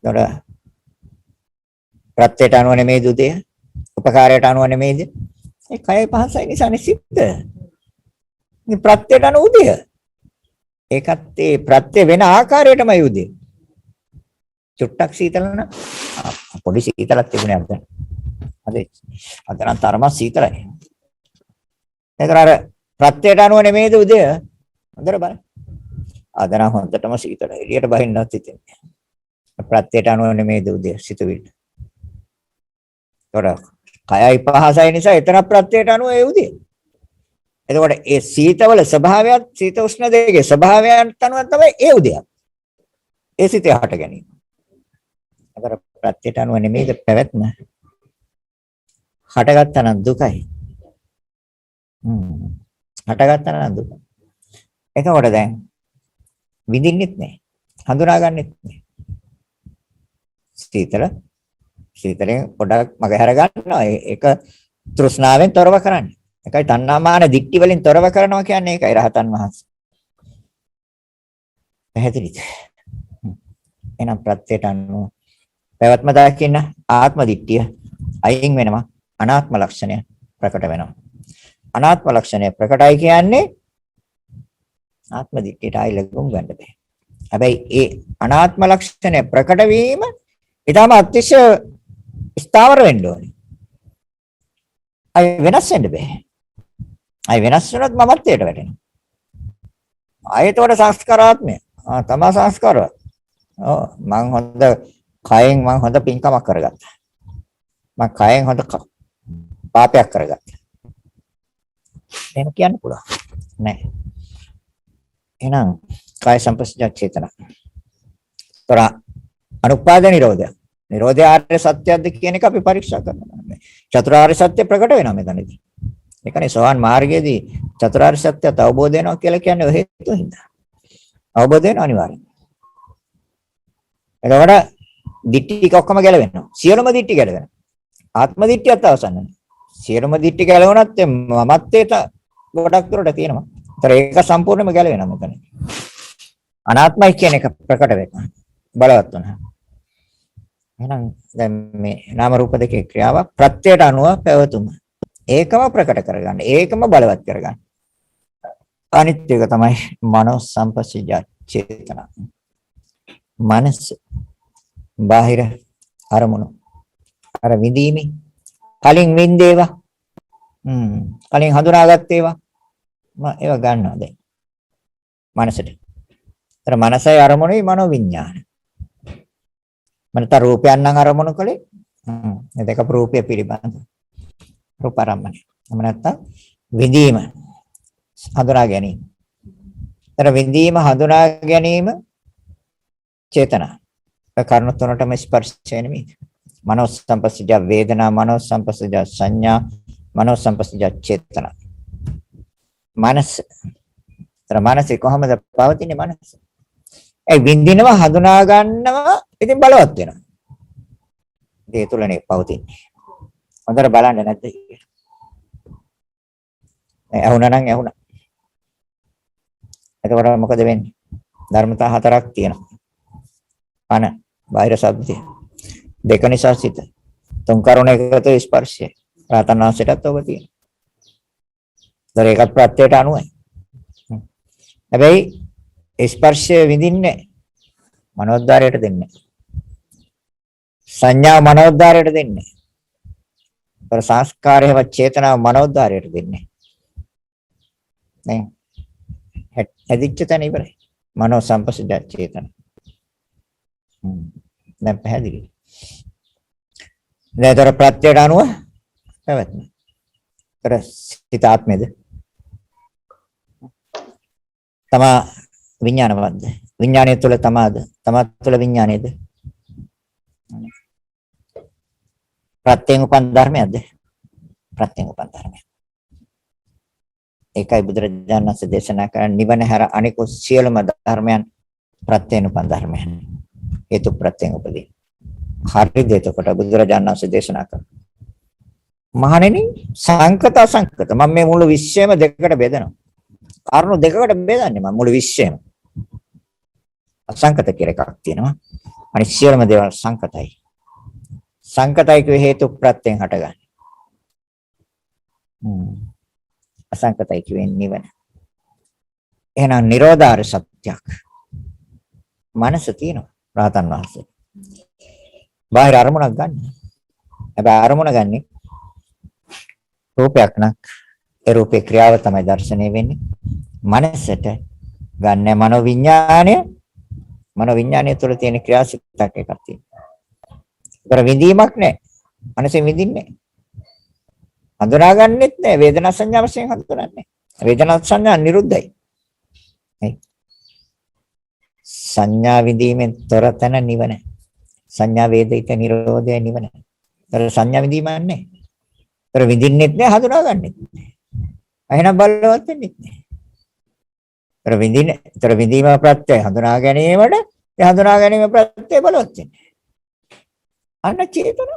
තොර ප්‍රත්‍යයට අනුව නෙමෙයි දුදේ, උපකාරයට අනුව නෙමෙයිද? ඒ කයයි පහසයි නිසානේ සිත්. මේ ප්‍රත්‍යයට අනුව උදේ. ඒකත් ඒ ප්‍රත්‍ය වෙන ආකාරයටමයි උදේ. චුට්ටක් සීතල නම් පොඩි සීතලක් තිබුණේ අපිට. අද නම් තරම සීතලයි. ඒතර අර ප්‍රත්‍යයට අනුව නෙමෙයිද උදේ? හොඳට බලන්න. අද නම් හොඳටම සීතලයි. එළියට බහින්නත් හිතෙන්නේ. ප්‍රත්‍යයට අනුව නෙමෙයිද උදේ සිතුවිලි. ඒතර කයයි පහසයි නිසා එතන ප්‍රත්‍යයට අනුව ඒ උදේ. එතකොට ඒ සීතවල ස්වභාවයත් සීත උෂ්ණ දෙකේ ස්වභාවයන්ට අනුව තමයි ඒ උදේ. ඒ සිතේ හට ගැනීම. අතර ප්‍රත්‍යයට අනුව නෙමෙයිද පැවැත්ම. හටගත්තා නම් දුකයි. හටගත්තා නම් දුක. එතකොට දැන් විඳින්නෙත් නැහැ. හඳුනාගන්නෙත් නැහැ. සීතලෙන් පොඩක් මගහැර ගන්නවා. ඒක තෘෂ්ණාවෙන් තොරව කරන්නේ. ඒකයි තණ්හාමාන දික්ටි වලින් තොරව කරනවා කියන්නේ ඒකයි රහතන් වහන්සේ. පැහැදිලිද? එහෙනම් ප්‍රත්‍යයට අනුව පැවැත්ම දකින්න ආත්ම දික්තිය අයින් වෙනවා. අනාත්ම ලක්ෂණය ප්‍රකට වෙනවා. අනාත්ම ලක්ෂණය ප්‍රකටයි කියන්නේ ආත්ම දික්තියට ආයි ලඟුම් ගන්න බෑ. හැබැයි ඒ අනාත්ම ලක්ෂණය ප්‍රකට වීම ඊටම අතිශය ස්ථාවර වෙන්න ඕනේ. අය වෙනස් වෙන්න බෑ. අය වෙනස් වුණොත් මමත්වයට වැටෙනවා. ආයතෝட සංස්කාරාත්මය. තමා සංස්කාරවත්. මං හොඳ කයෙන් මං හොඳ පින්කමක් කරගත්තා. මං කයෙන් හොඳ පාපයක් කරගත්තා. එහෙම කියන්න පුළුවන්. නෑ. එහෙනම් කාය සම්පස්සජ චේතනා. තොර අනුපාද නිරෝධය. නිරෝධය ආර්ය සත්‍යයක්ද කියන එක අපි පරීක්ෂා කරනවා. චතුරාර්ය සත්‍ය ප්‍රකට වෙනවා මෙතනදී. ඒකනේ සෝවාන් මාර්ගයේදී චතුරාර්ය සත්‍යය අවබෝධ වෙනවා කියලා කියන්නේ ඔය හේතුව හින්දා. අවබෝධ වෙන අනිවාර්යයි. එතකොට දිට්ඨි ඔක්කොම ගැලවෙනවා. සියලුම දිට්ඨි ගැලවෙනවා. ආත්ම දිට්ඨියත් අවසන් වෙනවා. සියලුම දිට්ඨි ගැලවුණත් මමත්වයට ගොඩක් දුරට තියෙනවා. ඒතර ඒක සම්පූර්ණයෙන්ම ගැලවෙනවා මෙතන. අනාත්මයි කියන එක ප්‍රකට වෙනවා. බලවත් වෙනවා. එහෙනම් දැන් මේ නාම රූප දෙකේ ක්‍රියාව ප්‍රත්‍යයට අනුව පැවතුම. ඒකම ප්‍රකට කරගන්න. ඒකම බලවත් කරගන්න. අනිත් එක තමයි මනෝ සංපස්සජ චේතනා. මනස බාහිර අරමුණු අර විදීමේ කලින් වින්දේවා කලින් හඳුනාගත්ත ඒවා ඒවා ගන්නවා දැන් මනසට. ඒතර මනසයි අරමුණයි මනෝ විඥාන. මනත රූපයන් නම් අරමුණු කලේ මේ දෙක රූපය පිළිබඳ රූප ආරම්භණය. එහෙම නැත්නම් විදීම හඳුනා ගැනීම. ඒතර විදීම හඳුනා ගැනීම චේතනා. ඒ කර්ණ තුනටම ස්පර්ශය නෙමෙයි. මනෝ සංපස්සජ වේදනා, මනෝ සංපස්සජ සංඥා, මනෝ සංපස්සජ චේතනා. මනස. ඒතර මනසේ කොහොමද පවතින්නේ මනස? ඒ විඳිනව හඳුනා ගන්නව ඉතින් බලවත් වෙනවා. ඒ තුලනේ පවතින්නේ. හොඳට බලන්න නැද්ද? ඇහුණා නම් ඇහුණා. එතකොට මොකද වෙන්නේ? ධර්මතා හතරක් තියෙනවා. කන, බාහිර ශබ්දය. දෙක නිසා සිත. තුන් කරුණ එකතු ස්පර්ශය. රාතන් වහන්සේටත් ඔබ තියෙනවා. ඒතර ඒකත් ප්‍රත්‍යයට අනුවයි. හැබැයි ස්පර්ශය විඳින්නේ මනෝද්වාරයට දෙන්නේ. සංඥා මනෝද්වාරයට දෙන්නේ. ඒතර සංස්කාරයව චේතනාව මනෝද්වාරයට දෙන්නේ. නේ. හැදිච්ච තැන ඉවරයි. මනෝ සංපස්සජ චේතන. දැන් පැහැදිලි. දැන්තර ප්‍රත්‍යයට අනුව පැවැත්ම. ඒතර සිත ආත්මෙද? තමා විඥානවත්ද? විඥානය තුළ තමාද? තමා තුළ විඥානයද? ප්‍රත්‍යයෙන් උපන් ධර්මයක්ද? ප්‍රත්‍යයෙන් උපන් ධර්මයක්. ඒකයි බුදුරජාණන් වහන්සේ දේශනා කරන්නේ නිවන හැර අනිකුත් සියලුම ධර්මයන් ප්‍රත්‍යයෙන් උපන් ධර්මයන්. හේතු ප්‍රත්‍යයෙන් උපදී. හරිද? එතකොට බුදුරජාණන් වහන්සේ දේශනා කරා. මහණෙනි සංකත අසංකත මම මේ මුළු විශ්වයම දෙකකට බෙදනවා. කාරණු දෙකකට බෙදන්නේ මම මුළු විශ්වයම. අසංකත කියලා එකක් තියෙනවා. අනිත් සියලුම දේවල් සංකතයි. සංකතයි කිය හේතු ප්‍රත්‍යයෙන් හටගන්නේ. අසංකතයි කියන්නේ නිවන. එහෙනම් නිරෝධාර සත්‍යක්. මනස තියෙනවා රහතන් වහන්සේ. බාහිර අරමුණක් ගන්න. හැබැයි අරමුණ ගන්නේ රූපයක් නම් ඒ රූපේ ක්‍රියාව තමයි දැర్శණය වෙන්නේ. මනසට ගන්න මනෝවිඥාණය. මනෝවිඥාණය තුළ තියෙන ක්‍රියාසිතක් එකක් තියෙනවා. ඒතර විඳීමක් නැහැ. මනසෙන් විඳින්නේ නැහැ. හඳුනාගන්නෙත් නැහැ. වේදනා සංඥා වශයෙන් හඳුනන්නේ. වේදනා සංඥා නිරුද්ධයි. සංඥා විඳීමෙන් තොර තැන නිවන. සංඥා වේදිත නිරෝධය නිවන. ඒතර සංඥා විඳීමක් නැහැ. ඒතර විඳින්නෙත් නැහැ, හඳුනාගන්නෙත් නැහැ. එහෙනම් බලවත් වෙන්නෙත් නැහැ. ඒතර විඳීම ප්‍රත්‍යය හඳුනා ගැනීමට ඒ හඳුනා ගැනීම ප්‍රත්‍යය බලවත් වෙන්නේ. අන්න චේතන.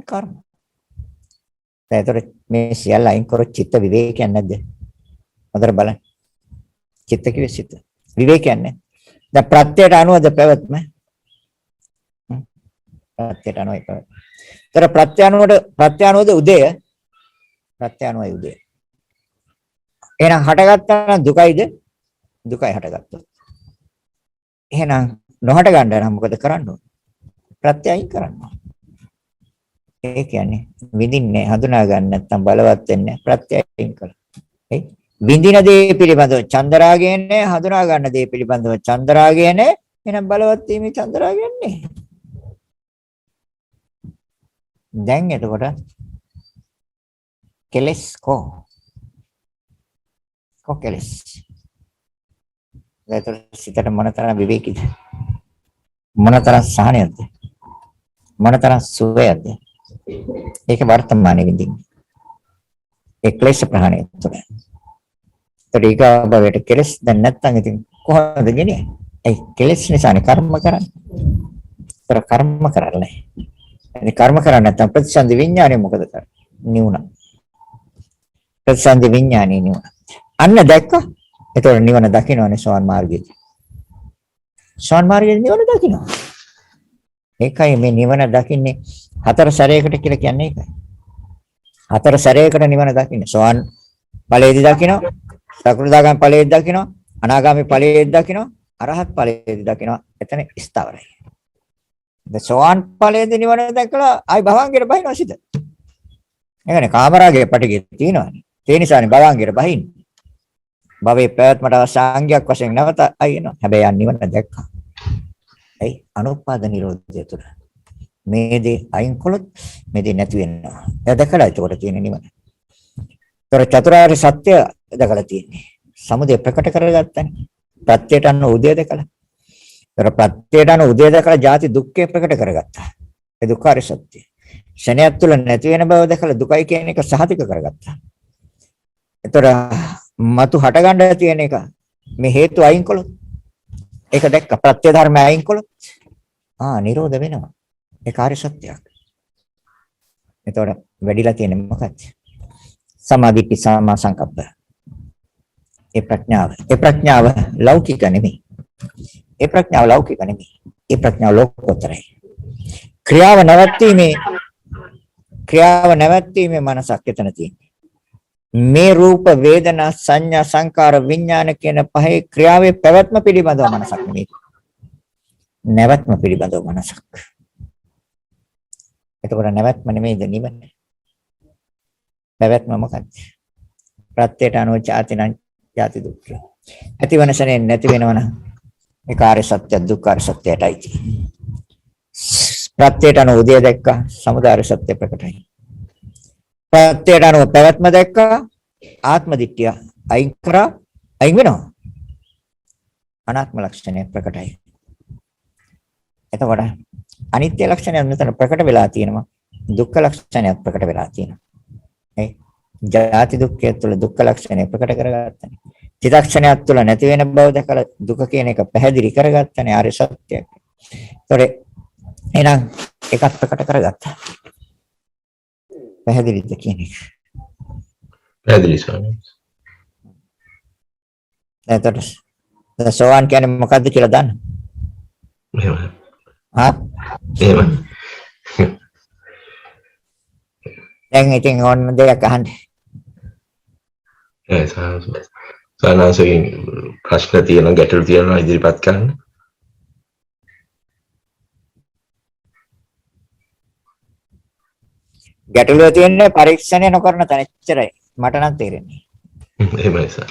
කර්ම. ඒතර මේ සියල්ල අයින් කර චිත්ත විවේකයක් නැද්ද? හොඳට බලන්න. චිත්ත කිව්වේ සිත. විවේකයක් නැහැ. දැන් ප්‍රත්‍යයට අනුවද පැවැත්ම? ප්‍රත්‍යයට අනුවයි පැවැත්ම. ඒතර ප්‍රත්‍ය අනුවද උදය? ප්‍රත්‍ය අනුවයි උදය. එහෙනම් හටගත්තා නම් දුකයිද? දුකයි හටගත්තොත්. එහෙනම් නොහට ගන්න නම් මොකද කරන්න ඕන? ප්‍රත්‍ය අයින් කරන්න ඕන. ඒ කියන්නේ විඳින්නේ හඳුනා ගන්න නැත්නම් බලවත් වෙන්නේ ප්‍රත්‍ය අයින් කරලා. ඒ විඳින දේ පිළිබඳව චන්දරාගය නැහැ, හඳුනා ගන්න දේ පිළිබඳව චන්දරාගය නැහැ. එහෙනම් බලවත් වීමේ චන්දරාගය නැහැ. දැන් එතකොට කෙලස් කො කෙලස් ඒතර සිතට මොනතරම් විවේකීද? මොනතරම් සහනයක්ද? මොනතරම් සුවයක්ද? ඒක වර්තමානයේ විඳින්නේ. ඒ ක්ලේශ ප්‍රහාණය තුළ. ඊට භවයට කෙලස් දැන් නැත්තම් ඉතින් කොහොමද ගෙනියන්නේ? ඒ කෙලස් නිසානේ කර්ම කරන්නේ. ඒතර කර්ම කරන්නේ. ඒ කර්ම කරන්නේ නැත්තම් ප්‍රතිසන්දි විඥානය මොකද කරන්නේ? නිවුණා. ප්‍රතිසන්දි විඥානය නිවුණා. අන්න දැක්ක. ඒතර නිවන දකින්නනේ සෝවාන් මාර්ගයේදී. සෝවාන් මාර්ගයේදී නිවන දකින්න. ඒකයි මේ නිවන දකින්නේ හතර සැරයකට කියලා කියන්නේ ඒකයි. හතර සැරයකට නිවන දකින්න. සෝවාන් ඵලයේදී දකින්න, සකෘදාගාමී ඵලයේදී දකින්න, අනාගාමී ඵලයේදී දකින්න, අරහත් ඵලයේදී දකින්න. එතන ස්ථාවරයි. දැන් සෝවාන් ඵලයේදී නිවන දැකලා ආයි භවංගයට බහිනවා සිත. ඒකනේ කාමරාගයේ පිටිගේ තියෙනවානේ. ඒ නිසානේ භවංගයට බහින්නේ. භවයේ පැවැත්මට අවශ්‍ය වශයෙන් නැවත අයිනවා. හැබැයි යන් නිවන දැක්කා. ඒ අනුපාද නිරෝධය තුළ මේ දේ අයින් කළොත් මේ දේ නැති වෙනවා. එයා දැකලා ඒකට තියෙන නිවන. ඒතර චතුරාර්ය සත්‍ය දැකලා තියෙන්නේ. සමුදය ප්‍රකට කරගත්තනේ. ප්‍රත්‍යයට අනුව උදය දැකලා. ඒතර ප්‍රත්‍යයට අනුව උදය දැකලා ජාති දුක්ඛය ප්‍රකට කරගත්තා. ඒ දුක්ඛාරය සත්‍ය. ශණයක් තුළ නැති වෙන බව දැකලා දුකයි කියන එක සහතික කරගත්තා. ඒතර මතු හටගන්න තියෙන එක මේ හේතු අයින් කළොත් ඒක දැක්ක ප්‍රත්‍ය ධර්ම අයින් කළොත් නිරෝධ වෙනවා. ඒ කාර්ය සත්‍යයක්. එතකොට වැඩිලා තියෙන්නේ මොකක්ද? සමාධි සම්මා සංකප්ප. ඒ ප්‍රඥාව ලෞකික නෙමෙයි. ඒ ප්‍රඥාව ලෞකික නෙමෙයි. ඒ ප්‍රඥාව ලෝකෝත්තරයි. ක්‍රියාව නැවැත්ීමේ මනසක් එතන තියෙන්නේ. මේ රූප වේදනා සංඥා සංකාර විඥාන කියන පහේ ක්‍රියාවේ පැවැත්ම පිළිබඳව මනසක් නෙමෙයි. නැවැත්ම පිළිබඳව මනසක්. එතකොට නැවැත්ම නෙමෙයිද නිවන? පැවැත්ම මොකක්ද? ප්‍රත්‍යයට අනුව ජාති දුක්ඛ. ඇතිවනසනේ නැති වෙනවනම් ඒ කාර්ය සත්‍ය දුක්ඛාර සත්‍යයටයි. ප්‍රත්‍යයට අනුව උදය දැක්කා සමුදාය සත්‍ය ප්‍රකටයි. ප්‍රත්‍යයට අනුව පැවැත්ම දැක්කා ආත්ම දිට්ඨිය අයින් වෙනවා. අනාත්ම ලක්ෂණය ප්‍රකටයි. එතකොට අනිත්‍ය ලක්ෂණය මෙතන ප්‍රකට වෙලා තියෙනවා. දුක්ඛ ලක්ෂණය ප්‍රකට වෙලා තියෙනවා. ඒ ජාති දුක්ඛය තුළ දුක්ඛ ලක්ෂණය ප්‍රකට කරගත්තානේ. චිත්තක්ෂණයක් තුළ නැති වෙන බව දැකලා දුක කියන එක පැහැදිලි කරගත්තානේ ආර්ය සත්‍යයක්. ඒතොර එහෙනම් ඒකත් ප්‍රකට කරගත්තා. පැහැදිලිද කියන්නේ? පැහැදිලි ස්වාමීන් වහන්සේ. එතකොට සෝවාන් කියන්නේ මොකද්ද කියලා දන්න? එහෙමයි. එහෙමයි. දැන් ඉතින් ඕන දෙයක් අහන්න. සානාසයෙන් ප්‍රශ්න තියෙනවා ගැටළු තියෙනවා ඉදිරිපත් කරන්න. ගැටලුව තියෙන්නේ පරීක්ෂණය නොකරන තැන එච්චරයි. මට නම් තේරෙන්නේ. එහෙමයි සර්.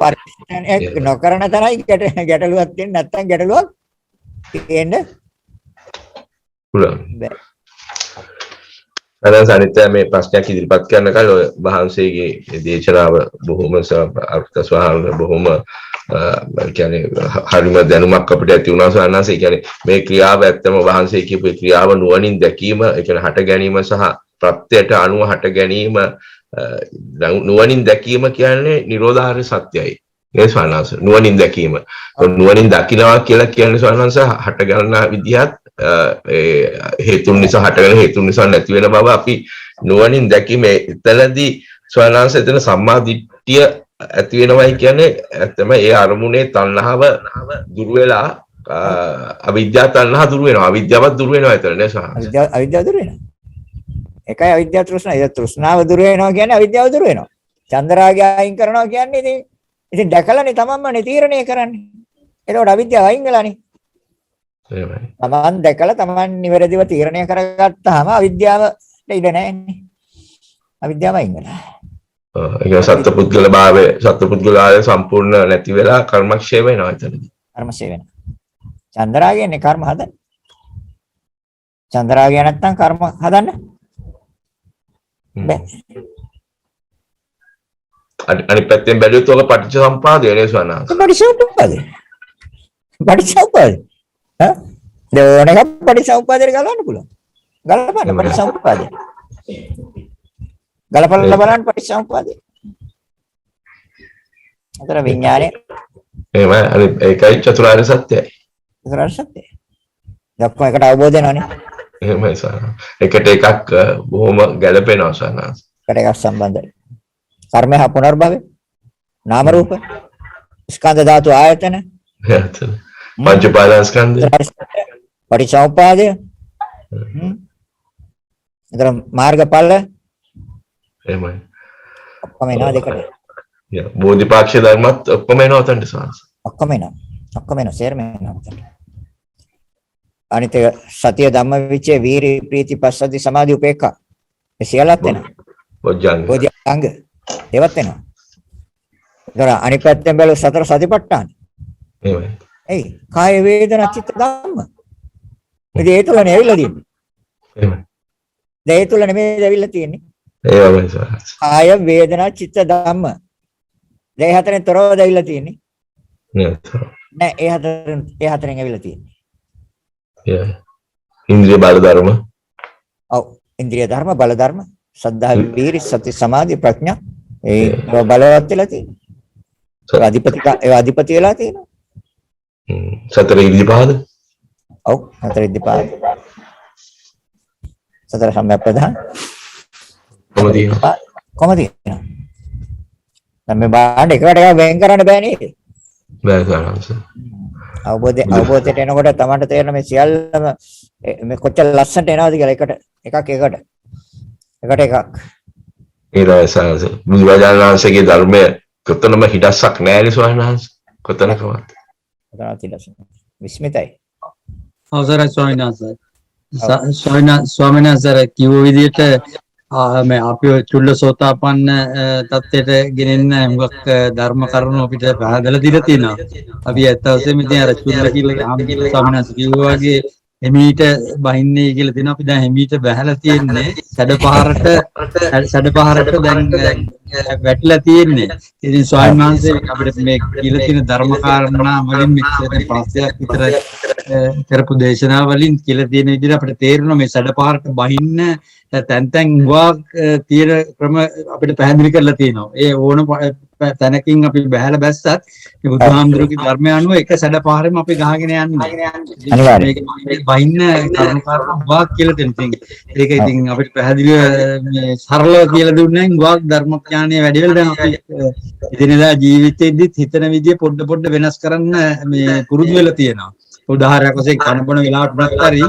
පරීක්ෂණය නොකරන තැනයි ගැටලුවක් තියෙන්නේ නැත්නම් ගැටලුවක් තියෙන්නේ පුළුවන්. අනන්ත අනිත්‍ය මේ ප්‍රශ්නයක් ඉදිරිපත් කරන කල ඔය වහන්සේගේ දේශනාව බොහොම අර්ථ සහල් බොහොම කියන්නේ හරිම දැනුමක් අපිට ඇති වුණා සානන්සේ කියන්නේ මේ ක්‍රියාව ඇත්තම වහන්සේ කියපු ක්‍රියාව නුවණින් දැකීම ඒ කියන්නේ හට ගැනීම සහ ප්‍රත්‍යයට අනුව හට ගැනීම නුවණින් දැකීම කියන්නේ නිරෝධාර්ය සත්‍යයි. ඒ සානන්ස නුවණින් දැකීම. නුවණින් දකිනවා කියලා කියන්නේ සානන්ස හට ගන්නා විදිහත් හේතුන් නිසා හටගෙන හේතුන් නිසා නැති වෙන බව අපි නුවණින් දැකීම එතනදී ස්වයංාංශ එතන සම්මා දිට්ඨිය ඇති වෙනවයි කියන්නේ ඇත්තම ඒ අරමුණේ තණ්හාව දුර වෙලා අවිද්‍යාව තණ්හා දුර වෙනවා අවිද්‍යාවත් දුර වෙනවා එතන නේ සහ අවිද්‍යාව දුර වෙනවා ඒකයි අවිද්‍යාව තෘෂ්ණාව ඒ තෘෂ්ණාව දුර වෙනවා කියන්නේ අවිද්‍යාව දුර වෙනවා චන්ද්‍රාගය අයින් කරනවා කියන්නේ ඉතින් දැකලානේ තමන්මනේ තීරණය කරන්නේ එතකොට අවිද්‍යාව අයින් වෙලානේ තමන් දැකලා තමන් නිවැරදිව තීරණය කරගත්තාම අවිද්‍යාවට ඉඩ නැහැනේ. අවිද්‍යාව අයින් වෙනවා. ඒක සත්පුද්ගල භාවය සත්පුද්ගලාය සම්පූර්ණ නැති වෙලා කර්මක්ෂය වෙනවා එතනදී. කර්මක්ෂය වෙනවා. චන්ද්‍රාගයනේ කර්ම හදන්නේ. චන්ද්‍රාගය නැත්තම් කර්ම හදන්න බෑ. අනිත් පැත්තෙන් බැලුවොත් ඔක පටිච්චසමුප්පාදය නේ ස්වාමීන් පටිච්චසමුප්පාදේ. ඈ? ඕන එක පටිච්චසමුප්පාදයට ගලවන්න පුළුවන්. ගලපන්න පටිච්චසමුප්පාදේ. ගලපන්න බලන්න පටිච්චසමුප්පාදේ. අතර විඥානේ එහෙම අනිත් ඒකයි චතුරාර්ය සත්‍යයි. චතුරාර්ය සත්‍යයි. දක්වා එකට අවබෝධ වෙනවනේ. එහෙමයි ස්වාමීන් එකට එකක් බොහොම ගැළපෙනවා ස්වාමීන් එකට එකක් සම්බන්ධයි. කර්මය හා පුනර්භවය. නාම රූප. ස්කන්ධ ධාතු ආයතන. පංච උපාදානස්කන්ධය. පටිච්චසමුප්පාදය. එතන මාර්ගඵල එහෙමයි. ඔක්කොම එනවා දෙකට. බෝධිපාක්ෂ ධර්මත් ඔක්කොම එනවා උතන්ට ස්වාමීන් ඔක්කොම එනවා. ඔක්කොම එනවා. සේරම එනවා උතන්ට. අනිත් එක සතිය ධම්ම විචේ වීරි ප්‍රීති පස්සද්ධි සමාධි උපේක්ඛා. ඒ සියල්ලත් එනවා. බොජ්ජංග. බෝධිඅංග ඒවත් එනවා. ඒතර අනිත් පැත්තෙන් බැලුව සතර සතිපට්ඨාන. එහෙමයි. එයි කාය වේදනා චිත්ත ධම්ම. ඉතින් ඒ තුලනේ ඇවිල්ලා තියෙන්නේ. එහෙමයි. ඒ තුල නෙමෙයි ඇවිල්ලා තියෙන්නේ. ඒවමයි ස්වාමීන් කාය වේදනා චිත්ත ධම්ම. ඒ හතරෙන් තොරව ඇවිල්ලා තියෙන්නේ. නෑ ඒ හතරෙන් ඇවිල්ලා තියෙන්නේ. ඉන්ද්‍රිය බල ධර්ම. ඔව් ඉන්ද්‍රිය ධර්ම බල ධර්ම සද්ධා වීරි සති සමාධි ප්‍රඥා ඒ බලවත් වෙලා තියෙනවා. ඒ අධිපති වෙලා තියෙනවා. සතර ඉද්ධිපාද. ඔව් සතර ඉද්ධිපාද. සතර සම්‍යක්ප්‍රධාන. කොහොමද? දැන් මේ බාණ්ඩ එකට එකක් වෙන් කරන්න බෑ නේද? බෑ ස්වාමීන් අවබෝධයට එනකොට තමයි තේරෙන මේ සියල්ලම මේ කොච්චර ලස්සනට එනවද කියලා එකට එකක් ඊළඟ බුදුරජාණන් වහන්සේගේ ධර්මය කොතනම හිඩස්සක් නැහැ ස්වාමීන් වහන්සේ කොතනකවත් විස්මිතයි අවසරයි ස්වාමීන් වහන්සේ ස්වාමීන් වහන්සේ කිව්ව විදිහට මේ අපි චුල්ලසෝතාපන්න තත්ත්වයට ගෙනෙන්න හුඟක් ධර්ම කරුණු අපිට පහදලා දීලා තියෙනවා. අපි ඇත්ත වශයෙන්ම ඉතින් අර චුල්ල කියලා ස්වාමීන් වහන්සේ කිව්වා වගේ එමීට බහින්නේ කියලා තියෙනවා. අපි දැන් එමීට බහැලා තියෙන්නේ සැඩපහරට දැන් වැටිලා තියෙන්නේ. ඉතින් ස්වාමීන් වහන්සේ අපිට මේ කියලා තියෙන ධර්ම කාරණා වලින් මෙච්චර පස්යක් විතර කරපු දේශනා වලින් කියලා තියෙන විදිහට අපිට තේරෙනවා මේ සැඩපහරට බහින්න තැන් වාක් තියෙන ක්‍රම අපිට පැහැදිලි කරලා තියෙනවා. ඒ ඕන තැනකින් අපි බහැලා බැස්සත් මේ බුදුහාමුදුරුවෝගේ ධර්මය අනුව එක සැඩපහරෙම අපි ගහගෙන යන්නේ. මේක බහින්න කරුණාකාරව වාක් කියලා තියෙන. ඒක ඉතින් අපිට පැහැදිලිව මේ සරලව කියලා දුන්නේ වාක් ධර්මඥානය වැඩි වෙලා දැන් අපි එදිනෙදා ජීවිතේදීත් හිතන විදිය පොඩ වෙනස් කරන්න මේ පුරුදු වෙලා තියෙනවා. උදාහරණයක් වශයෙන් කන බොන වෙලාවට වුණත් හරි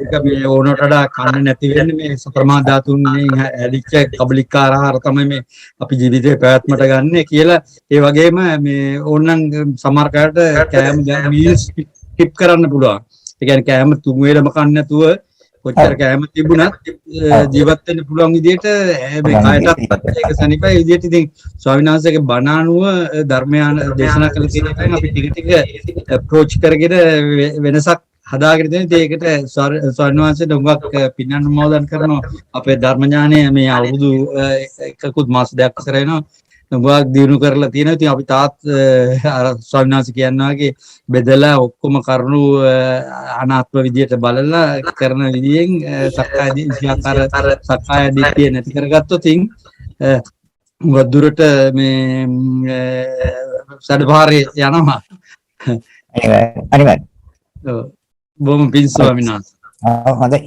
ඒක මේ ඕනට වඩා කන්න නැති වෙන්නේ මේ සතරමා ධාතුන්ගෙන් ඇලිච්ච කබලිකාර ආහාර තමයි මේ අපි ජීවිතේ පැවැත්මට ගන්න කියලා. ඒ වගේම මේ ඕනනම් සමහර කාට කෑම මීල්ස් ස්කිප් කරන්න පුළුවන්. ඒ කියන්නේ කෑම තුන් වේලම කන්න නැතුව කොච්චර කෑම තිබුණත් ජීවත් වෙන්න පුළුවන් විදිහට මේ කායටත් ඒක සනිපයි විදිහට ඉතින් ස්වාමීන් වහන්සේගේ බණ අනුව ධර්මයන් දේශනා කළ තියෙන අපි ටික අප්‍රෝච් කරගෙන වෙනසක් හදාගෙන තියෙනවා. ඒකට ස්වාමීන් වහන්සේට උඟක් පින්නන්න මොදන් කරනවා. අපේ ධර්ම ඥානය මේ අවුරුදු එකකුත් මාස දෙකක් විතර වෙනවා. උඟක් දිනු කරලා තියෙනවා. ඉතින් අපි තාත් අර ස්වාමීන් වහන්සේ කියනවා වගේ බෙදලා ඔක්කොම කරුණු අනාත්ම විදියට බලලා කරන විදියෙන් සක්කාය දිට්ඨිය නැති කරගත්තොත් ඉතින් වදුරට මේ සඩපාරේ යනවා. අනිවාර්යයෙන්. ඔව් බොහොම පිං ස්වාමීන් වහන්සේ. හොඳයි.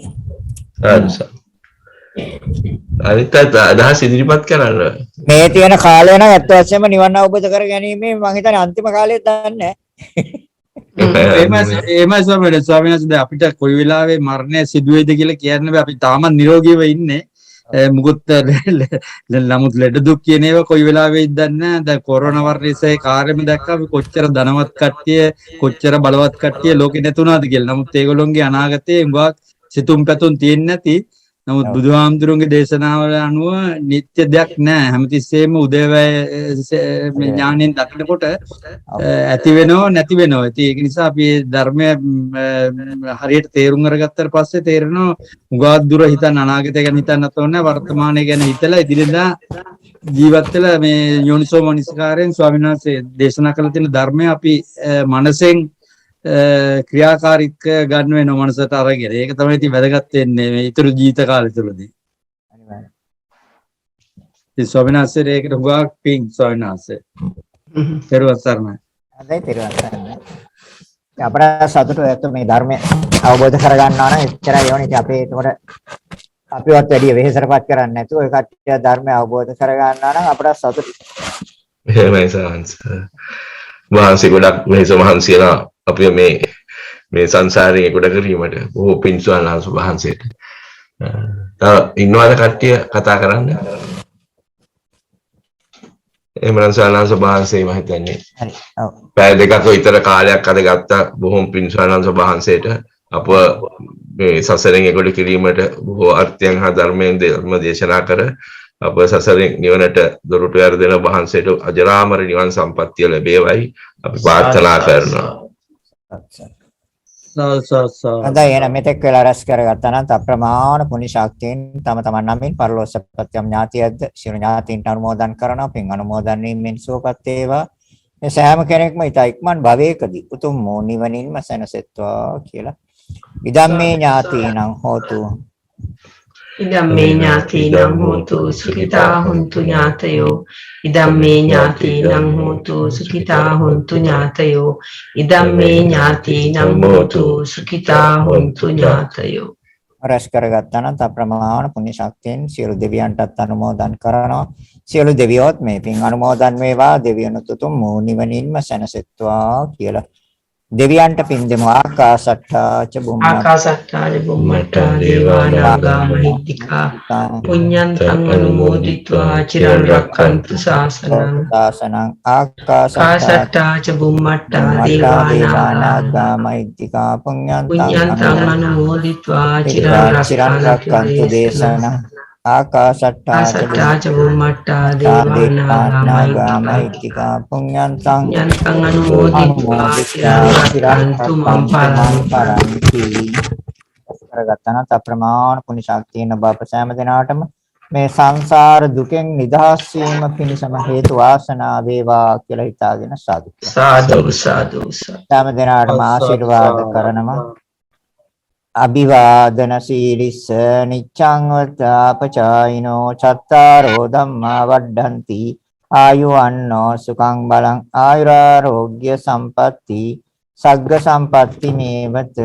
අනිත් අදහස් ඉදිරිපත් කරන්න. මේ තියෙන කාලය නම් ඇත්ත වශයෙන්ම නිවන් අවබෝධ කර ගැනීම මම හිතන්නේ අන්තිම කාලයේ දන්නේ නැහැ. එහෙමයි ස්වාමීන් වහන්සේ අපිට කොයි වෙලාවෙ මරණය සිදු වෙයිද කියලා කියන්න බෑ. අපි තාමත් නිරෝගීව ඉන්නේ. මුකුත් නමුත් ලෙඩ දුක් කියන ඒවා කොයි වෙලාවෙයිද දන්නේ නැහැ. දැන් කොරෝනා වෛරසයේ කාර්යම දැක්කා අපි කොච්චර ධනවත් කට්ටිය කොච්චර බලවත් කට්ටිය ලෝකෙ නැතුණාද කියලා. නමුත් ඒගොල්ලොන්ගේ අනාගතයේ උඟක් සිතුම් පැතුම් තියෙන්නේ නැති නමුත් බුදුහාමුදුරුවන්ගේ දේශනාවල අනුව නිත්‍ය දෙයක් නෑ. හැමතිස්සෙම උදේවැය මේ ඥාණයෙන් දකිනකොට ඇති වෙනව නැති වෙනව. ඉතින් ඒක නිසා අපි මේ ධර්මය හරියට තේරුම් අරගත්තට පස්සේ තේරෙනවා උගාක් දුර හිතන්න අනාගතය ගැන හිතන්නත් ඕනේ වර්තමානය ගැන හිතලා ඉදිරියදා ජීවත් වෙලා මේ යෝනිසෝ මනසිකාරයෙන් ස්වාමීන් වහන්සේ දේශනා කළ තියෙන ධර්මය අපි මනසෙන් ක්‍රියාකාරීත්වය ගන්න වෙනවා මනසට අරගෙන. ඒක තමයි ඉතින් වැදගත් වෙන්නේ මේ ඊතුරු ජීවිත කාලය තුළදී. අනිවාර්යයෙන්. ඉතින් ස්වාමීන් වහන්සේ ඒකට හුඟක් පිං ස්වාමීන් වහන්සේ. පෙරවත් සරණයි. හොඳයි තේරුම් ගන්න. අපේ සතුට ඇත්ත මේ ධර්මය අවබෝධ කරගන්නවා නම් එච්චරයි ඕනේ. ඉතින් අපි ඒකට අපිවත් වැඩි වෙහෙසටපත් කරන්නේ නැතුව ඒ කට්ටිය ධර්මය අවබෝධ කරගන්නවා නම් අපට සතුට. එහෙමයි සාංශ. වහන්සේ ගොඩක් වෙහෙස මහන්සියලා අපි මේ සංසාරයේ ගොඩ කිරීමට බොහෝ පින් සුවන්ලාස වහන්සේට. ඉන්නවාද කට්ටිය කතා කරන්න? එහෙමනම් සුවන්ලාස වහන්සේ මම හිතන්නේ. හරි. ඔව්. පැය දෙකක විතර කාලයක් අද ගත්තා බොහොම පින් සුවන්ලාස වහන්සේට අප මේ සසරෙන් ගොඩ කිරීමට බොහෝ අර්ථයන් හා ධර්ම දේශනා කර අප සසරෙන් නිවනට දොරටු ඇර දෙන වහන්සේට අජරාමර නිවන් සම්පත්තිය ලැබේවයි අපි ප්‍රාර්ථනා කරනවා. හොඳයි එහෙනම් මෙතෙක් වෙලා රැස් කරගත්තා නම් අප්‍රමාණ පුණ්‍ය ශක්තියෙන් තම තමන් නමින් පරලෝසපත්‍යම් ඥාතියද්ද සියලු ඥාතීන්ට අනුමෝදන් කරනවා. පින් අනුමෝදන් වීමෙන් සුවපත් වේවා. මේ සෑම කෙනෙක්ම ඊට ඉක්මන් භවයකදී උතුම් වූ නිවනින්ම සැනසෙත්වා කියලා. ඉදම්මේ ඥාතීනං හෝතු ඉදම්මේ ඥාතීනං හෝතු සුඛිතා හොන්තු ඥාතයෝ ඉදම්මේ ඥාතීනං හෝතු සුඛිතා හොන්තු ඥාතයෝ ඉදම්මේ ඥාතීනං හෝතු සුඛිතා හොන්තු ඥාතයෝ. රැස් කරගත්තා නම් අප්‍රමාණ පුණ්‍ය ශක්තියෙන් සියලු දෙවියන්ටත් අනුමෝදන් කරනවා. සියලු දෙවියොත් මේ පින් අනුමෝදන් වේවා. දෙවියන්ට උතුම් වූ නිවනින්ම සැනසෙත්වා කියලා දෙවියන්ට පින් දෙමු. ආකාශට්ටා ච බුම්මට්ටා දේවානාගා මහිද්దికා පුඤ්ඤන්තං අනුමෝදිत्वा චිරන් රක්ඛන්තු ශාසනං ආකාශට්ටා ච බුම්මට්ටා දේවානාගා මහිද්దికා පුඤ්ඤන්තං අනුමෝදිत्वा චිරන් රක්ඛන්තු දේශනං ආකාශට්ටා ච බුම්මට්ටා දේවානාගා මහිද්దికා පුඤ්ඤන්තං අනුමෝදිत्वा චිරන්තු මම් පරන්ති. කරගත්තා නම් අප්‍රමාණ පුණ්‍ය ශක්තියන බාප සෑම දිනාටම මේ සංසාර දුකෙන් නිදහස් වීම පිණිසම හේතු වාසනා වේවා කියලා හිතාගෙන සාදු. සාදු සාදු. සෑම දිනාටම ආශිර්වාද කරනවා. අභිවාදන සීලිස්ස නිච්ඡං වත්තාපචායිනෝ චත්තාරෝ ධම්මා වඩ්ඩಂತಿ ආයුවන්නෝ සුඛං බලං ආයුරාෝග්‍ය සම්පatti සග්ග සම්පatti මේවත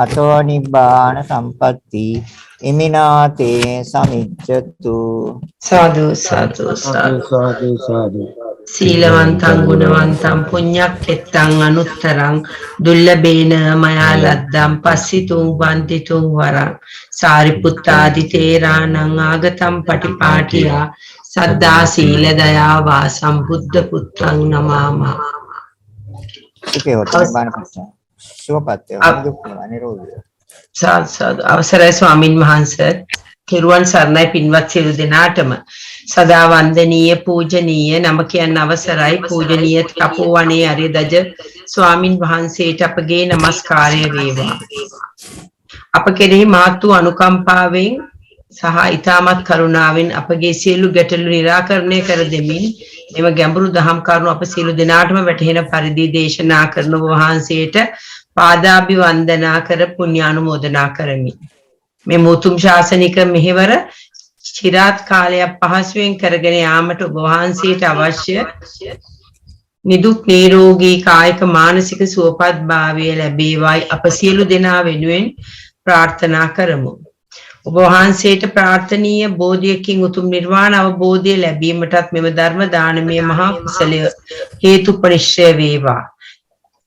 අතෝ නිබ්බාන සම්පatti ඉමිනාතේ සමිච්ඡතු. සාදු සාදු සාදු. සීලවන්තං ගුණවන්තං පුඤ්ඤක්ඛෙත්තං අනුත්තරං දුල්ලභේන මයා ලද්දං පස්සිතුං වන්දිතුං වරං සාරිපුත්තාදි තේරාණං ආගතං පටිපාටියා සද්දා සීල දයා වා සම්බුද්ධ පුත්තං නමාමා. අවසරයි ස්වාමින් වහන්සේ. තිරුවන් සරණයි පින්වත් සියලු දෙනාටම. සදා වන්දනීය පූජනීය නම කියන්න අවසරයි පූජනීය තපෝවනේ අරියදජ ස්වාමින් වහන්සේට අපගේ নমස්කාරය වේවා. අප කෙරෙහි මහත් වූ අනුකම්පාවෙන් සහ ඊ타මත් කරුණාවෙන් අපගේ සියලු ගැටලු निराකරණය කර දෙමින් මෙම ගැඹුරු දහම් කරුණු අප සියලු දෙනාටම වැටහෙන පරිදි දේශනා කරන වහන්සේට පාදාභි වන්දනා කර පුණ්‍ය අනුමෝදනා කරමි. මේ මුතුම් ශාසනික මෙහෙවර චිරාත් කාලයක් පහසුවෙන් කරගෙන යාමට ඔබ වහන්සේට අවශ්‍ය නිදුක් නිරෝගී කායික මානසික සුවපත් භාවය ලැබේවායි අප සියලු දෙනා වෙනුවෙන් ප්‍රාර්ථනා කරමු. ඔබ වහන්සේට ප්‍රාර්ථනීය බෝධියකින් උතුම් නිර්වාණ අවබෝධය ලැබීමටත් මෙම ධර්ම දානමය මහා කුසලය හේතුපරිශ්‍රය වේවා.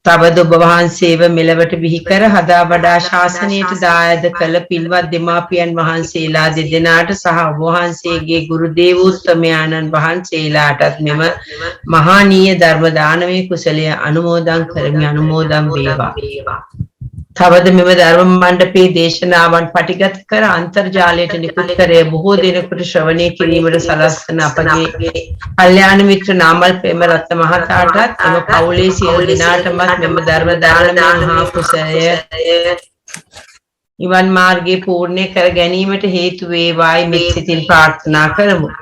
තවද ඔබ වහන්සේව මෙලවට බිහි කර හදා වඩා ශාසනයට දායද කළ පින්වත් දෙමාපියන් වහන්සේලා දෙදෙනාට සහ ඔබ වහන්සේගේ ගුරු දේවෝත්තමයන්න් වහන්සේලාටත් මෙම මහානීය ධර්ම දානමය කුසලය අනුමෝදන් කරමි. අනුමෝදන් වේවා. තවද මෙම ධර්ම මණ්ඩපයේ දේශනාවන් පටිගත කර අන්තර්ජාලයට නිකුත් කරේ බොහෝ දිනකට ශ්‍රවණය කිරීමට සලස්වන අපගේ කල්යාණ මිත්‍ර නාමල් ප්‍රේමරත්න මහතාටත් එම පවුලේ සියලු දෙනාටමත් මෙම ධර්ම දානමය මහා කුසලය නිවන් මාර්ගයේ පූර්ණය කර ගැනීමට හේතු වේවායි මෙත් සිතින් ප්‍රාර්ථනා කරමු.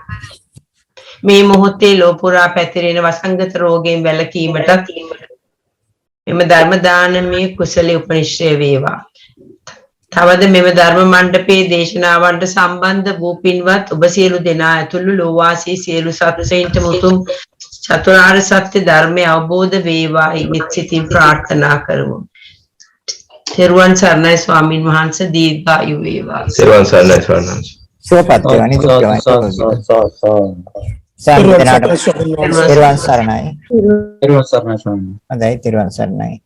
මේ මොහොතේ ලෝපුරා පැතිරෙන වසංගත රෝගයෙන් වැළකීමටත් මෙම ධර්ම දානමය කුසලයේ උපනිශ්‍රේ වේවා. තවද මෙම ධර්ම මණ්ඩපයේ දේශනාවන්ට සම්බන්ධ වූ පින්වත් ඔබ සියලු දෙනා ඇතුළු ලෝවාසී සියලු සත්ත්වයන්ට මුතුම් චතුරාර්ය සත්‍ය ධර්මය අවබෝධ වේවායි මෙත් සිතින් ප්‍රාර්ථනා කරමු. තෙරුවන් සරණයි ස්වාමින් වහන්සේ දීර්ඝායු වේවා. තෙරුවන් සරණයි ස්වාමීන් වහන්සේ. සුවපත් වේවා නිදුක් සෑම දිනකටම තෙරුවන් සරණයි. තෙරුවන් සරණයි ස්වාමීන්. හොඳයි තෙරුවන් සරණයි.